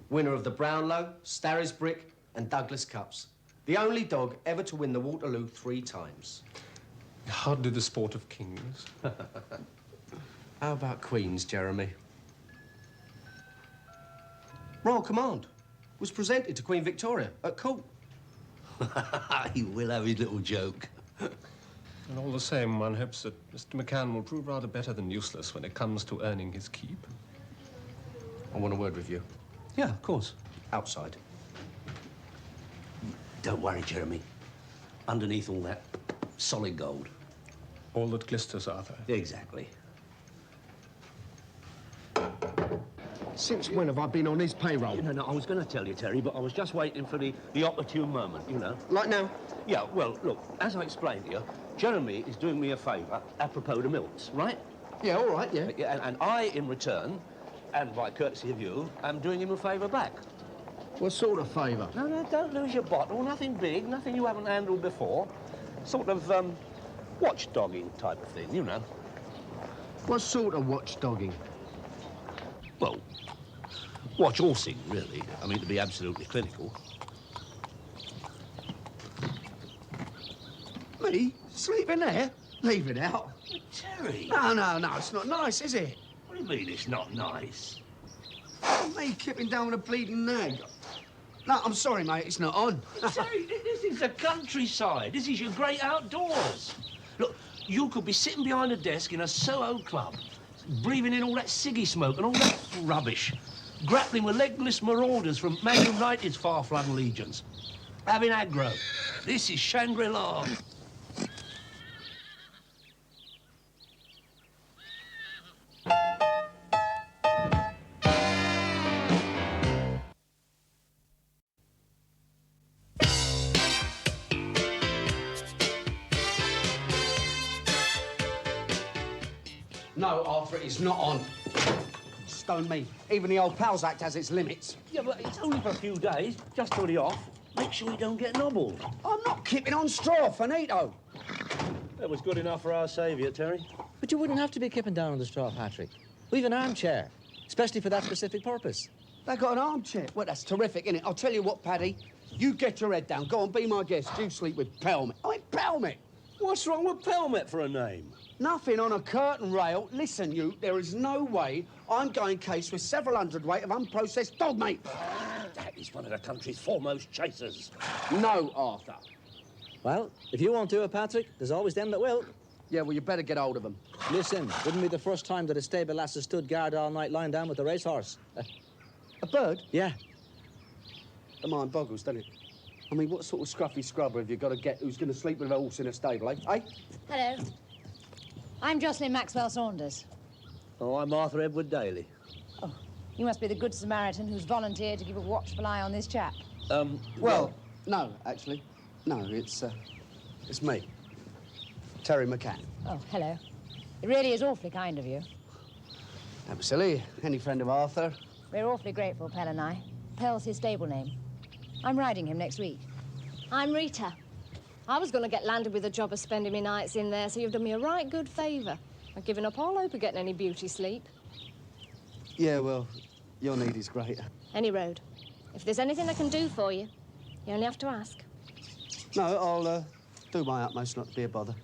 winner of the Brownlow, Starry's Brick and Douglas Cups. The only dog ever to win the Waterloo 3 times. Hardly the sport of kings. How about Queens, Jeremy? Royal Command was presented to Queen Victoria at court. He will have his little joke. And all the same, one hopes that Mr. McCann will prove rather better than useless when it comes to earning his keep. I want a word with you. Yeah, of course. Outside. Don't worry, Jeremy. Underneath all that, solid gold. All that glisters, Arthur. Exactly. Since when have I been on his payroll? No, I was going to tell you, Terry, but I was just waiting for the opportune moment, you know. Like now? Yeah, well, look, as I explained to you, Jeremy is doing me a favour apropos the milks, right? Yeah, all right, yeah. And I, in return, and by courtesy of you, am doing him a favour back. What sort of favour? No, don't lose your bottle. Nothing big, nothing you haven't handled before. Sort of, watchdogging type of thing, you know. What sort of watchdogging? Well, watch horsing, really. I mean, to be absolutely clinical. Me? Sleeping there? Leave it out. Terry! No, it's not nice, is it? What do you mean it's not nice? Me kipping down with a bleeding nag. No, I'm sorry, mate, it's not on. Terry, this is the countryside. This is your great outdoors. Look, you could be sitting behind a desk in a Soho club, breathing in all that ciggy smoke and all that rubbish, grappling with legless marauders from Man United's far-flung legions, having aggro. This is Shangri-La. No, Arthur, it's not on. Stone me. Even the old Pals Act has its limits. Yeah, but it's only for a few days, just till the off. Make sure we don't get nobbled. I'm not keeping on straw, finito. That was good enough for our saviour, Terry. But you wouldn't have to be kipping down on the straw, Patrick. We've an armchair, especially for that specific purpose. They got an armchair. Well, that's terrific, isn't it? I'll tell you what, Paddy. You get your head down. Go on, be my guest. You sleep with Pelmet. I mean, Pelmet! What's wrong with Pelmet for a name? Nothing on a curtain rail. Listen, you, there is no way I'm going case with several hundredweight of unprocessed dog meat. That is one of the country's foremost chasers. No, Arthur. Well, if you won't do it, Patrick, there's always them that will. Yeah, well, you better get hold of them. Listen, wouldn't be the first time that a stable lass has stood guard all night lying down with a racehorse. A bird? Yeah. The mind boggles, doesn't it? I mean, what sort of scruffy scrubber have you got to get who's going to sleep with a horse in a stable, eh? Hello. I'm Jocelyn Maxwell Saunders. Oh, I'm Arthur Edward Daly. Oh, you must be the Good Samaritan who's volunteered to keep a watchful eye on this chap. Well, no, actually. No, it's me. Terry McCann. Oh, hello. It really is awfully kind of you. Don't be silly. Any friend of Arthur? We're awfully grateful, Pell and I. Pell's his stable name. I'm riding him next week. I'm Rita. I was going to get landed with a job of spending my nights in there, so you've done me a right good favour. I've given up all hope of getting any beauty sleep. Yeah, well, your need is greater. Any road. If there's anything I can do for you, you only have to ask. No, I'll do my utmost not to be a bother.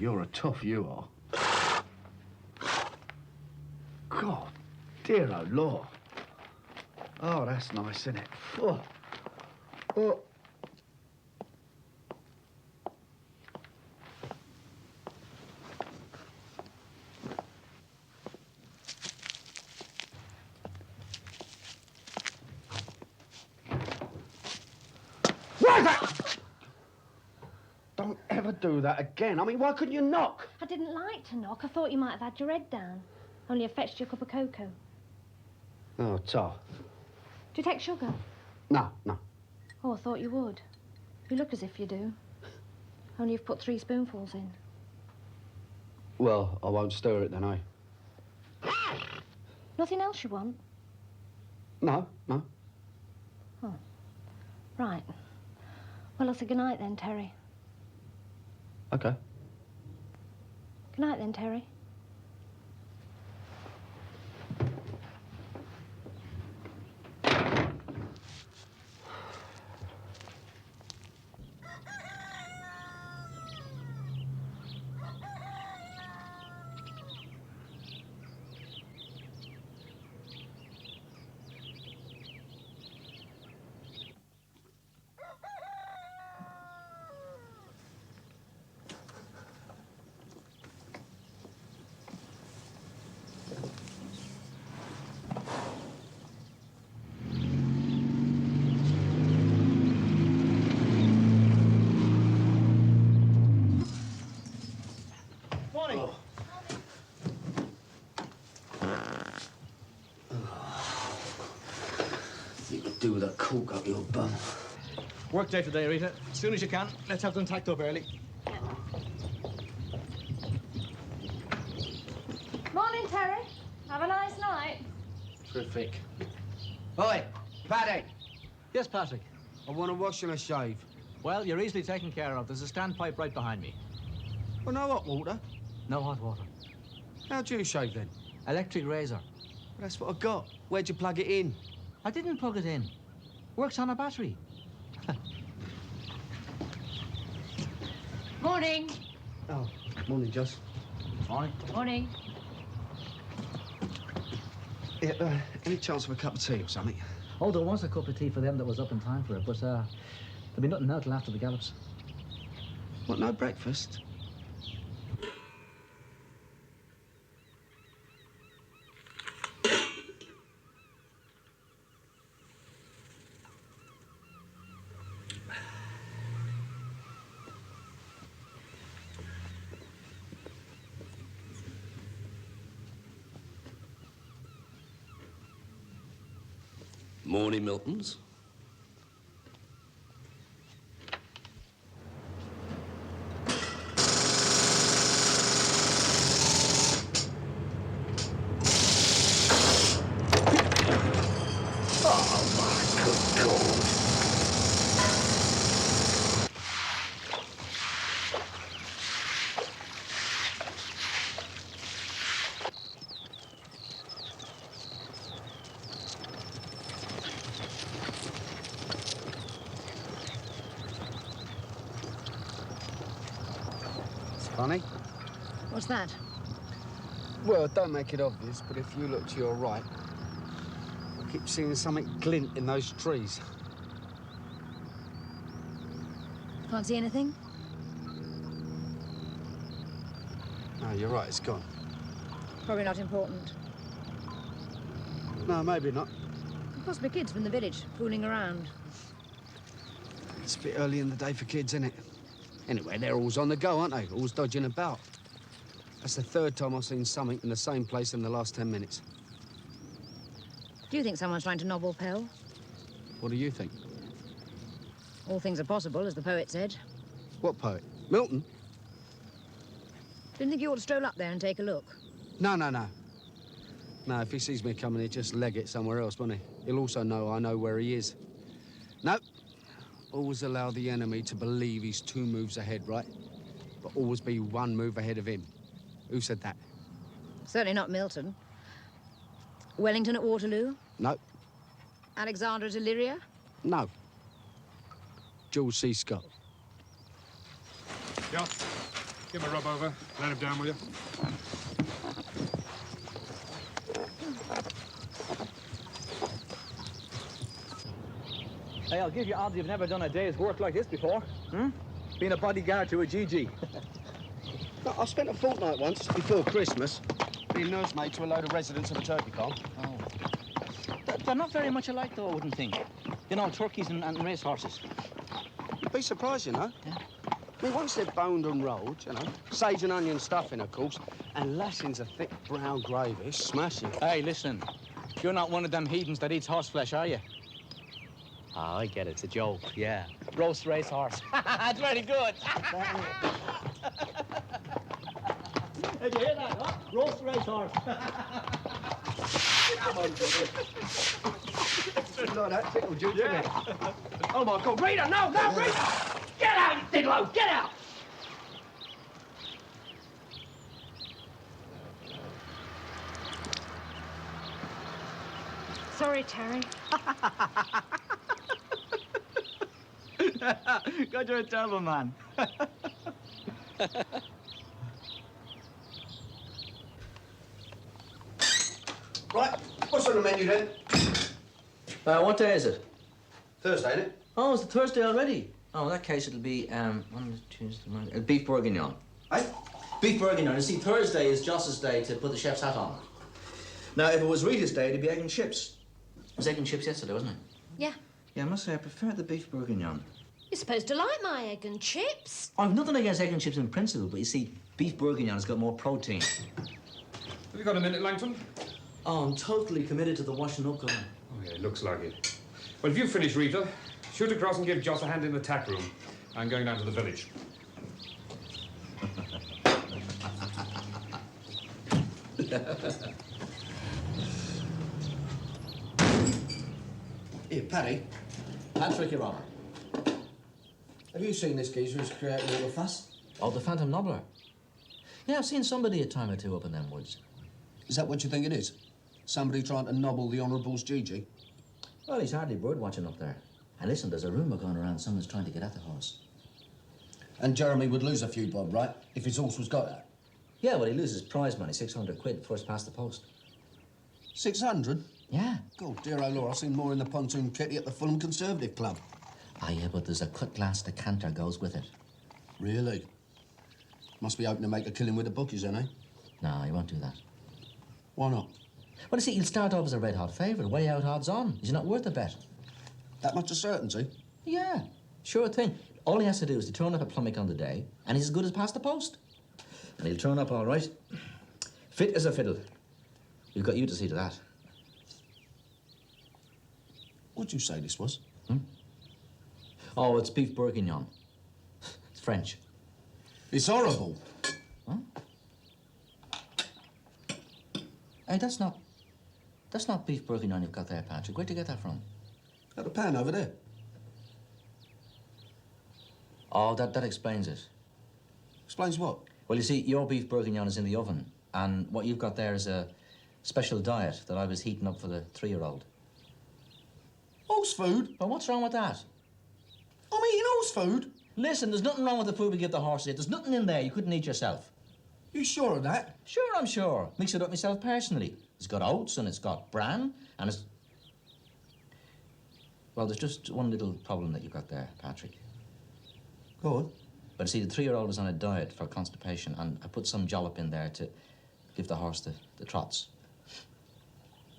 You're a tough, you are. God, dear oh Lord. Oh, that's nice, isn't it? Oh. Oh. Don't ever do that again. I mean, why couldn't you knock? I didn't like to knock. I thought you might have had your head down. Only I fetched you a cup of cocoa. Oh, Tar. Do you take sugar? No, no. Oh, I thought you would. You look as if you do. Only you've put 3 spoonfuls in. Well, I won't stir it then, eh? Nothing else you want? No, no. Oh, right. Well, I'll say goodnight then, Terry. Okay. Good night then, Terry. with a cork up your bum. Work day today, Rita. As soon as you can, let's have them tacked up early. Morning, Terry. Have a nice night. Terrific. Oi, Paddy. Yes, Patrick. I want to wash and a shave. Well, you're easily taken care of. There's a standpipe right behind me. Well, no hot water. No hot water. How'd you shave then? Electric razor. Well, that's what I got. Where'd you plug it in? I didn't plug it in. Works on a battery. Morning. Oh, morning, Joss. Morning. Morning. Yeah, any chance of a cup of tea or something? Oh, there was a cup of tea for them that was up in time for it, but there'll be nothing now till after the gallops. What, no breakfast? Morning, Miltons. Funny? What's that? Well, don't make it obvious, but if you look to your right, I keep seeing something glint in those trees. Can't see anything? No, you're right, it's gone. Probably not important. No, maybe not. Possibly kids from the village, fooling around. It's a bit early in the day for kids, isn't it? Anyway, they're always on the go, aren't they? Always dodging about. That's the third time I've seen something in the same place in the last 10 minutes. Do you think someone's trying to nobble Pell? What do you think? All things are possible, as the poet said. What poet? Milton? Didn't think you ought to stroll up there and take a look? No, no, no. No, if he sees me coming, he'll just leg it somewhere else, won't he? He'll also know I know where he is. Nope. Always allow the enemy to believe he's 2 moves ahead, right? But always be 1 move ahead of him. Who said that? Certainly not Milton. Wellington at Waterloo? No. Alexander at Illyria? No. George C. Scott. Yeah. Give him a rub over. Let him down, will you? Hey, I'll give you odds you've never done a day's work like this before. Being a bodyguard to a GG. No, I spent a fortnight once before Christmas being nursemaid to a load of residents of a turkey farm. Oh. They're not very much alike, though, I wouldn't think. You know, turkeys and racehorses. You'd be surprised, you know. Yeah. I mean, once they're boned and rolled, you know, sage and onion stuffing, of course, and lashings of thick brown gravy, smashing. Hey, listen. You're not one of them heathens that eats horseflesh, are you? Oh, I get it. It's a joke, yeah. Roast racehorse. It's very good. Did you hear that, huh? Roast racehorse. Come on, No, that tickled you, didn't it? Oh, my God. Rita, no, Rita! Get out, you diddlo! Get out! Sorry, Terry. God, you're a terrible man. Right, what's on the menu then? What day is it? Thursday, isn't it? Oh, it's Thursday already. Oh, in that case, it'll be, Monday, Tuesday, Monday. Beef bourguignon. Eh? Beef bourguignon. You see, Thursday is Joss's day to put the chef's hat on. Now, if it was Rita's day, it'd be egg and chips. It was egg and chips yesterday, wasn't it? Yeah. Yeah, I must say, I prefer the beef bourguignon. You're supposed to like my egg and chips. I've nothing against egg and chips in principle, but you see, beef bourguignon has got more protein. Have you got a minute, Langton? Oh, I'm totally committed to the washing up, Colin. Oh, yeah, it looks like it. Well, if you finish, Rita, shoot across and give Joss a hand in the tack room. I'm going down to the village. Here, Paddy. Patrick, Your Honour. Have you seen this geezer who's creating a little fuss? Oh, the Phantom Nobbler. Yeah, I've seen somebody a time or two up in them woods. Is that what you think it is? Somebody trying to nobble the Honourable's Gigi? Well, he's hardly bird watching up there. And listen, there's a rumour going around someone's trying to get at the horse. And Jeremy would lose a few bob, right? If his horse was got at. Yeah, well, he loses prize money, 600 quid, first past the post. 600? Yeah. God, dear old Lord, I've seen more in the pontoon kitty at the Fulham Conservative Club. Ah, yeah, but there's a cut-glass decanter goes with it. Really? Must be hoping to make a killing with the bookies, then, eh? No, he won't do that. Why not? Well, you see, he'll start off as a red-hot favourite, way out odds on. He's not worth a bet. That much of certainty? Yeah, sure thing. All he has to do is to turn up at Plumwick on the day, and he's as good as past the post. And he'll turn up all right. Fit as a fiddle. We've got you to see to that. What'd you say this was? Oh, it's beef bourguignon. It's French. It's horrible. Huh? Hey, that's not beef bourguignon you've got there, Patrick. Where'd you get that from? Got a pan over there. Oh, that explains it. Explains what? Well, you see, your beef bourguignon is in the oven, and what you've got there is a special diet that I was heating up for the 3-year-old. Horse food? Well, what's wrong with that? I'm eating horse food? Listen, there's nothing wrong with the food we give the horses. There's nothing in there you couldn't eat yourself. You sure of that? Sure, I'm sure. Mix it up myself personally. It's got oats and it's got bran and it's... Well, there's just one little problem that you've got there, Patrick. Go on. But see, the 3-year-old is on a diet for constipation, and I put some jollop in there to give the horse the trots.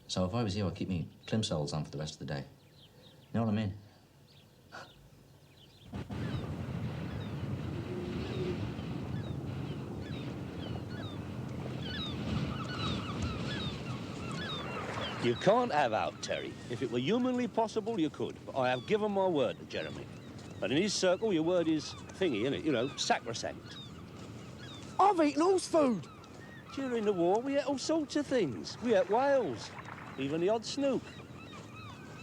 So if I was you, I'd keep me plimsolls on for the rest of the day. You know what I mean? You can't have out, Terry. If it were humanly possible, you could. But I have given my word to Jeremy. And in his circle, your word is thingy, innit? You know, sacrosanct. I've eaten horse food. During the war, we ate all sorts of things. We ate whales, even the odd snook.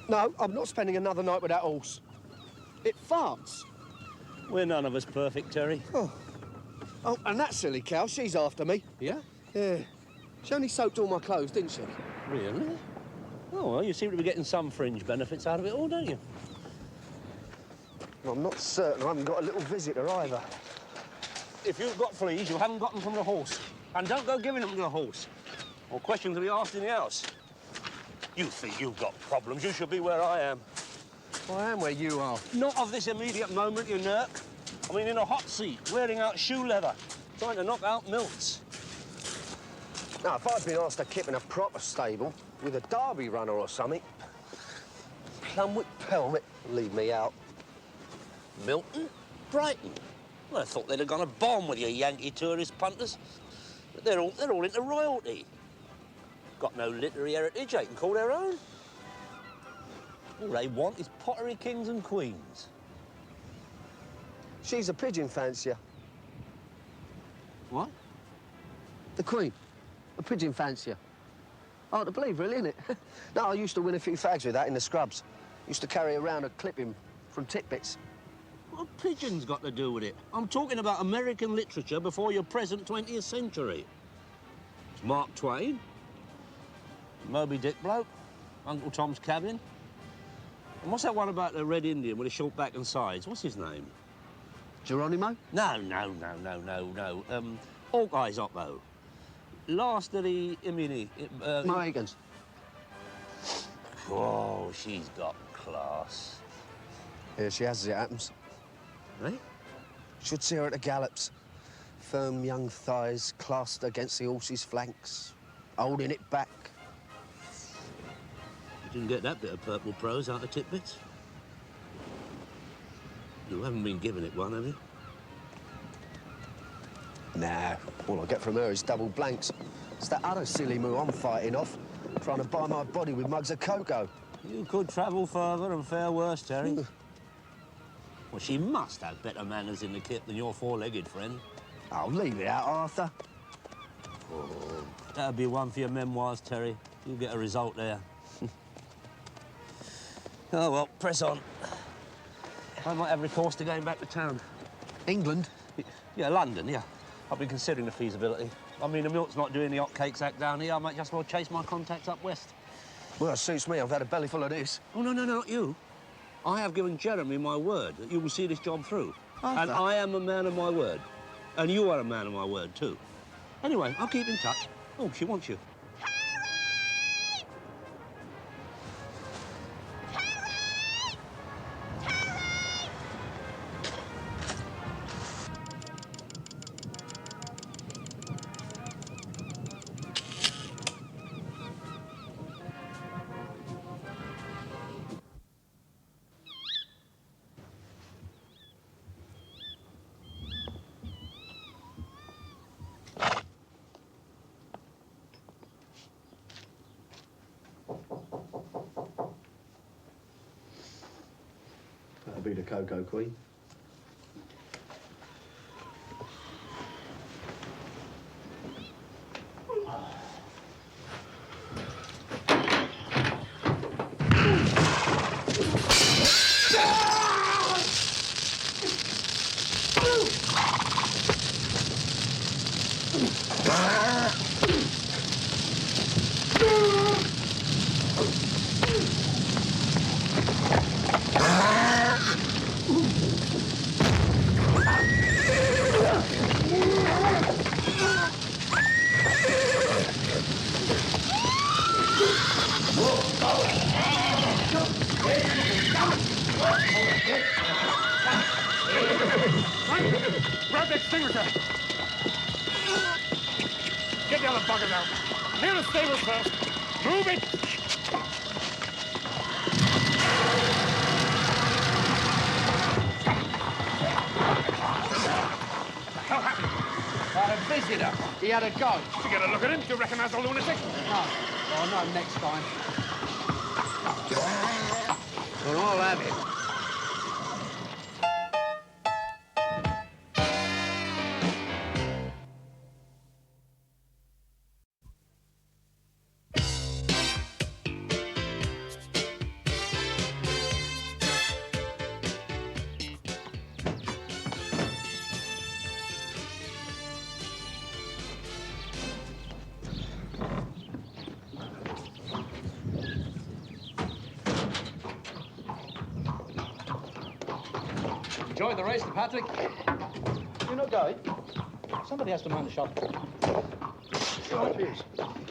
No, I'm not spending another night with that horse. It farts. We're none of us perfect, Terry. Oh, and that silly cow, she's after me. Yeah? Yeah. She only soaked all my clothes, didn't she? Really? Oh, well, you seem to be getting some fringe benefits out of it all, don't you? Well, I'm not certain I haven't got a little visitor either. If you've got fleas, you haven't got them from the horse. And don't go giving them to the horse, or questions will be asked in the house. You think you've got problems. You should be where I am. Well, I am where you are. Not of this immediate moment, you nerk. I mean, in a hot seat, wearing out shoe leather, trying to knock out milts. Now, if I'd been asked to keep in a proper stable with a derby runner or something, Plumwick Pelmet, leave me out. Milton? Brighton? Well, I thought they'd have gone a bomb with your Yankee tourist punters. But they're all into royalty. Got no literary heritage they can call their own. All they want is pottery kings and queens. She's a pigeon fancier. What? The Queen. A pigeon fancier. Hard to believe, really, isn't it? No, I used to win a few fags with that in the scrubs. Used to carry around a clipping from titbits. What have pigeons got to do with it? I'm talking about American literature before your present 20th century. It's Mark Twain, Moby Dick bloke, Uncle Tom's Cabin. And what's that one about the Red Indian with a short back and sides? What's his name? Geronimo? No. Hawkeye's Oppo. Last of the Mohegans. Oh, she's got class. Yeah, she has, as it happens. Eh? Should see her at the gallops. Firm young thighs clasped against the horse's flanks, holding it back. You didn't get that bit of purple prose out of Titbits? You haven't been giving it one, have you? Nah, all I get from her is double blanks. It's that other silly moo I'm fighting off, trying to buy my body with mugs of cocoa. You could travel further and fare worse, Terry. Well, she must have better manners in the kit than your four-legged friend. Oh, leave it out, Arthur. Oh, that'd be one for your memoirs, Terry. You'll get a result there. Oh, well, press on. I might have recourse to going back to town. England? Yeah, London, yeah. I've been considering the feasibility. I mean, the milk's not doing the hotcakes act down here. I might just well chase my contacts up west. Well, that suits me. I've had a belly full of this. Oh, no, not you. I have given Jeremy my word that you will see this job through. Arthur. And I am a man of my word. And you are a man of my word, too. Anyway, I'll keep in touch. Oh, she wants you. That'll be the Cocoa Queen. Grab the extinguisher! Get the other buggers out. Clear the stables first. Move it! What the hell happened? A visitor. He had a go. Did you get a look at him? Do you recognize the lunatic? No. Oh, no, next time. Well, I'll have it. Enjoyed the race, Patrick. You're not going? Somebody has to man the shop.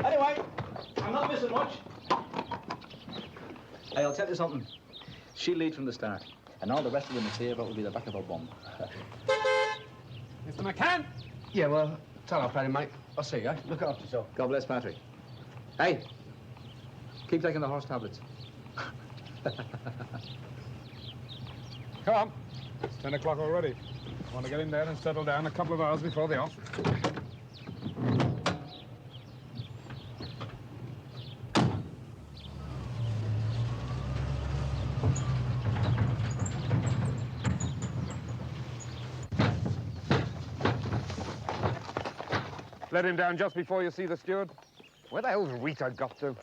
Anyway, I'm not missing much. Hey, I'll tell you something. She'll lead from the start, and all the rest of them will see about will be the back of her bum. Mr. McCann! Yeah, well, tell her, Paddy, mate. I'll see you, eh? Look after yourself. God bless Patrick. Hey, keep taking the horse tablets. Come on. It's 10 o'clock already. I want to get in there and settle down a couple of hours before the off. Let him down just before you see the steward. Where the hell's Rita got to?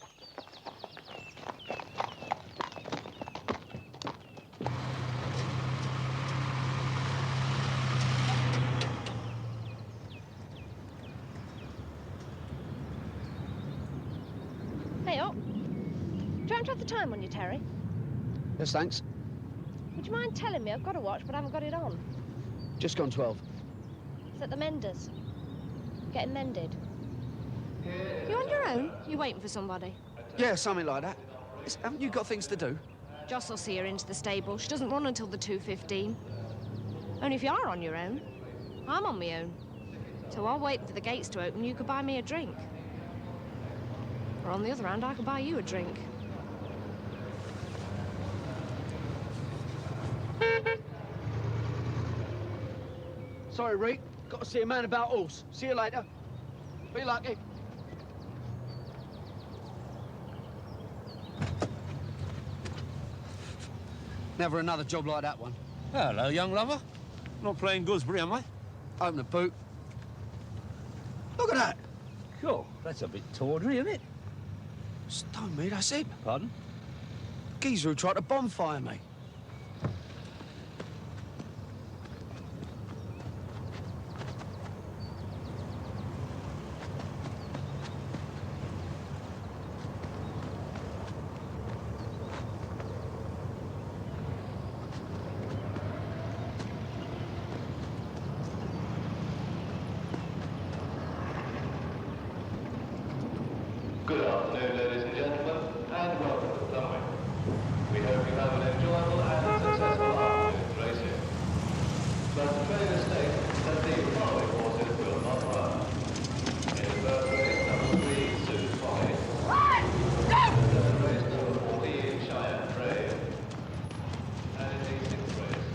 Hey, up. Do you happen to have the time on you, Terry? Yes, thanks. Would you mind telling me? I've got a watch, but I haven't got it on. Just gone 12. It's at the menders. Getting mended. You on your own? You waiting for somebody? Yeah, something like that. Haven't you got things to do? Joss will see her into the stable. She doesn't run until the 2:15. Only if you are on your own. I'm on my own. So I'll wait for the gates to open. You could buy me a drink. Or on the other hand, I could buy you a drink. Sorry, Reek. Got to see a man about horse. See you later. Be lucky. Never another job like that one. Hello, young lover. Not playing gooseberry, am I? Open the boot. Look at that. Sure, that's a bit tawdry, isn't it? Stone me, that's it. Pardon? Geezer who tried to bonfire me. Good afternoon, ladies and gentlemen, and welcome to Plumway. We hope you have an enjoyable and successful afternoon's racing. But the trainer states that the following horses will not run. In the first race, number 3, Sue Folly. In the third race, number 14, Cheyenne Brave. And in the sixth race,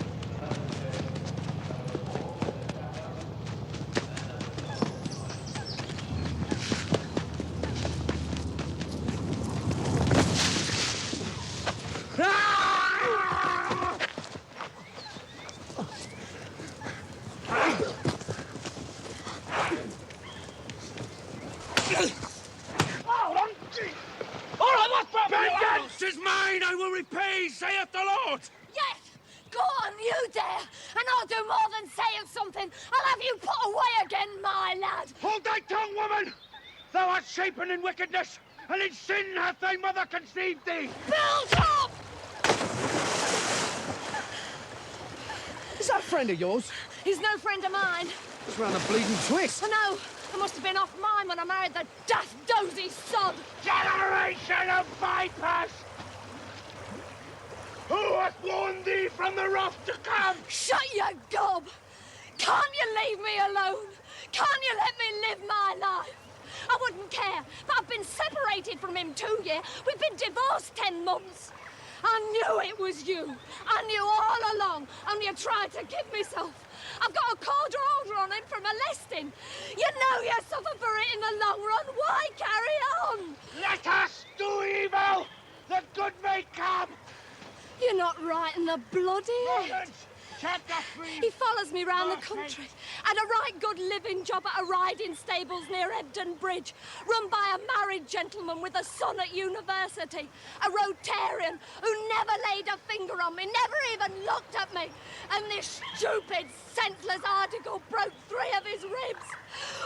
Vengeance is mine, I will repay, saith the Lord! Yes! Go on, you dare! And I'll do more than say something. I'll have you put away again, my lad! Hold thy tongue, woman! Thou art shapen in wickedness, and in sin hath thy mother conceived thee! Build up! Is that a friend of yours? He's no friend of mine. It's round a bleeding twist. I know. I must have been off mine when I married the daft dozy sod. Generation of vipers! Who hath warned thee from the wrath to come? Shut your gob! Can't you leave me alone? Can't you let me live my life? I wouldn't care, but I've been separated from him 2 years. We've been divorced 10 months. I knew it was you. I knew all along, only I tried to keep myself. I've got a court order on him for molesting. You know you suffer for it in the long run. Why carry on? Let us do evil! The good may come! You're not right in the bloody head. Chapter 3. He follows me round the country. Had a right good living job at a riding stables near Ebden Bridge, run by a married gentleman with a son at university, a Rotarian who never laid a finger on me, never even looked at me. And this stupid, senseless article broke 3 of his ribs.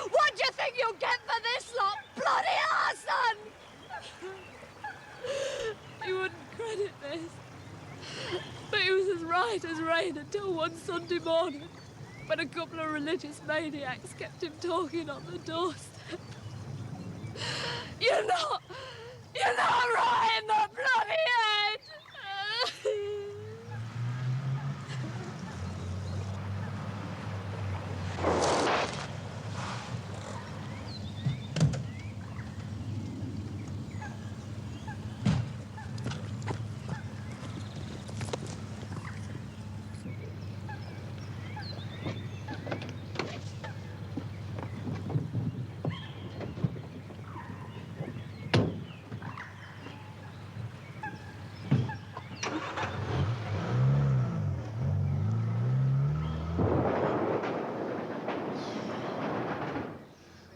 What do you think you'll get for this lot? Bloody arson! You wouldn't credit this. But he was as right as rain until one Sunday morning, when a couple of religious maniacs kept him talking on the doorstep. You're not right in the bloody head!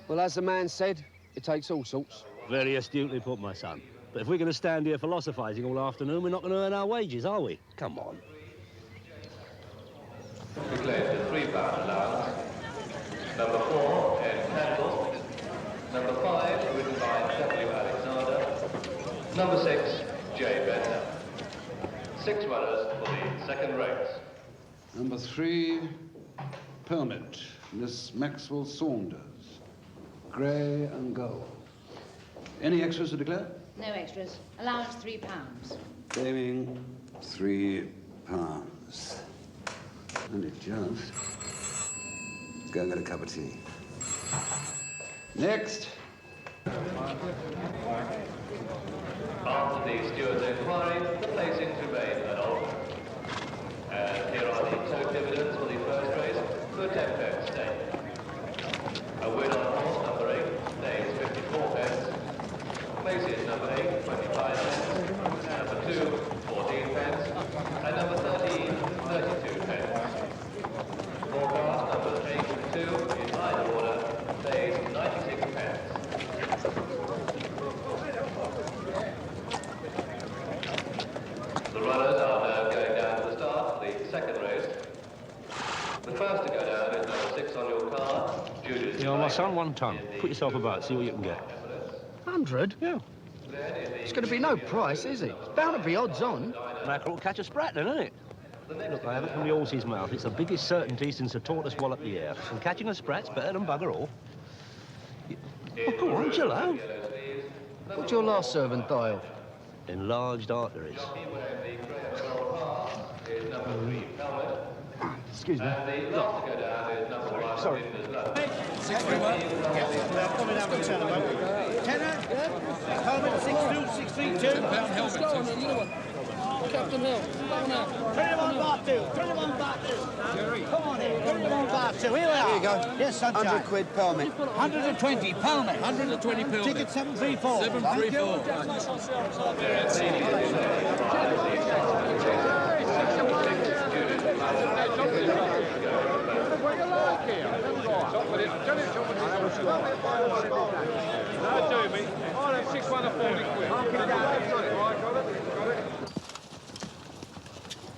Well, as the man said, it takes all sorts. Very astutely put, my son. But if we're going to stand here philosophizing all afternoon, we're not going to earn our wages, are we? Come on. we claim the £3 allowance. Number 4, Ed Campbell. Number 5, written by W. Alexander. Number 6, J. Bender. 6 runners for the second race. Number 3, Permit, Miss Maxwell Saunders. Grey and gold. Any extras to declare? No extras. Allowance £3. Claiming £3. And it just... Let's go and get a cup of tea. Next. After the steward's inquiry, the placings remain unaltered. And here are the total dividends for the first race to a 10-pence stake. A win on horse number 8, names 54 pence. Places number 8, 25 pence. Number 2, 14 pence. And number son, 1 ton. Put yourself about, see what you can get. 100? Yeah. It's going to be no price, is it? It's bound to be odds on. Mackerel catch a sprat then, isn't it? Look, I have it from the horse's mouth. It's the biggest certainty since the tortoise walloped the air. And catching a sprat's better than bugger all. Oh, go on, chill out. What'd your last servant die of? Enlarged arteries. Excuse me. Sorry. Thanks very much. Tenner? Helmet 62632. helmet. Captain Hill. 21 bar 2. 21 bar 2. Come on here. 21 bar 2. Here we are. Here you go. Yes, sunshine. 100 quid pelmet. 120 pelmet. 120 pelmet. Ticket 734. 734.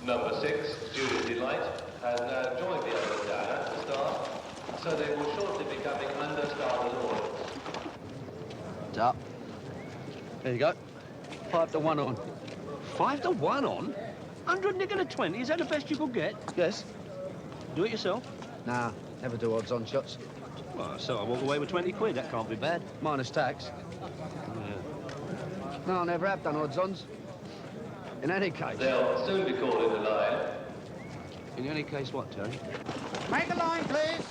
Number 6, Judith Delight, has now joined the other Diana at the start, so they will shortly be coming under starters orders. It's up. There you go. 5 to 1 on. 5 to 1 on? 100 nick and a 20, is that the best you could get? Yes. Do it yourself? Nah, never do odds on shots. Well, so I walk away with 20 quid, that can't be bad. Minus tax. No, I never have done odds-ons. In any case... They'll soon be called in the line. In any case, what, Terry? Make a line, please.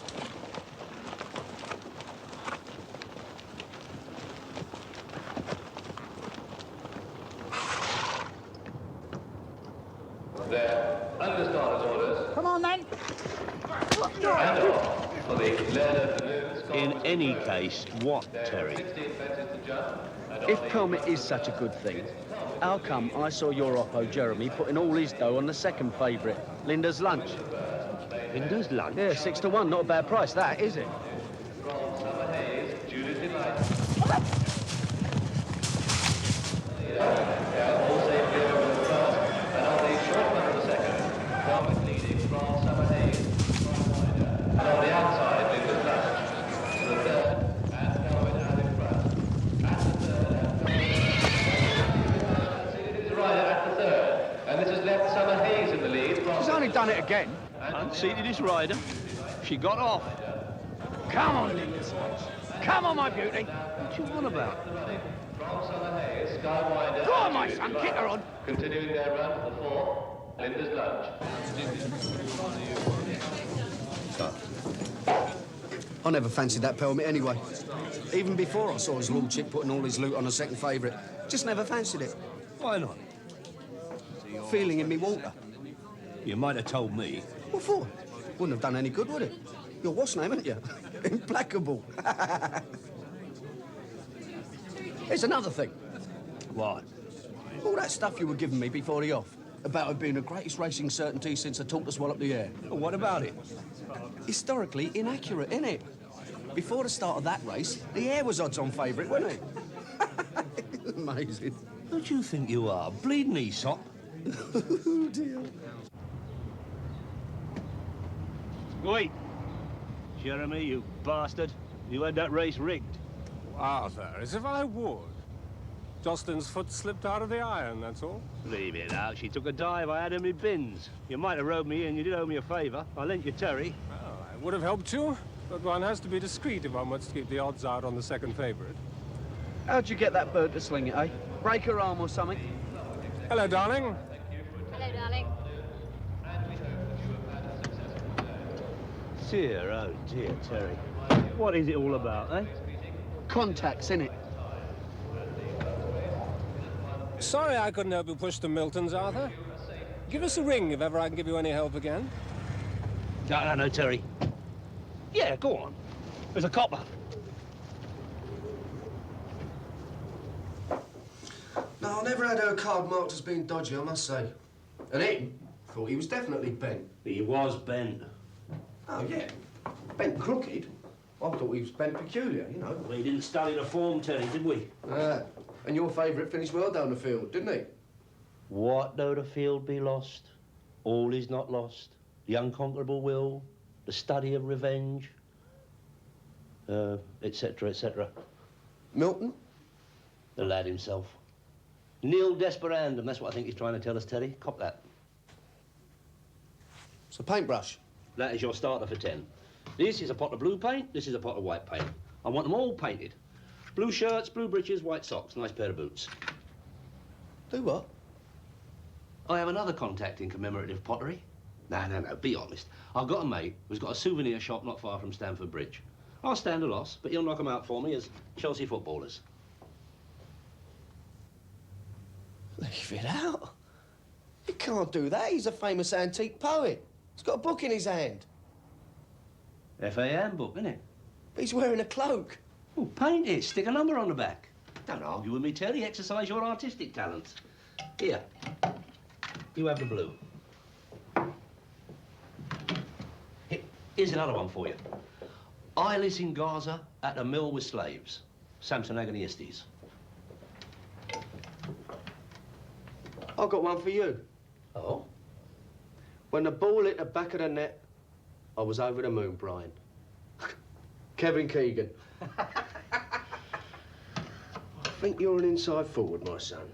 They're under starters orders. Come on, then. And off for the Leonard Balloons. In any case, what, Terry? 16 fences to jump. If pelmet is such a good thing, how come I saw your oppo, Jeremy, putting all his dough on the second favourite, Linda's Lunch? Linda's Lunch? Yeah, 6 to 1, not a bad price, that, is it? From Summer Hayes, Judith Delight. All safely over the first, and on the short run of the second, Pelmet leading from Summer Hayes. And on the outside, Linda's Lunch. To the third, and Pelmet out in front. At the third, and it is Ryder at the third. And this has left Summer Hayes in the lead. She's only done it again. Unseated his rider. She got off. Come on, Linda's Lunch. Come on, my beauty. What you on about? From Summer Hayes, Skywinder. Go on, my son, kick her on. Continuing their run to the four, Linda's Lunch. I never fancied that pelmet anyway. Even before I saw his lordship putting all his loot on a second favourite. Just never fancied it. Why not? Feeling in me water. You might have told me. What for? Wouldn't have done any good, would it? Your what's name, ain't you? Implacable. Here's another thing. What? All that stuff you were giving me before the off, about it being the greatest racing certainty since the tortoise walloped the air. Well, what about it? Historically inaccurate, innit? Before the start of that race, the air was odds-on favourite, wasn't it? Amazing. Don't you think you are? Bleeding Aesop. Oh, dear. Wait. Jeremy, you bastard. You had that race rigged. Arthur, as if I would. Jocelyn's foot slipped out of the iron, that's all. Leave it out. She took a dive. I had her in my bins. You might have rowed me in. You did owe me a favour. I lent you Terry. Well, I would have helped you, but one has to be discreet if one wants to keep the odds out on the second favourite. How'd you get that bird to sling it, eh? Break her arm or something? Hello, darling. Hello, darling. Dear, oh dear, Terry. What is it all about, eh? Contacts, innit? Sorry I couldn't help you push the Miltons, Arthur. Give us a ring if ever I can give you any help again. No, Terry. Yeah, go on. There's a copper. No, I never had her card marked as being dodgy, I must say. And him thought he was definitely bent. He was bent. Oh, yeah. Bent crooked? I thought he was bent peculiar, you know. We didn't study the form, Terry, did we? And your favourite finished well down the field, didn't he? What though the field be lost? All is not lost. The unconquerable will, the study of revenge. etc., etc. Milton? The lad himself. Nil desperandum, that's what I think he's trying to tell us, Teddy. Cop that. It's a paintbrush. That is your starter for 10. This is a pot of blue paint, this is a pot of white paint. I want them all painted. Blue shirts, blue breeches, white socks, nice pair of boots. Do what? I have another contact in commemorative pottery. No, be honest. I've got a mate who's got a souvenir shop not far from Stamford Bridge. I'll stand a loss, but he'll knock them out for me as Chelsea footballers. Leave it out. You can't do that. He's a famous antique poet. He's got a book in his hand. FAM book, innit? But he's wearing a cloak. Oh, paint it. Stick a number on the back. Don't argue with me, Terry. Exercise your artistic talents. Here. You have the blue. Here's another one for you. Eyeless in Gaza at a mill with slaves. Samson Agonistes. I've got one for you. Oh? When the ball hit the back of the net, I was over the moon, Brian. Kevin Keegan. I think you're an inside forward, my son.